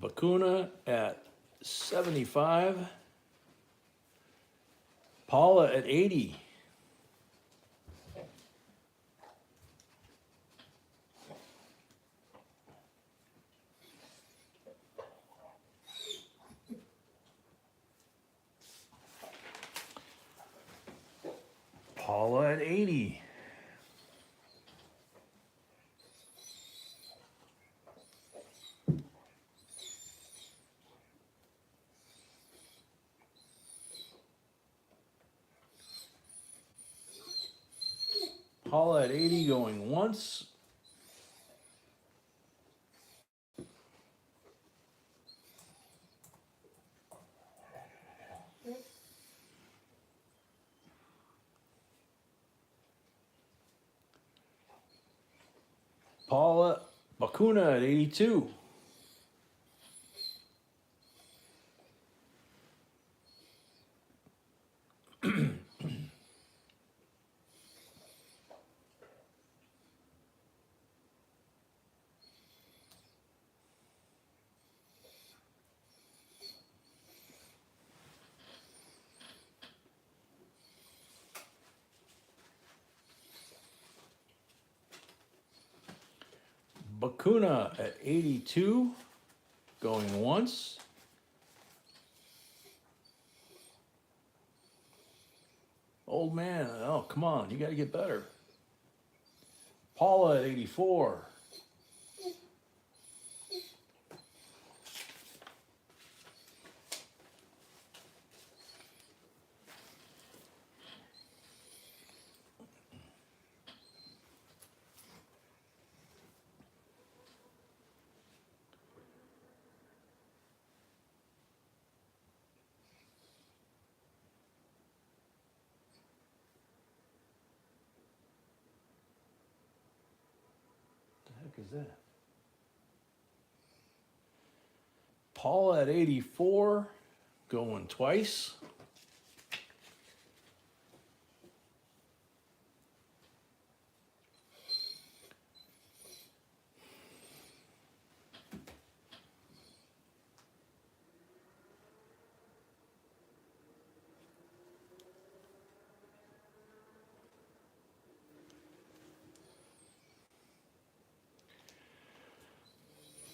S1: Bakuna at 75. Paula at 80. Paula at 80. Paula at 80 going once. Paula Bakuna at 82. Bakuna at 82 going once. Old man, oh, come on, you got to get better. Paula at 84. What the heck is that? Paula at 84 going twice.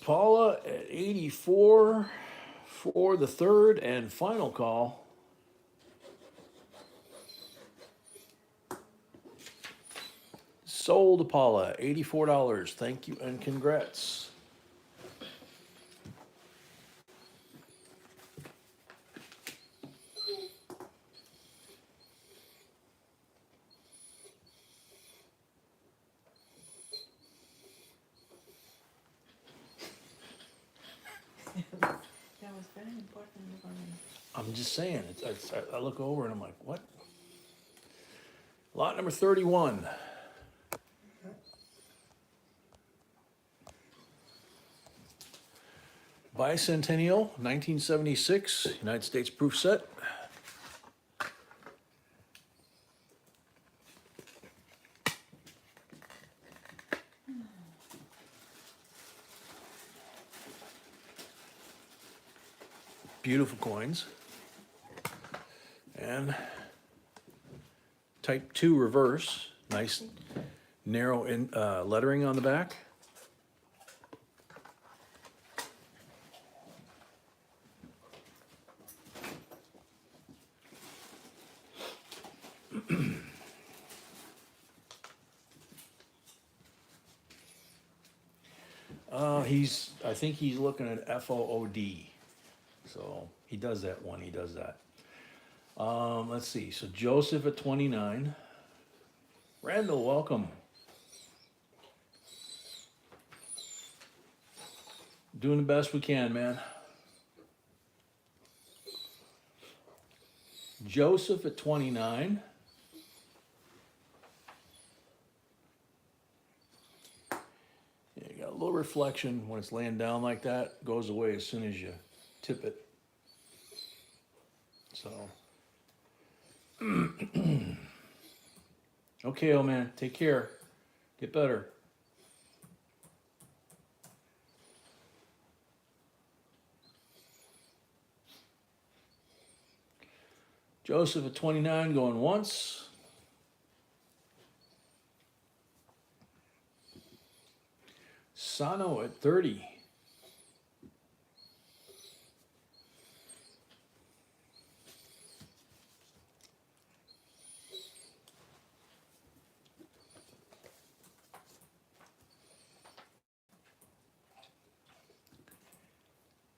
S1: Paula at 84 for the third and final call. Sold Paula, $84. Thank you and congrats.
S2: That was very important for me.
S1: I'm just saying, I look over and I'm like, what? Lot number 31. Bicentennial, 1976, United States proof set. Beautiful coins. And type 2 reverse, nice narrow lettering on the back. I think he's looking at FOOD. So he does that one, he does that. Let's see, so Joseph at 29. Randall, welcome. Doing the best we can, man. Joseph at 29. Yeah, you got a little reflection when it's laying down like that. Goes away as soon as you tip it. So. Okay, old man, take care. Get better. Joseph at 29 going once. Sano at 30.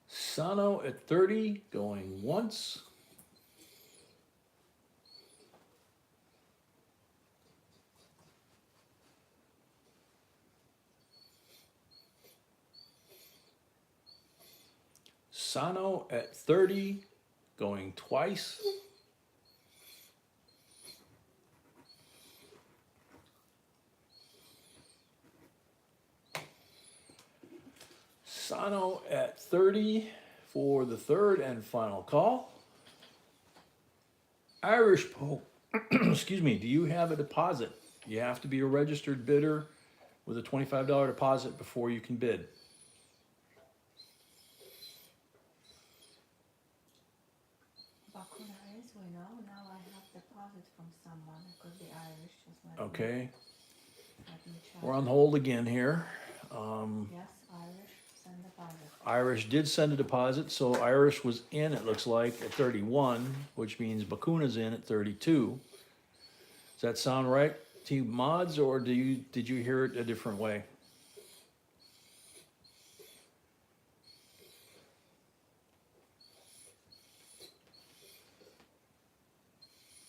S1: Sano at 30 going once. Sano at 30 going twice. Sano at 30 for the third and final call. Irish Pope, excuse me, do you have a deposit? You have to be a registered bidder with a $25 deposit before you can bid.
S2: Bakuna is, we know, now I have deposit from someone, it could be Irish, just let me,
S1: Okay,
S2: let me check.
S1: we're on hold again here.
S2: Yes, Irish, send deposit.
S1: Irish did send a deposit, so Irish was in, it looks like, at 31, which means Bakuna's in at 32. Does that sound right to you mods, or did you hear it a different way?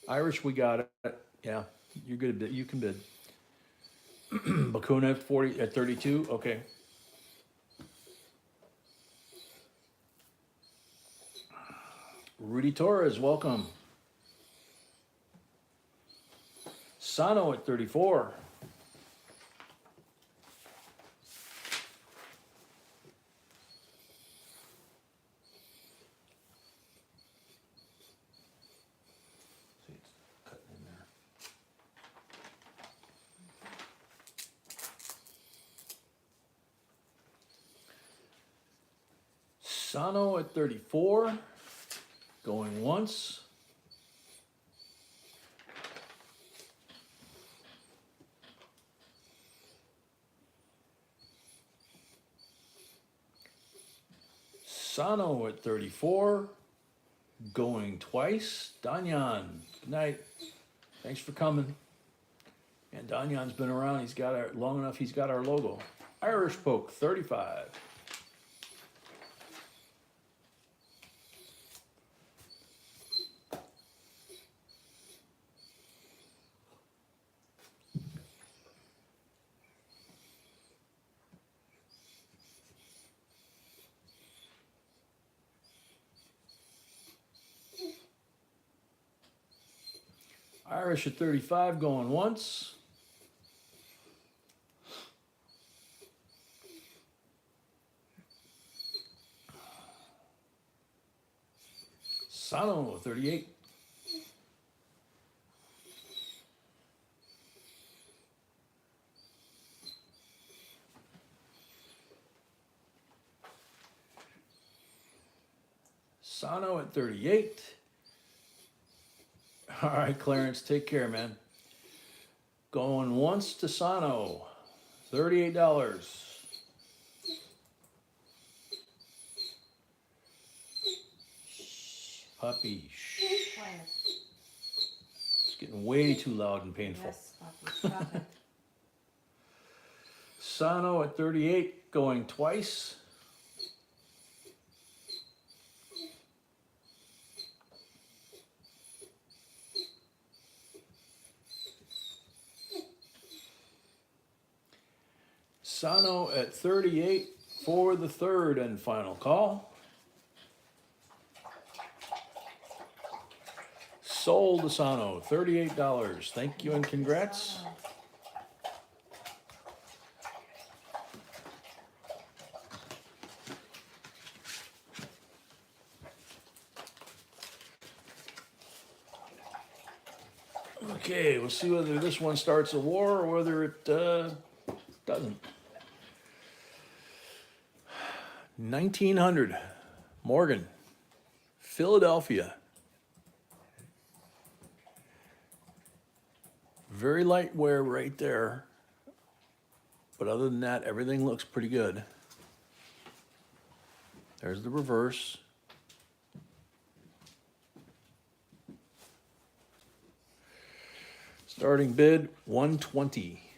S1: Irish, we got it. Yeah, you're good at bid. You can bid. Bakuna at 32. Okay. Rudy Torres, welcome. Sano at 34. See, it's cutting in there. Sano at 34. Going once. Sano at 34, going twice. Danyan, good night. Thanks for coming. And Danyan's been around. He's got our long enough. He's got our logo. Irish Poke 35. Irish at 35, going once. Sano 38. Sano at 38. All right, Clarence, take care, man. Going once to Sano, $38. Puppy, shh.
S2: Quiet.
S1: It's getting way too loud and painful.
S2: Yes, puppy, stop it.
S1: Sano at 38, going twice. Sano at 38 for the third and final call. Sold to Sano, $38. Thank you and congrats.
S2: Sano.
S1: Okay, we'll see whether this one starts a war or whether it doesn't. 1900, Morgan, Philadelphia. Very light wear right there. But other than that, everything looks pretty good. There's the reverse. Starting bid, 120.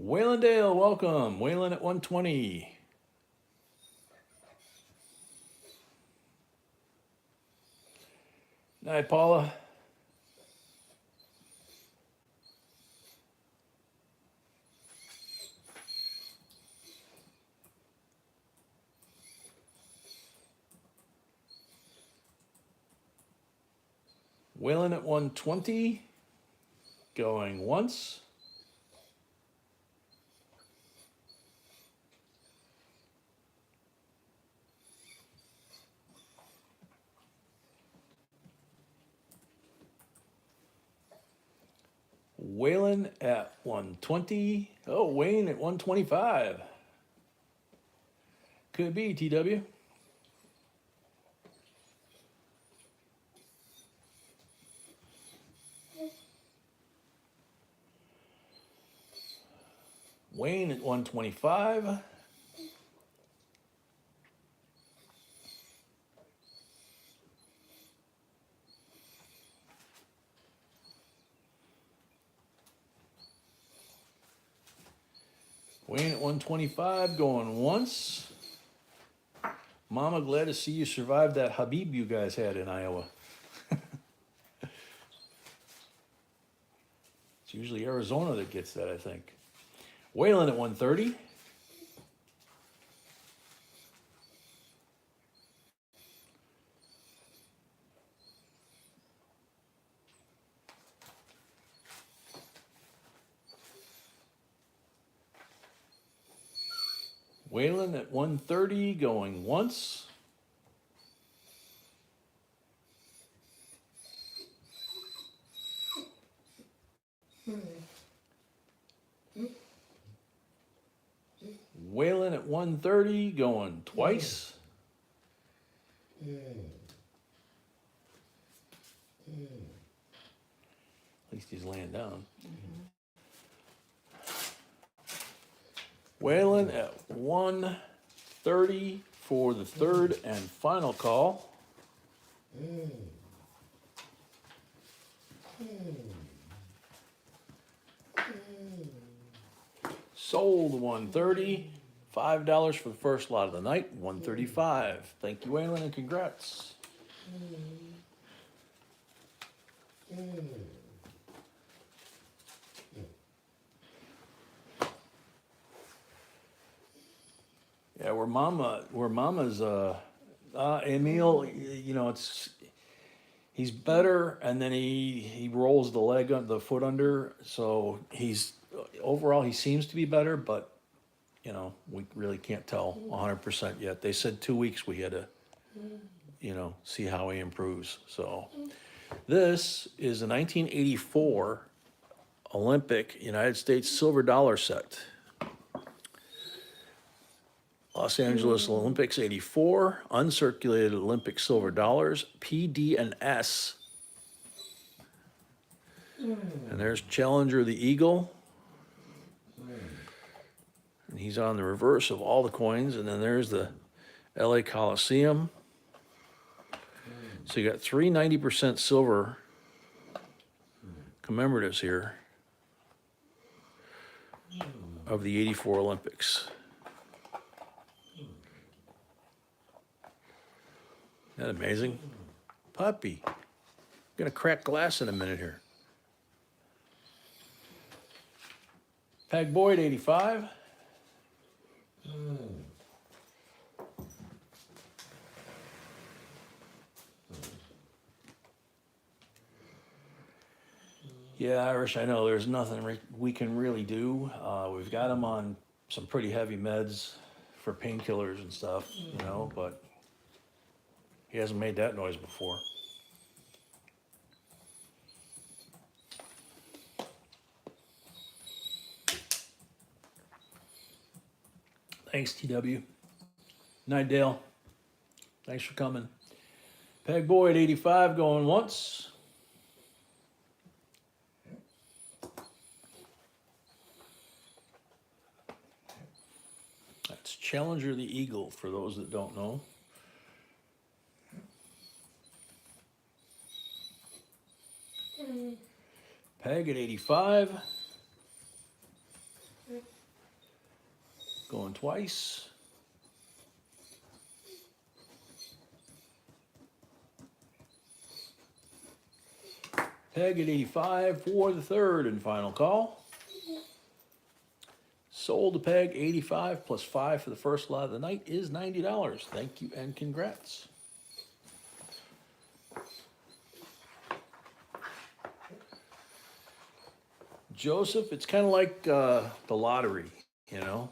S1: Waylon Dale, welcome. Waylon at 120. Night, Paula. Waylon at 120. Going once. Waylon at 120. Oh, Wayne at 125. Could be, TW. Wayne at 125. Wayne at 125, going once. Mama, glad to see you survived that Habib you guys had in Iowa. It's usually Arizona that gets that, I think. Waylon at 130. Waylon at 130, going once. Waylon at 130, going twice. At least he's laying down. Waylon at 130 for the third and final call. Sold 130. $5 for the first lot of the night, 135. Thank you, Waylon, and congrats. Yeah, where Mama's, Emil, you know, he's better, and then he rolls the foot under, so overall, he seems to be better, but, you know, we really can't tell 100% yet. They said 2 weeks we had to, you know, see how he improves, so. This is a 1984 Olympic United States silver dollar set. Los Angeles Olympics 84, uncirculated Olympic silver dollars, PD and S. And there's Challenger the Eagle. And he's on the reverse of all the coins. And then there's the LA Coliseum. So you got 3 90% silver commemoratives here of the 84 Olympics. Isn't that amazing? Puppy. I'm gonna crack glass in a minute here. Peg Boyd, 85. Yeah, Irish, I know there's nothing we can really do. We've got him on some pretty heavy meds for painkillers and stuff, you know, but he hasn't made that noise before. Thanks, TW. Night, Dale. Thanks for coming. Peg Boyd, 85, going once. That's Challenger the Eagle, for those that don't know. Peg at 85. Going twice. Peg at 85 for the third and final call. Sold to Peg, 85 plus 5 for the first lot of the night is $90. Thank you and congrats. Joseph, it's kind of like the lottery, you know.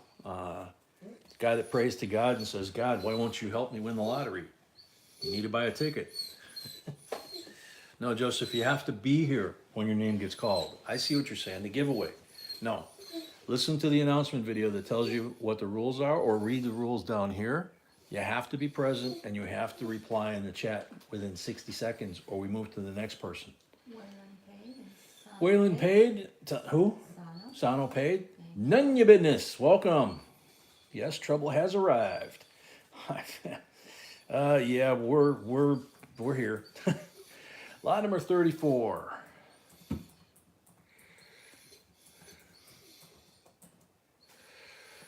S1: Guy that prays to God and says, God, why won't you help me win the lottery? You need to buy a ticket. No, Joseph, you have to be here when your name gets called. I see what you're saying, the giveaway. No, listen to the announcement video that tells you what the rules are, or read the rules down here. You have to be present and you have to reply in the chat within 60 seconds or we move to the next person. Waylon paid? Who? Sano paid? None your business. Welcome. Yes, trouble has arrived. Yeah, we're here. Lot number 34.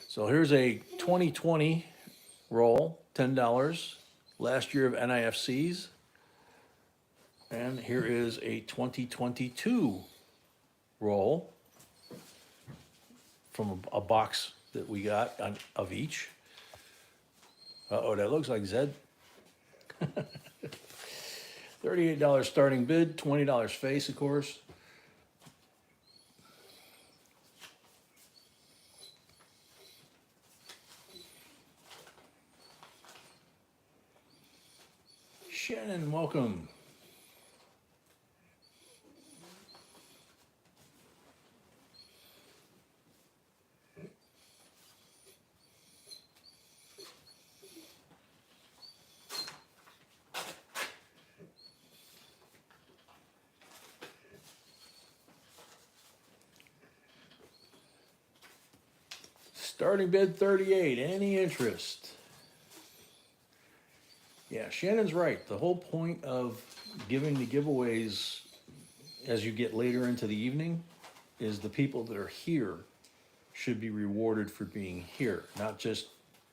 S1: So here's a 2020 roll, $10. Last year of NIFCs. And here is a 2022 roll from a box that we got of each. Uh-oh, that looks like Zed. $38 starting bid, $20 face, of course. Shannon, welcome. Starting bid 38, any interest? Yeah, Shannon's right. The whole point of giving the giveaways as you get later into the evening is the people that are here should be rewarded for being here, not just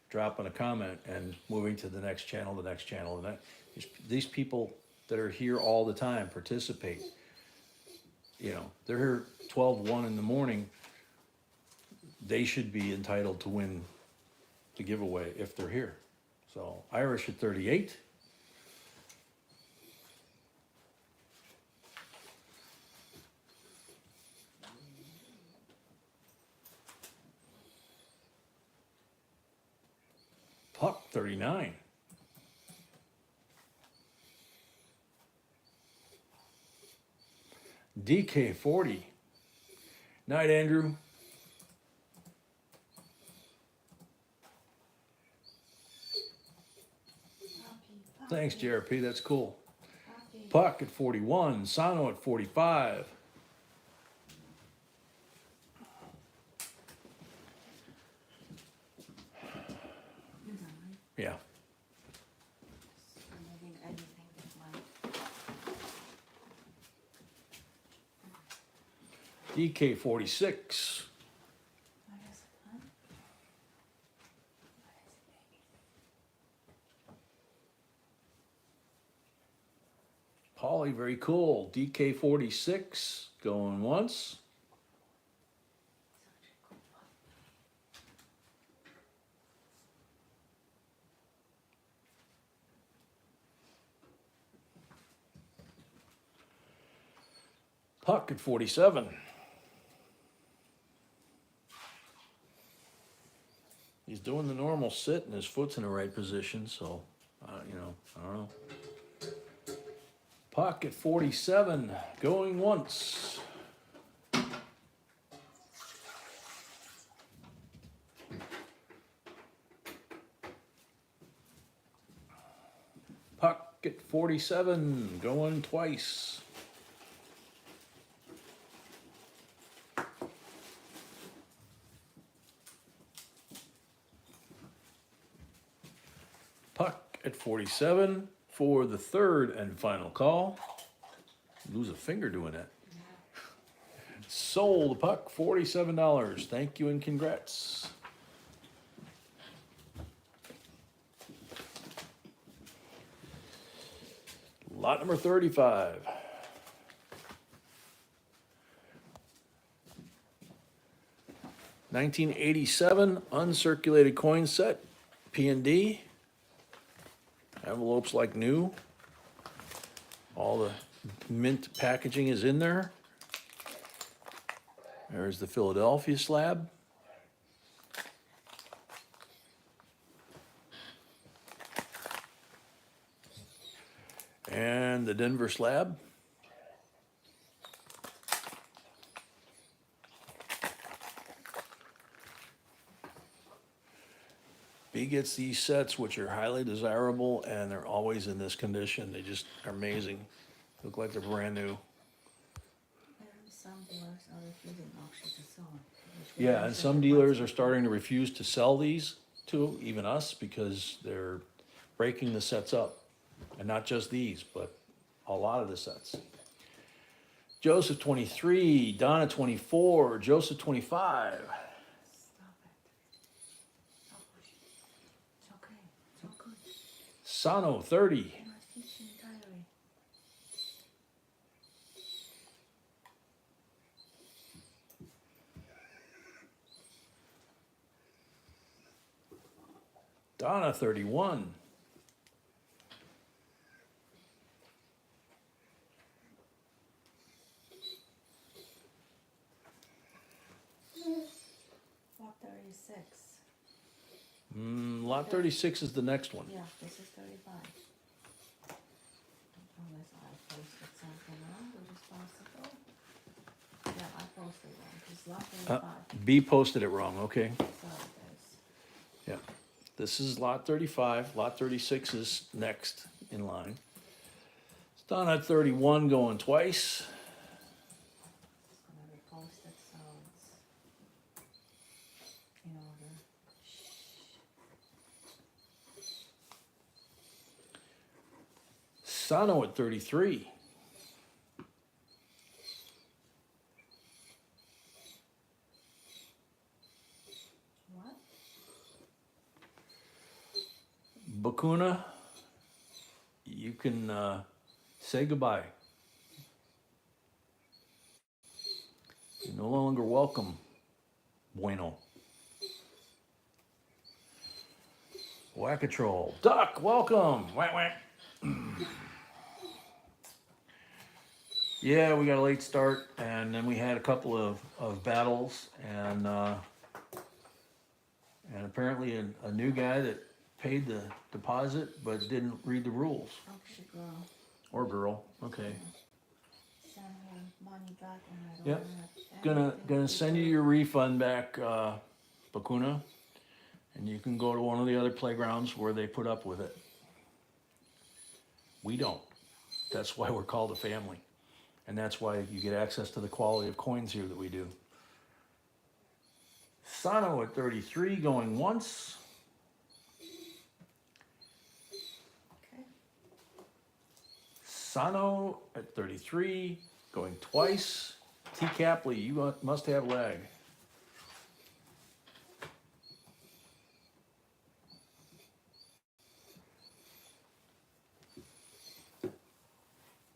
S1: dropping a comment and moving to the next channel, the next channel, and that. These people that are here all the time participate. You know, they're here 12:01 in the morning. They should be entitled to win the giveaway if they're here. So Irish at 38. Puck 39. DK 40. Night, Andrew. Thanks, JRP. That's cool. Puck at 41. Sano at 45. Yeah.
S2: Removing anything that might.
S1: DK 46.
S2: What is it, huh?
S1: Polly, very cool. DK 46. Going once. Puck at 47. He's doing the normal sit and his foot's in the right position, so, you know, I don't know. Puck at 47, going once. Puck at 47, going twice. Puck at 47 for the third and final call. Lose a finger doing that. Sold the puck, $47. Thank you and congrats. Lot number 35. $19.87 uncirculated coin set, P&D. Envelopes like new. All the mint packaging is in there. There's the Philadelphia slab. And the Denver slab. B gets these sets, which are highly desirable, and they're always in this condition. They just are amazing. Look like they're brand new.
S2: And some dealers are refusing auction to sell them. which
S1: Yeah,
S2: we
S1: and
S2: should
S1: some
S2: have
S1: dealers
S2: once.
S1: are starting to refuse to sell these to even us because they're breaking the sets up. And not just these, but a lot of the sets. Joseph 23, Donna 24, Joseph 25.
S2: Stop it. Stop pushing. It's okay. It's all good.
S1: Sano 30.
S2: You must teach the entirely.
S1: Donna 31.
S2: Lot 36.
S1: Lot 36 is the next one.
S2: Yeah, this is 35. Unless I posted something wrong, which is possible. Yeah, I posted wrong. It's lot 35.
S1: B posted it wrong, okay.
S2: So it is.
S1: Yeah. This is lot 35. Lot 36 is next in line. It's Donna at 31 going twice.
S2: It's gonna be posted, so it's in order.
S1: Sano at 33.
S2: What?
S1: Bakuna, you can say goodbye. You're no longer welcome. Bueno. Whack-a-troll. Duck, welcome. Whack, whack. Yeah, we got a late start, and then we had a couple of battles, and apparently a new guy that paid the deposit but didn't read the rules.
S2: Okay, girl.
S1: Or girl, okay.
S2: Send her money back and I don't
S1: Yep.
S2: have
S1: Gonna
S2: anything to
S1: send you
S2: do.
S1: your refund back, Bakuna, and you can go to one of the other playgrounds where they put up with it. We don't. That's why we're called a family. And that's why you get access to the quality of coins here that we do. Sano at 33 going once.
S2: Okay.
S1: Sano at 33 going twice. T. Capley, you must have lag.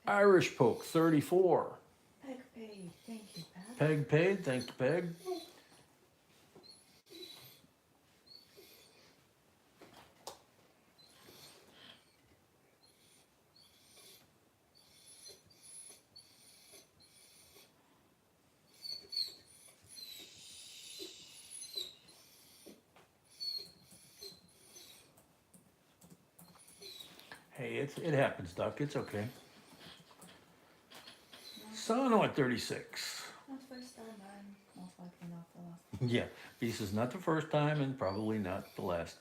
S1: Irish Poke 34.
S2: Peg paid. Thank you, Peg.
S1: Peg paid, thank you, Peg. Hey, it happens, Duck. It's okay. Sano at 36.
S2: Not first time and most likely not the last.
S1: Yeah, this is not the first time and probably not the last.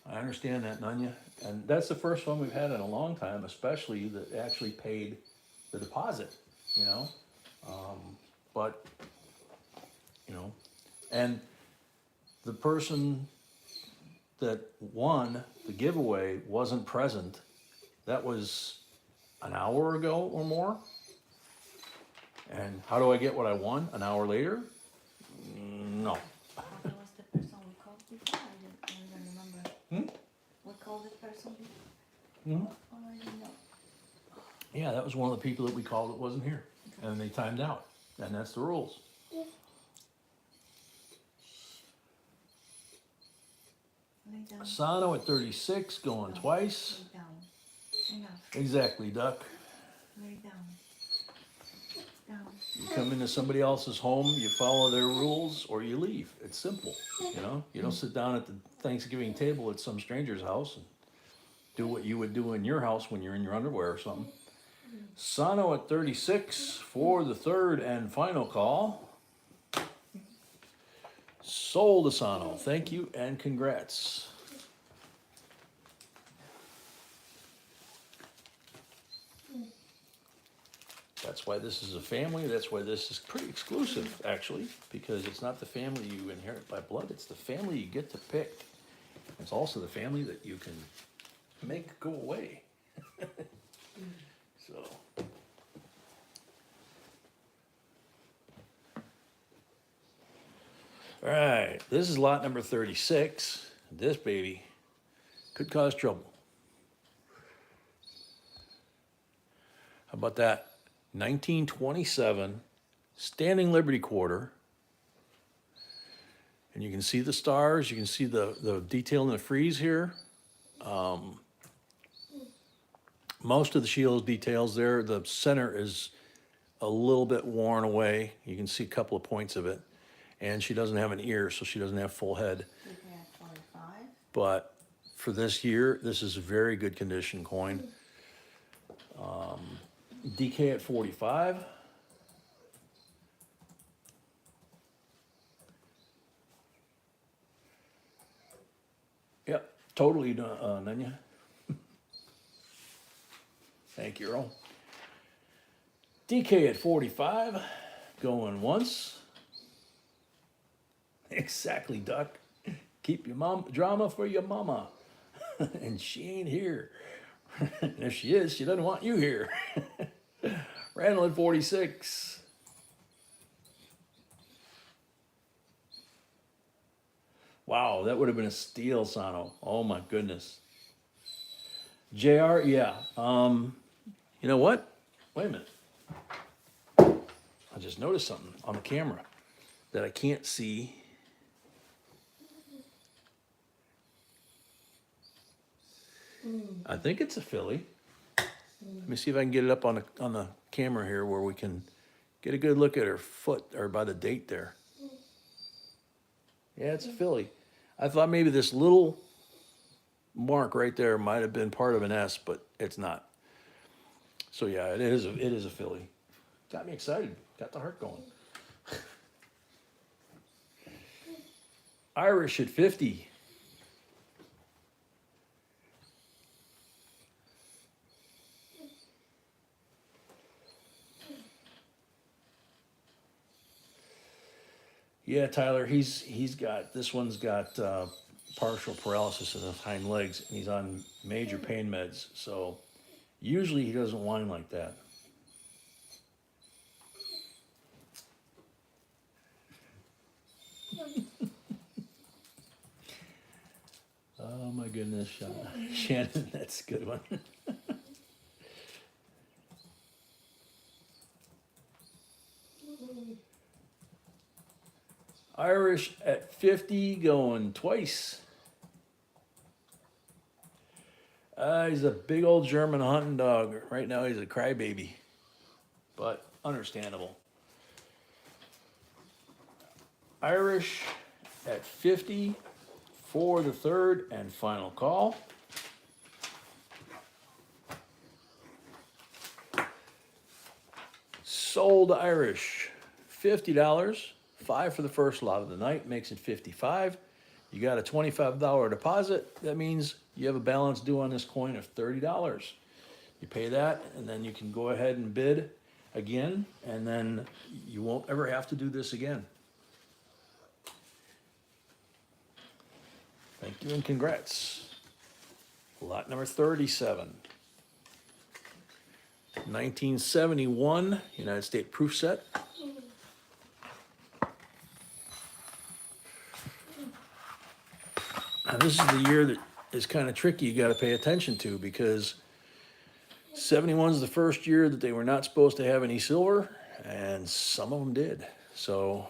S1: I understand that, Nunya. And that's the first one we've had in a long time, especially that actually paid the deposit, you know? But, you know, and the person that won the giveaway wasn't present. That was an hour ago or more. And how do I get what I won an hour later? No.
S2: Oh, that was the person we called before. I didn't remember. We called the person before.
S1: Mhm.
S2: Oh, I didn't know.
S1: Yeah, that was one of the people that we called that wasn't here. And they timed out. And that's the rules.
S2: Lay down.
S1: Sano at 36, going twice.
S2: Lay down. Enough.
S1: Exactly, Duck.
S2: Lay down. Down.
S1: You come into somebody else's home, you follow their rules, or you leave. It's simple, you know? You don't sit down at the Thanksgiving table at some stranger's house and do what you would do in your house when you're in your underwear or something. Sano at 36 for the third and final call. Sold to Sano. Thank you and congrats. That's why this is a family. That's why this is pretty exclusive, actually, because it's not the family you inherit by blood. It's the family you get to pick. It's also the family that you can make go away. So. All right, this is lot number 36. This baby could cause trouble. How about that? 1927 standing Liberty quarter. And you can see the stars. You can see the detail in the frieze here. Most of the Sheila's details there. The center is a little bit worn away. You can see a couple of points of it. And she doesn't have an ear, so she doesn't have full head.
S2: Keep it at 45.
S1: But for this year, this is a very good condition coin. DK at 45. Yep, totally, Nanya. Thank you, Earl. DK at 45, going once. Exactly, Duck. Keep your mom drama for your mama. And she ain't here. And if she is, she doesn't want you here. Randall at 46. Wow, that would have been a steal, Sano. Oh my goodness. JR, yeah. You know what? Wait a minute. I just noticed something on the camera that I can't see. I think it's a filly. Let me see if I can get it up on the camera here where we can get a good look at her foot or by the date there. Yeah, it's a filly. I thought maybe this little mark right there might have been part of an S, but it's not. So yeah, it is a filly. Got me excited. Got the heart going. Irish at 50. Yeah, Tyler, he's got this one's got partial paralysis in his hind legs, and he's on major pain meds. So usually he doesn't whine like that. Oh my goodness, Shannon, that's a good one. Irish at 50 going twice. He's a big old German hunting dog. Right now he's a crybaby, but understandable. Irish at 50 for the third and final call. Sold Irish, $50. 5 for the first lot of the night makes it 55. You got a $25 deposit. That means you have a balance due on this coin of $30. You pay that, and then you can go ahead and bid again, and then you won't ever have to do this again. Thank you and congrats. Lot number 37. 1971 United States proof set. Now this is the year that is kind of tricky. You got to pay attention to, because 71 is the first year that they were not supposed to have any silver, and some of them did. So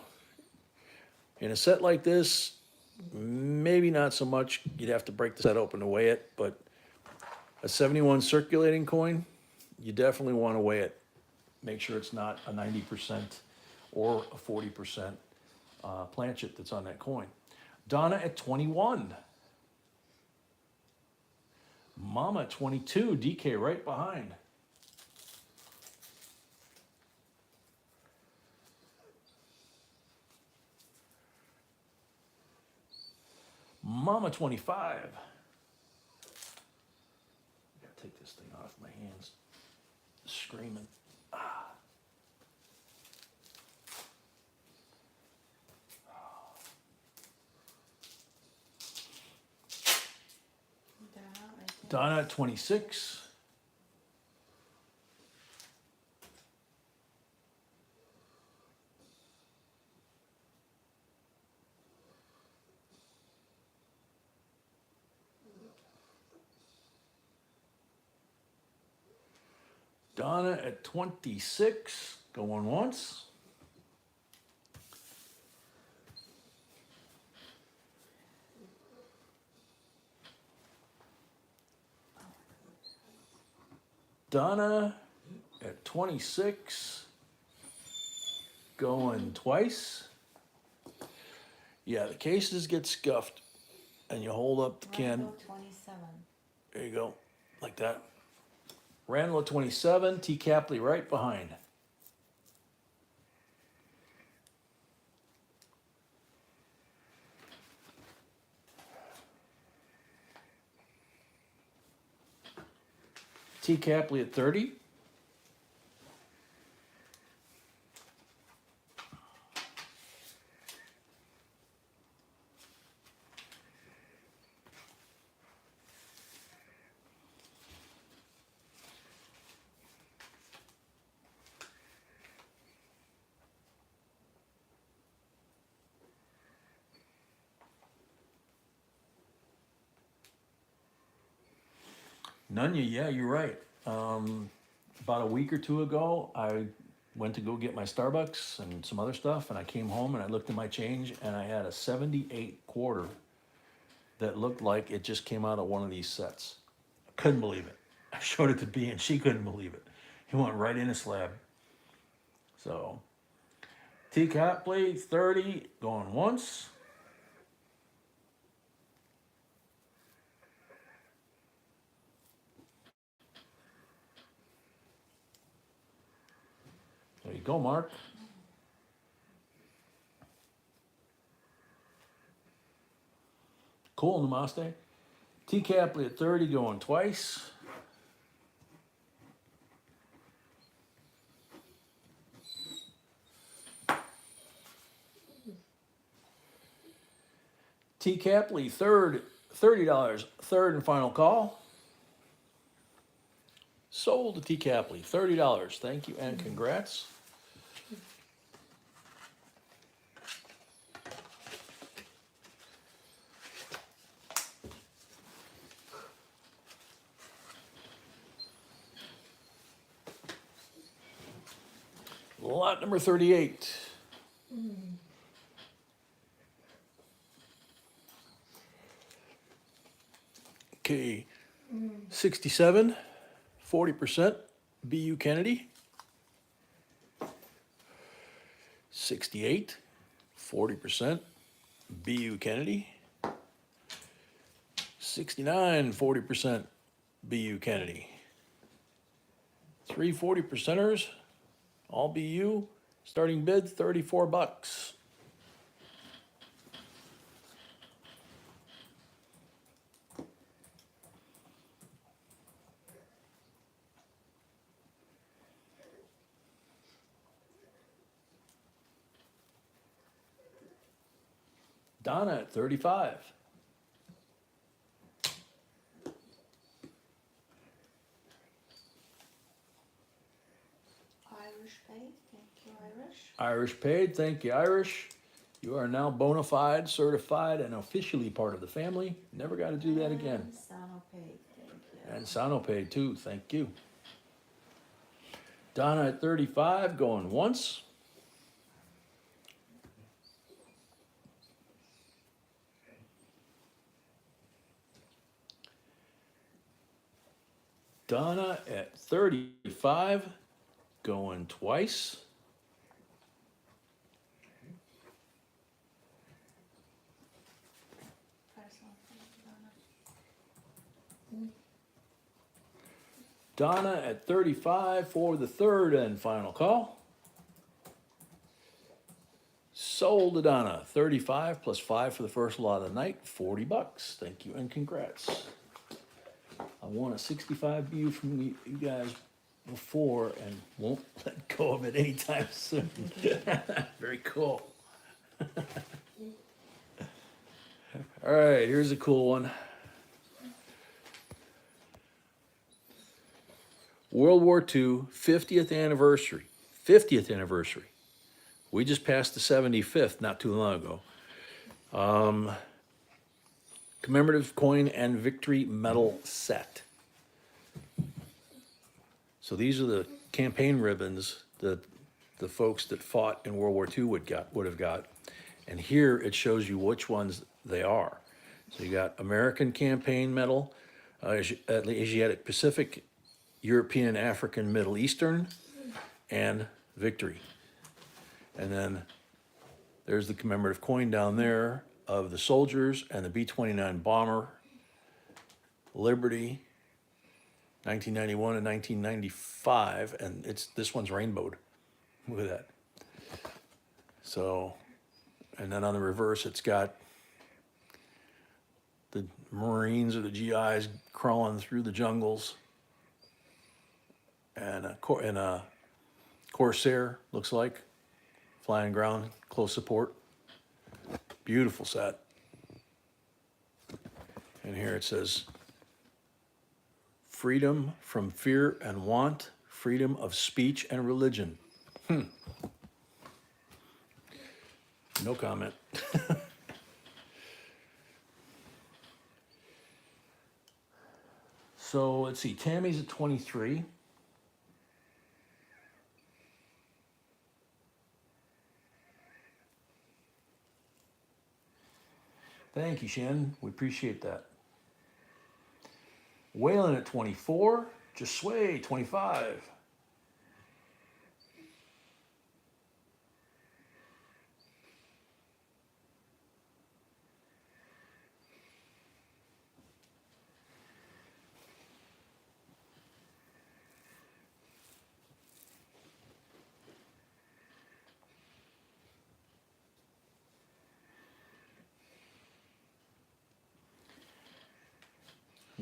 S1: in a set like this, maybe not so much. You'd have to break the set open to weigh it, but a 71 circulating coin, you definitely want to weigh it. Make sure it's not a 90% or a 40% planchet that's on that coin. Donna at 21. Mama at 22. DK right behind. Mama 25. I gotta take this thing off my hands. Screaming. Donna at 26. Donna at 26, going once. Donna at 26, going twice. Yeah, the cases get scuffed, and you hold up the can.
S2: Randall 27.
S1: There you go, like that. Randall at 27, T. Capley right behind. T. Capley at 30. Nunya, yeah, you're right. About a week or two ago, I went to go get my Starbucks and some other stuff, and I came home and I looked at my change, and I had a 78 quarter that looked like it just came out of one of these sets. I couldn't believe it. I showed it to B, and she couldn't believe it. He went right in a slab. So, teacup plate 30 going once. There you go, Mark. Cool, Namaste. Teacup plate 30 going twice. T. Capley, $30, third and final call. Sold to T. Capley, $30. Thank you and congrats. Lot number 38. Okay, 67, 40%, BU Kennedy. 68, 40%, BU Kennedy. 69, 40%, BU Kennedy. 3 40%ers, all BU. Starting bid, $34. Donna at 35.
S2: Irish paid, thank you, Irish.
S1: Irish paid, thank you, Irish. You are now bona fide, certified, and officially part of the family. Never got to do that again.
S2: And Sano paid, thank you.
S1: And Sano paid too, thank you. Donna at 35, going once. Donna at 35, going twice.
S2: Press on, Donna.
S1: Donna at 35 for the third and final call. Sold to Donna, 35 plus 5 for the first lot of the night, $40. Thank you and congrats. I won a 65 BU from you guys before and won't let go of it anytime soon. Very cool. All right, here's a cool one. World War II, 50th anniversary. 50th anniversary. We just passed the 75th not too long ago. Commemorative coin and victory medal set. So these are the campaign ribbons that the folks that fought in World War II would have got. And here it shows you which ones they are. So you got American campaign medal, Asiatic Pacific, European, African, Middle Eastern, and victory. And then there's the commemorative coin down there of the soldiers and the B-29 bomber, Liberty, 1991 and 1995, and this one's rainbowed. Look at that. So, and then on the reverse, it's got the Marines or the GIs crawling through the jungles, and a Corsair looks like flying ground, close support. Beautiful set. And here it says, freedom from fear and want, freedom of speech and religion. No comment. So let's see, Tammy's at 23. Thank you, Shannon. We appreciate that. Waylon at 24. Josue, 25.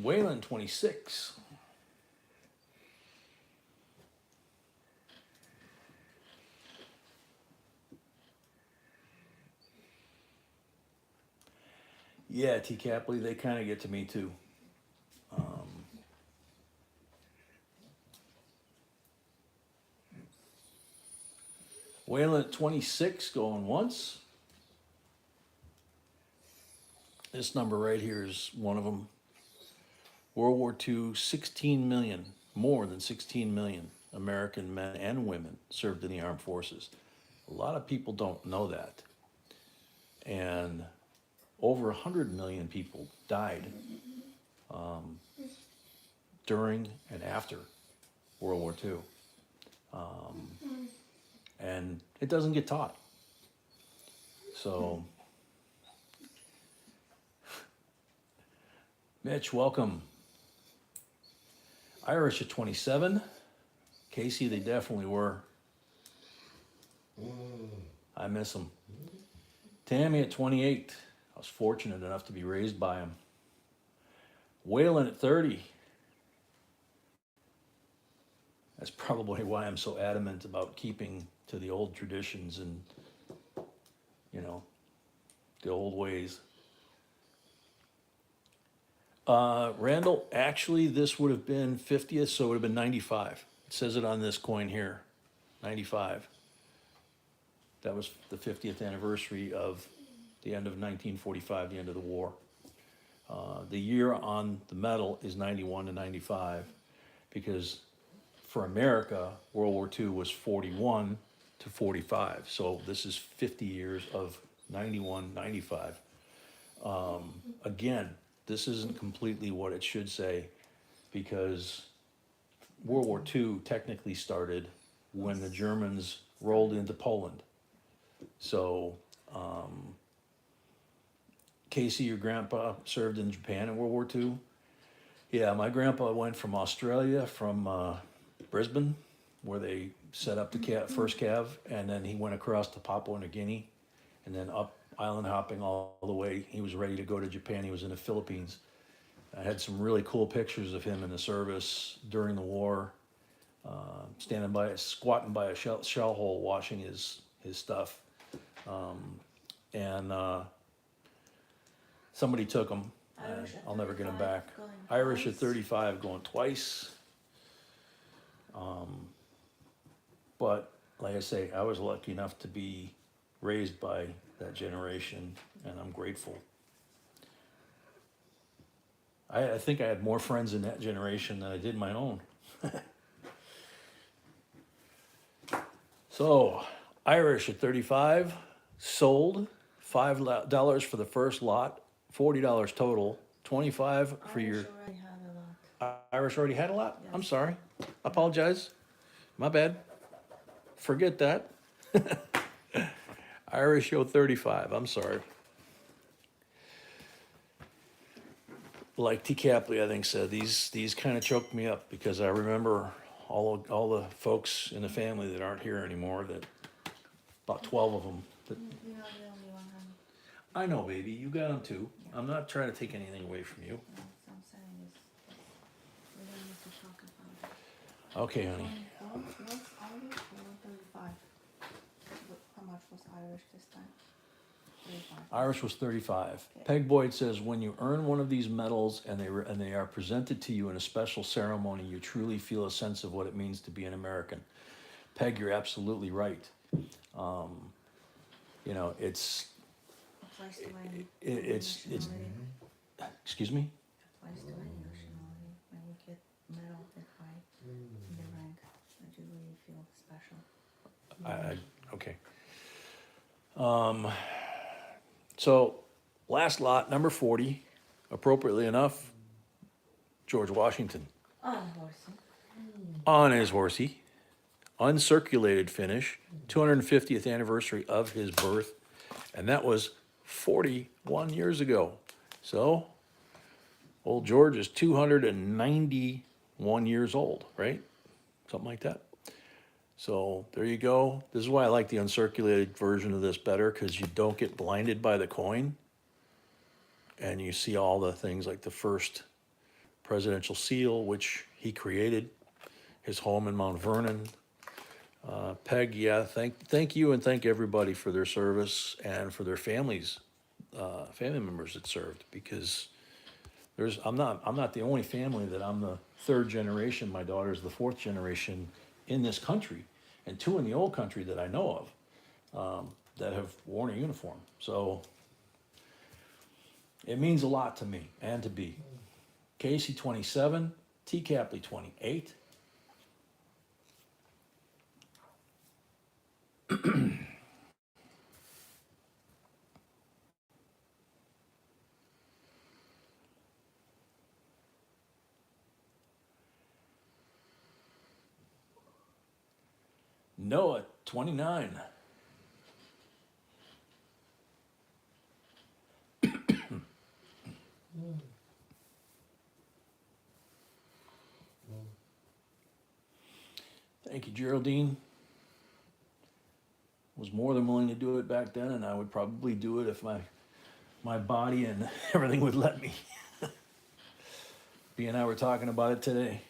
S1: Waylon, 26. Yeah, T. Capley, they kind of get to me too. Waylon at 26, going once. This number right here is one of them. World War II, 16 million, more than 16 million American men and women served in the armed forces. A lot of people don't know that. And over 100 million people died during and after World War II. And it doesn't get taught. So, Mitch, welcome. Irish at 27. Casey, they definitely were. I miss them. Tammy at 28. I was fortunate enough to be raised by him. Waylon at 30. That's probably why I'm so adamant about keeping to the old traditions and, you know, the old ways. Randall, actually, this would have been 50th, so it would have been 95. It says it on this coin here, 95. That was the 50th anniversary of the end of 1945, the end of the war. The year on the medal is 91 to 95 because for America, World War II was 41 to 45. So this is 50 years of 91, 95. Again, this isn't completely what it should say because World War II technically started when the Germans rolled into Poland. So, Casey, your grandpa served in Japan in World War II? Yeah, my grandpa went from Australia, from Brisbane, where they set up the first cav, and then he went across to Papua New Guinea, and then up island hopping all the way. He was ready to go to Japan. He was in the Philippines. I had some really cool pictures of him in the service during the war, squatting by a shell hole, washing his stuff. And somebody took him. And I'll never get him back. Irish at 35 going twice. But like I say, I was lucky enough to be raised by that generation, and I'm grateful. I think I had more friends in that generation than I did my own. So, Irish at 35, sold, $5 for the first lot, $40 total, 25 for your.
S2: Irish already had a lot.
S1: Irish already had a lot?
S2: Yes.
S1: I'm sorry. Apologize. My bad. Forget that. Irish showed 35. I'm sorry. Like T. Capley, I think, said, these kind of choked me up because I remember all the folks in the family that aren't here anymore, that about 12 of them. That,
S2: You're not the only one, honey.
S1: I know, baby. You got them too. I'm not trying to take anything away from you.
S2: No, what I'm saying is, we don't need to talk about it.
S1: Okay, honey.
S2: What's Irish? 35. How much was Irish this time? 35.
S1: Irish was 35.
S2: Okay.
S1: Peg Boyd says, when you earn one of these medals and they are presented to you in a special ceremony, you truly feel a sense of what it means to be an American. Peg, you're absolutely right. You know, it's
S2: Applies to any
S1: it's
S2: nationality.
S1: excuse me?
S2: Applies to any nationality when you medal that high in the rank. I do really feel special.
S1: Okay. So, last lot, number 40, appropriately enough, George Washington.
S2: Horsey.
S1: On his horsey, uncirculated finish, 250th anniversary of his birth, and that was 41 years ago. So, old George is 291 years old, right? Something like that. So there you go. This is why I like the uncirculated version of this better, because you don't get blinded by the coin. And you see all the things like the first presidential seal, which he created, his home in Mount Vernon. Peg, yeah, thank you and thank everybody for their service and for their families, family members that served, because I'm not the only family that I'm the third generation. My daughter's the fourth generation in this country, and two in the old country that I know of, that have worn a uniform. So it means a lot to me and to B. Casey 27, T. Capley 28. Noah 29. Thank you, Geraldine. Was more than willing to do it back then, and I would probably do it if my body and everything would let me. B and I were talking about it today.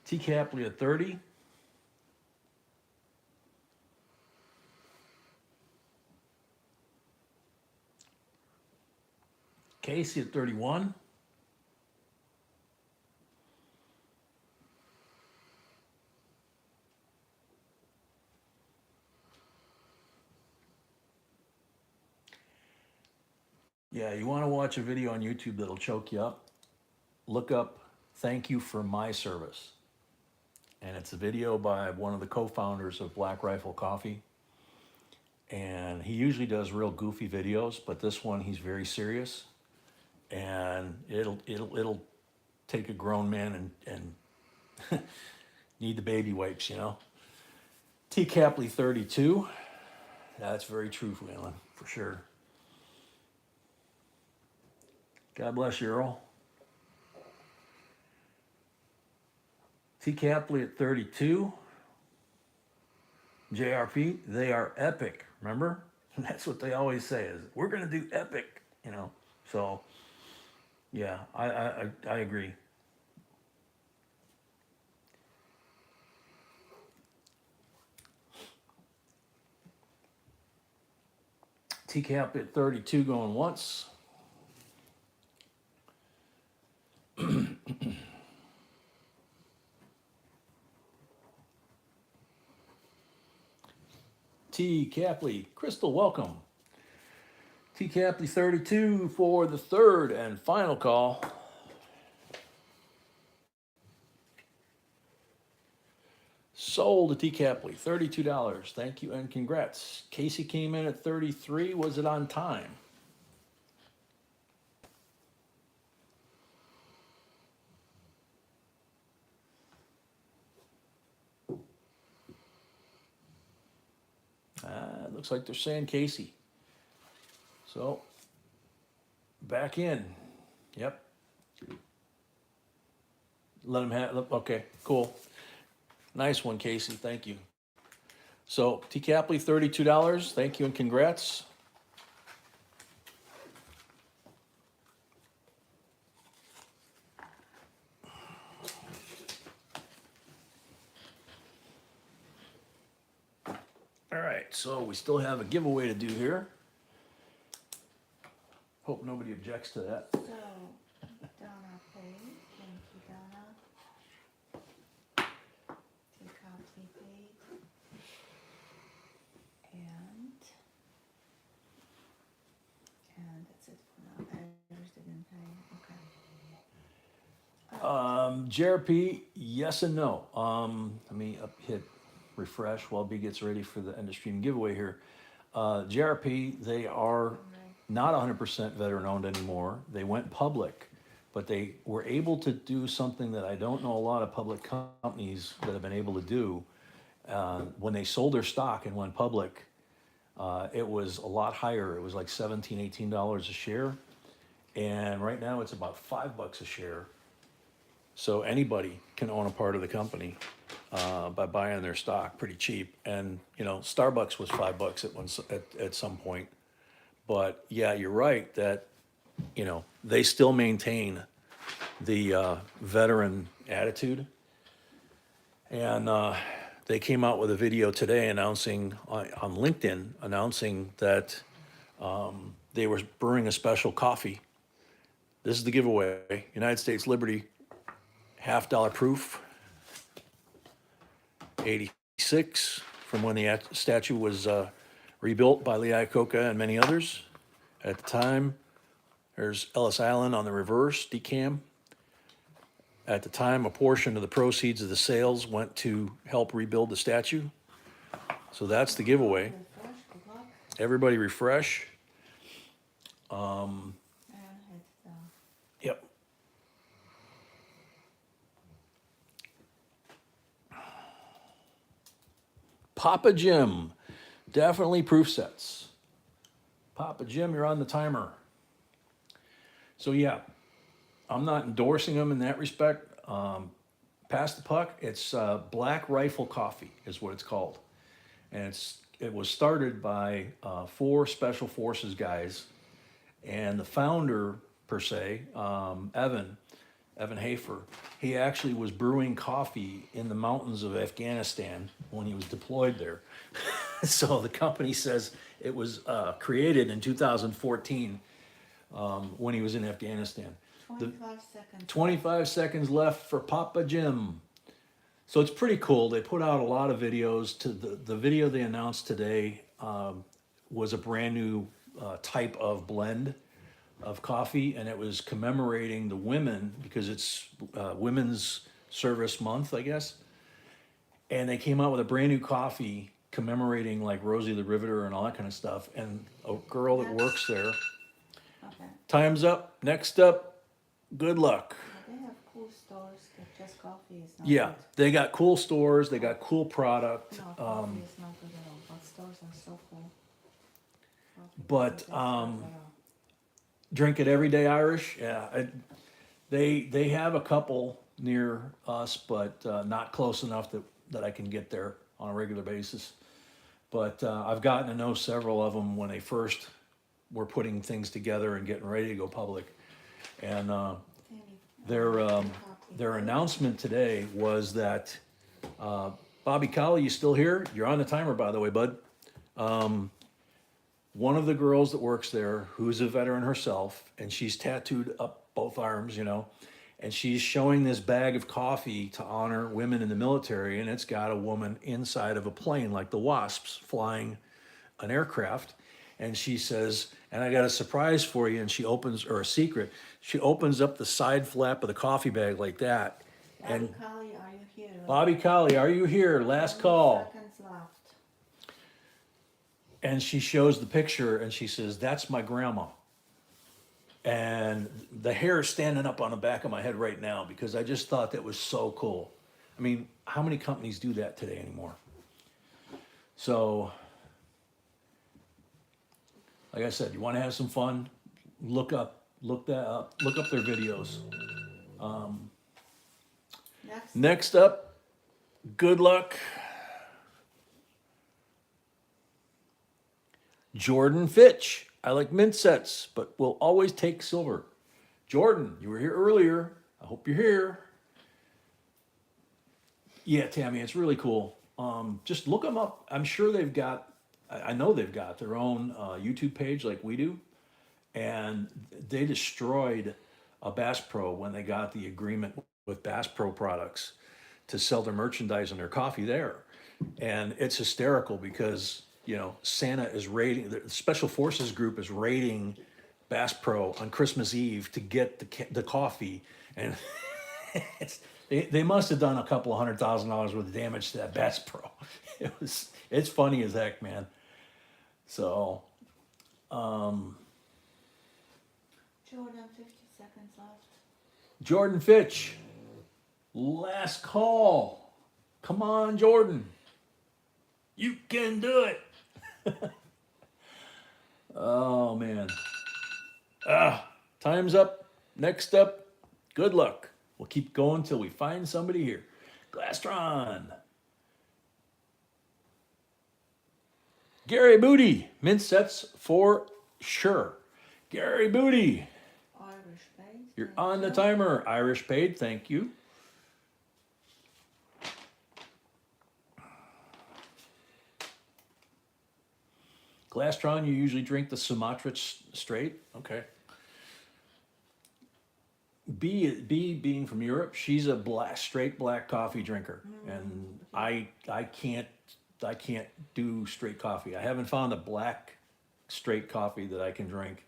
S1: T. Capley at 30. Casey at 31. Yeah, you want to watch a video on YouTube that'll choke you up? Look up "Thank You for My Service." And it's a video by one of the co-founders of Black Rifle Coffee. And he usually does real goofy videos, but this one he's very serious. And it'll take a grown man and need the baby wipes, you know. T. Capley 32. That's very true, Whalen, for sure. God bless you, Earl. T. Capley at 32. JRP, they are epic, remember? That's what they always say is, we're going to do epic, you know. So, yeah, I agree. T. Capley at 32 going once. T. Capley, Crystal, welcome. T. Capley 32 for the third and final call. Sold to T. Capley, $32. Thank you and congrats. Casey came in at 33. Was it on time? It looks like they're saying Casey. So, back in. Yep. Let him have, okay, cool. Nice one, Casey, thank you. So, T. Capley, $32, thank you and congrats. All right, so we still have a giveaway to do here. Hope nobody objects to that.
S2: So, Donna paid. Thank you, Donna. T. Capley paid. And that's it for now. Others didn't pay. Okay.
S1: JRP, yes and no. Let me hit refresh while B gets ready for the end of stream giveaway here. JRP, they are not 100% veteran owned anymore. They went public, but they were able to do something that I don't know a lot of public companies that have been able to do. When they sold their stock and went public, it was a lot higher. It was like $17, $18 a share. And right now it's about $5 a share. So anybody can own a part of the company by buying their stock pretty cheap. And, you know, Starbucks was $5 at some point. But yeah, you're right that, you know, they still maintain the veteran attitude. And they came out with a video today announcing on LinkedIn, announcing that they were brewing a special coffee. This is the giveaway, United States Liberty, $50 proof, 86, from when the statue was rebuilt by Lee Iacocca and many others. At the time, there's Ellis Island on the reverse decam. At the time, a portion of the proceeds of the sales went to help rebuild the statue. So that's the giveaway.
S2: Refresh, good luck,
S1: Everybody refresh.
S2: and hit the
S1: Yep. Papa Jim, definitely proof sets. Papa Jim, you're on the timer. So yeah, I'm not endorsing them in that respect. Pass the puck. It's Black Rifle Coffee is what it's called, and it was started by 4 special forces guys, and the founder per se, Evan Hafer, he actually was brewing coffee in the mountains of Afghanistan when he was deployed there. So the company says it was created in 2014 when he was in Afghanistan.
S2: 25 seconds.
S1: 25 seconds left for Papa Jim. So it's pretty cool. They put out a lot of videos. To the video they announced today was a brand new type of blend of coffee, and it was commemorating the women because it's Women's Service Month, I guess. And they came out with a brand new coffee commemorating like Rosie the Riveter and all that kind of stuff. And a girl that works there.
S2: Okay.
S1: Time's up. Next up, good luck.
S2: They have cool stores that just coffee is not
S1: Yeah,
S2: good.
S1: they got cool stores. They got cool product.
S2: No, coffee is not good at all, but stores are so cool. Coffee
S1: But,
S2: is the best stuff at all.
S1: Drink it every day, Irish. Yeah, they have a couple near us, but not close enough that I can get there on a regular basis. But I've gotten to know several of them when they first were putting things together and getting ready to go public. And
S2: Tammy,
S1: their announcement today was that Bobby Colley, you still here? You're on the timer, by the way, bud. One of the girls that works there, who's a veteran herself, and she's tattooed up both arms, you know, and she's showing this bag of coffee to honor women in the military, and it's got a woman inside of a plane like the Wasps flying an aircraft. And she says, and I got a surprise for you, and she opens, or a secret, she opens up the side flap of the coffee bag like that. And
S2: Bobby Colley, are you here?
S1: Bobby Colley, are you here? Last call.
S2: Seconds left.
S1: And she shows the picture and she says, that's my grandma. And the hair is standing up on the back of my head right now because I just thought that was so cool. I mean, how many companies do that today anymore? So, like I said, you want to have some fun, look that up, look up their videos. Next up, good luck. Jordan Fitch. I like mint sets, but will always take silver. Jordan, you were here earlier. I hope you're here. Yeah, Tammy, it's really cool. Just look them up. I'm sure they've got, I know they've got their own YouTube page like we do. And they destroyed a Bass Pro when they got the agreement with Bass Pro Products to sell their merchandise and their coffee there. And it's hysterical because, you know, Santa is raiding, the Special Forces group is raiding Bass Pro on Christmas Eve to get the coffee. And They must have done a couple of $100,000 worth of damage to that Bass Pro. It's funny as heck, man. So,
S2: Jordan, 50 seconds left.
S1: Jordan Fitch, last call. Come on, Jordan. You can do it. Oh, man. Time's up. Next up, good luck. We'll keep going till we find somebody here. Glastron. Gary Booty, mint sets for sure. Gary Booty,
S2: Irish paid.
S1: you're
S2: thank
S1: on the
S2: you.
S1: timer. Irish paid, thank you. Glastron, you usually drink the Sumatra straight. Okay. B being from Europe, she's a straight black coffee drinker, and I can't do straight coffee. I haven't found a black straight coffee that I can drink.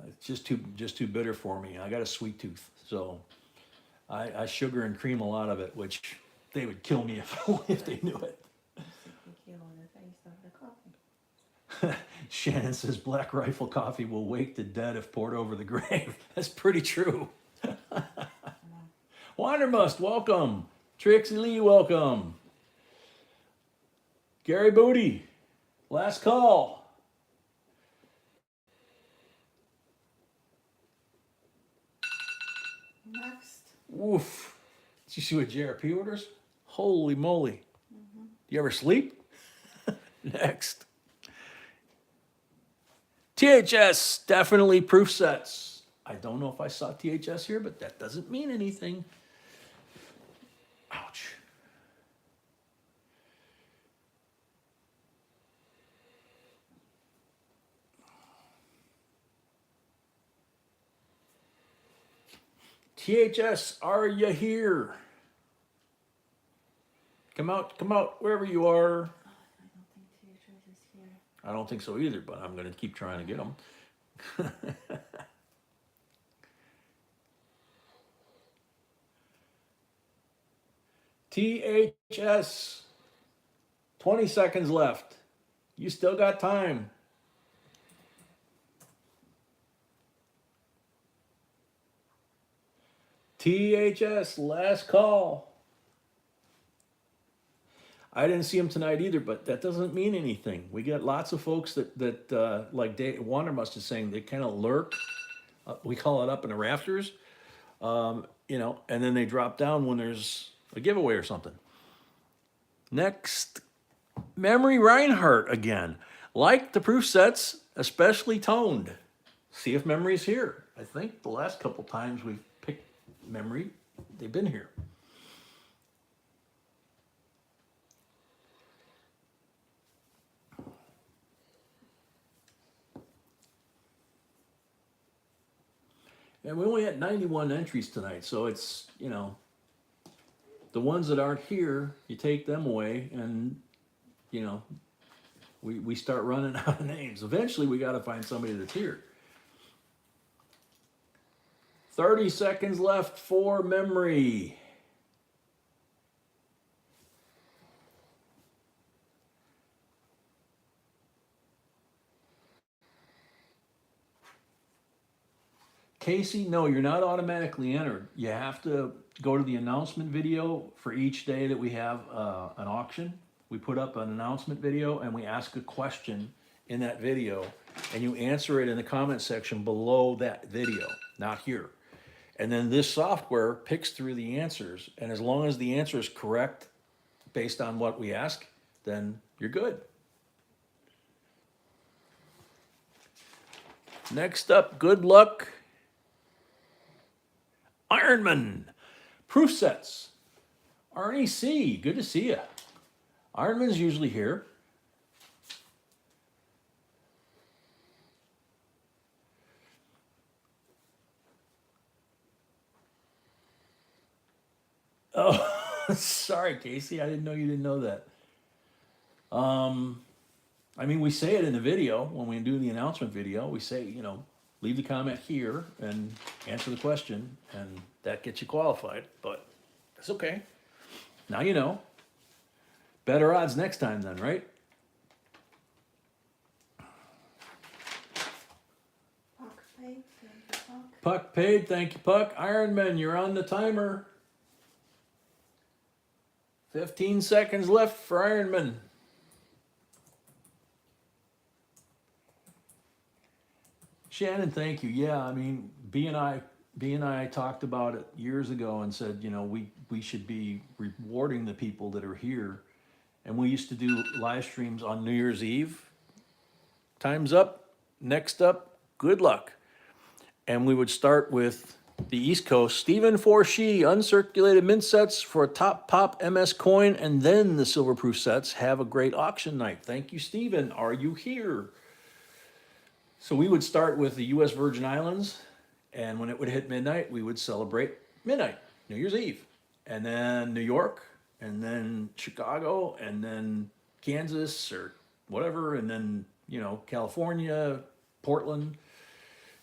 S1: It's just too bitter for me. I got a sweet tooth, so I sugar and cream a lot of it, which they would kill me if they knew it.
S2: Basically killing the taste of the coffee.
S1: Shannon says Black Rifle coffee will wake the dead if poured over the grave. That's pretty true. Wandermust, welcome. Trixie Lee, welcome. Gary Booty, last call.
S2: Next.
S1: Woof. Did you see what JRP orders? Holy moly. Do you ever sleep? Next. THS, definitely proof sets. I don't know if I saw THS here, but that doesn't mean anything. Ouch. THS, are you here? Come out, wherever you are.
S2: I don't think THS is here.
S1: I don't think so either, but I'm going to keep trying to get them. THS, 20 seconds left. You still got time. THS, last call. I didn't see him tonight either, but that doesn't mean anything. We got lots of folks that like Wandermust is saying, they kind of lurk. We call it up in the rafters, and then they drop down when there's a giveaway or something. Next, Memory Reinhardt again. Like the proof sets, especially toned. See if Memory's here. I think the last couple times we've picked Memory, they've been here. And we only had 91 entries tonight, so it's, the ones that aren't here, you take them away, and, we start running out of names. Eventually, we got to find somebody that's here. 30 seconds left for Memory. Casey, no, you're not automatically entered. You have to go to the announcement video for each day that we have an auction. We put up an announcement video and we ask a question in that video, and you answer it in the comment section below that video, not here. And then this software picks through the answers, and as long as the answer is correct based on what we ask, then you're good. Next up, good luck. Ironman, proof sets. Arnie C, good to see you. Ironman's usually here. Oh, sorry, Casey. I didn't know you didn't know that. We say it in the video when we do the announcement video. We say, leave the comment here and answer the question, and that gets you qualified, but that's okay. Now you know. Better odds next time then, right?
S2: Puck paid, thank you, Puck.
S1: Puck paid, thank you, Puck. Ironman, you're on the timer. 15 seconds left for Ironman. Shannon, thank you. Yeah, I mean, B and I talked about it years ago and said, you know, we should be rewarding the people that are here. And we used to do live streams on New Year's Eve. Time's up. Next up, good luck. And we would start with the East Coast. Stephen Forshee, uncirculated mint sets for a top pop MS coin, and then the silver proof sets. Have a great auction night. Thank you, Stephen. Are you here? So we would start with the U.S. Virgin Islands, and when it would hit midnight, we would celebrate midnight, New Year's Eve. And then New York, and then Chicago, and then Kansas or whatever, and then, you know, California, Portland,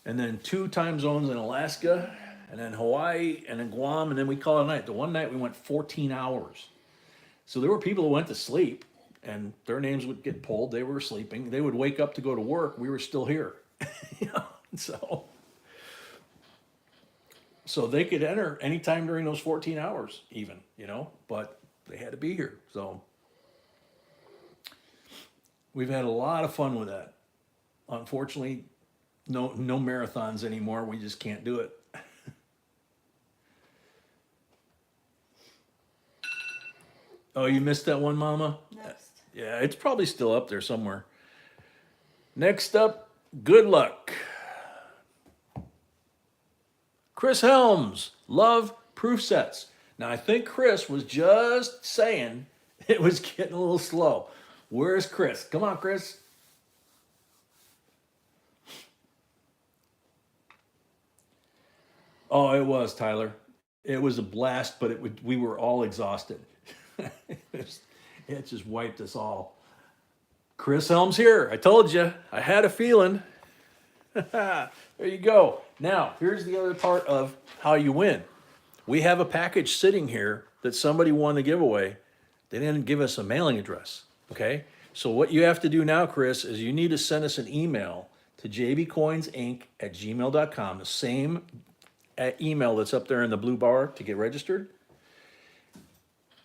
S1: and then 2 time zones in Alaska, and then Hawaii, and then Guam, and then we call it a night. The one night we went 14 hours. So there were people who went to sleep, and their names would get pulled. They were sleeping. They would wake up to go to work. We were still here. You know, so they could enter anytime during those 14 hours even, you know, but they had to be here. So we've had a lot of fun with that. Unfortunately, no marathons anymore. We just can't do it. Oh, you missed that one, Mama?
S2: Next.
S1: Yeah, it's probably still up there somewhere. Next up, good luck. Chris Helms, love proof sets. Now, I think Chris was just saying it was getting a little slow. Where's Chris? Come on, Chris. Oh, it was, Tyler. It was a blast, but we were all exhausted. It just wiped us all. Chris Helms here. I told you. I had a feeling. There you go. Now, here's the other part of how you win. We have a package sitting here that somebody won the giveaway. They didn't give us a mailing address, okay? So what you have to do now, Chris, is you need to send us an email to jbcoinsinc@gmail.com, the same email that's up there in the blue bar to get registered.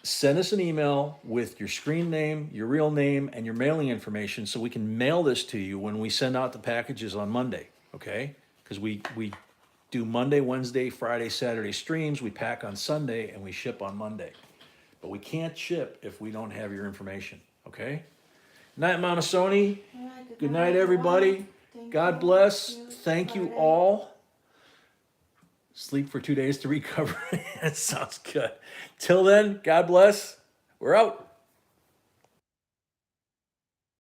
S1: Send us an email with your screen name, your real name, and your mailing information so we can mail this to you when we send out the packages on Monday, okay? Because we do Monday, Wednesday, Friday, Saturday streams. We pack on Sunday and we ship on Monday. But we can't ship if we don't have your information, okay? Night, Mama Sony.
S2: All right,
S1: Good night, everybody.
S2: Thank
S1: God
S2: you.
S1: bless.
S2: See you
S1: Thank you
S2: Friday.
S1: all. Sleep for 2 days to recover. That sounds good. Till then, God bless. We're out.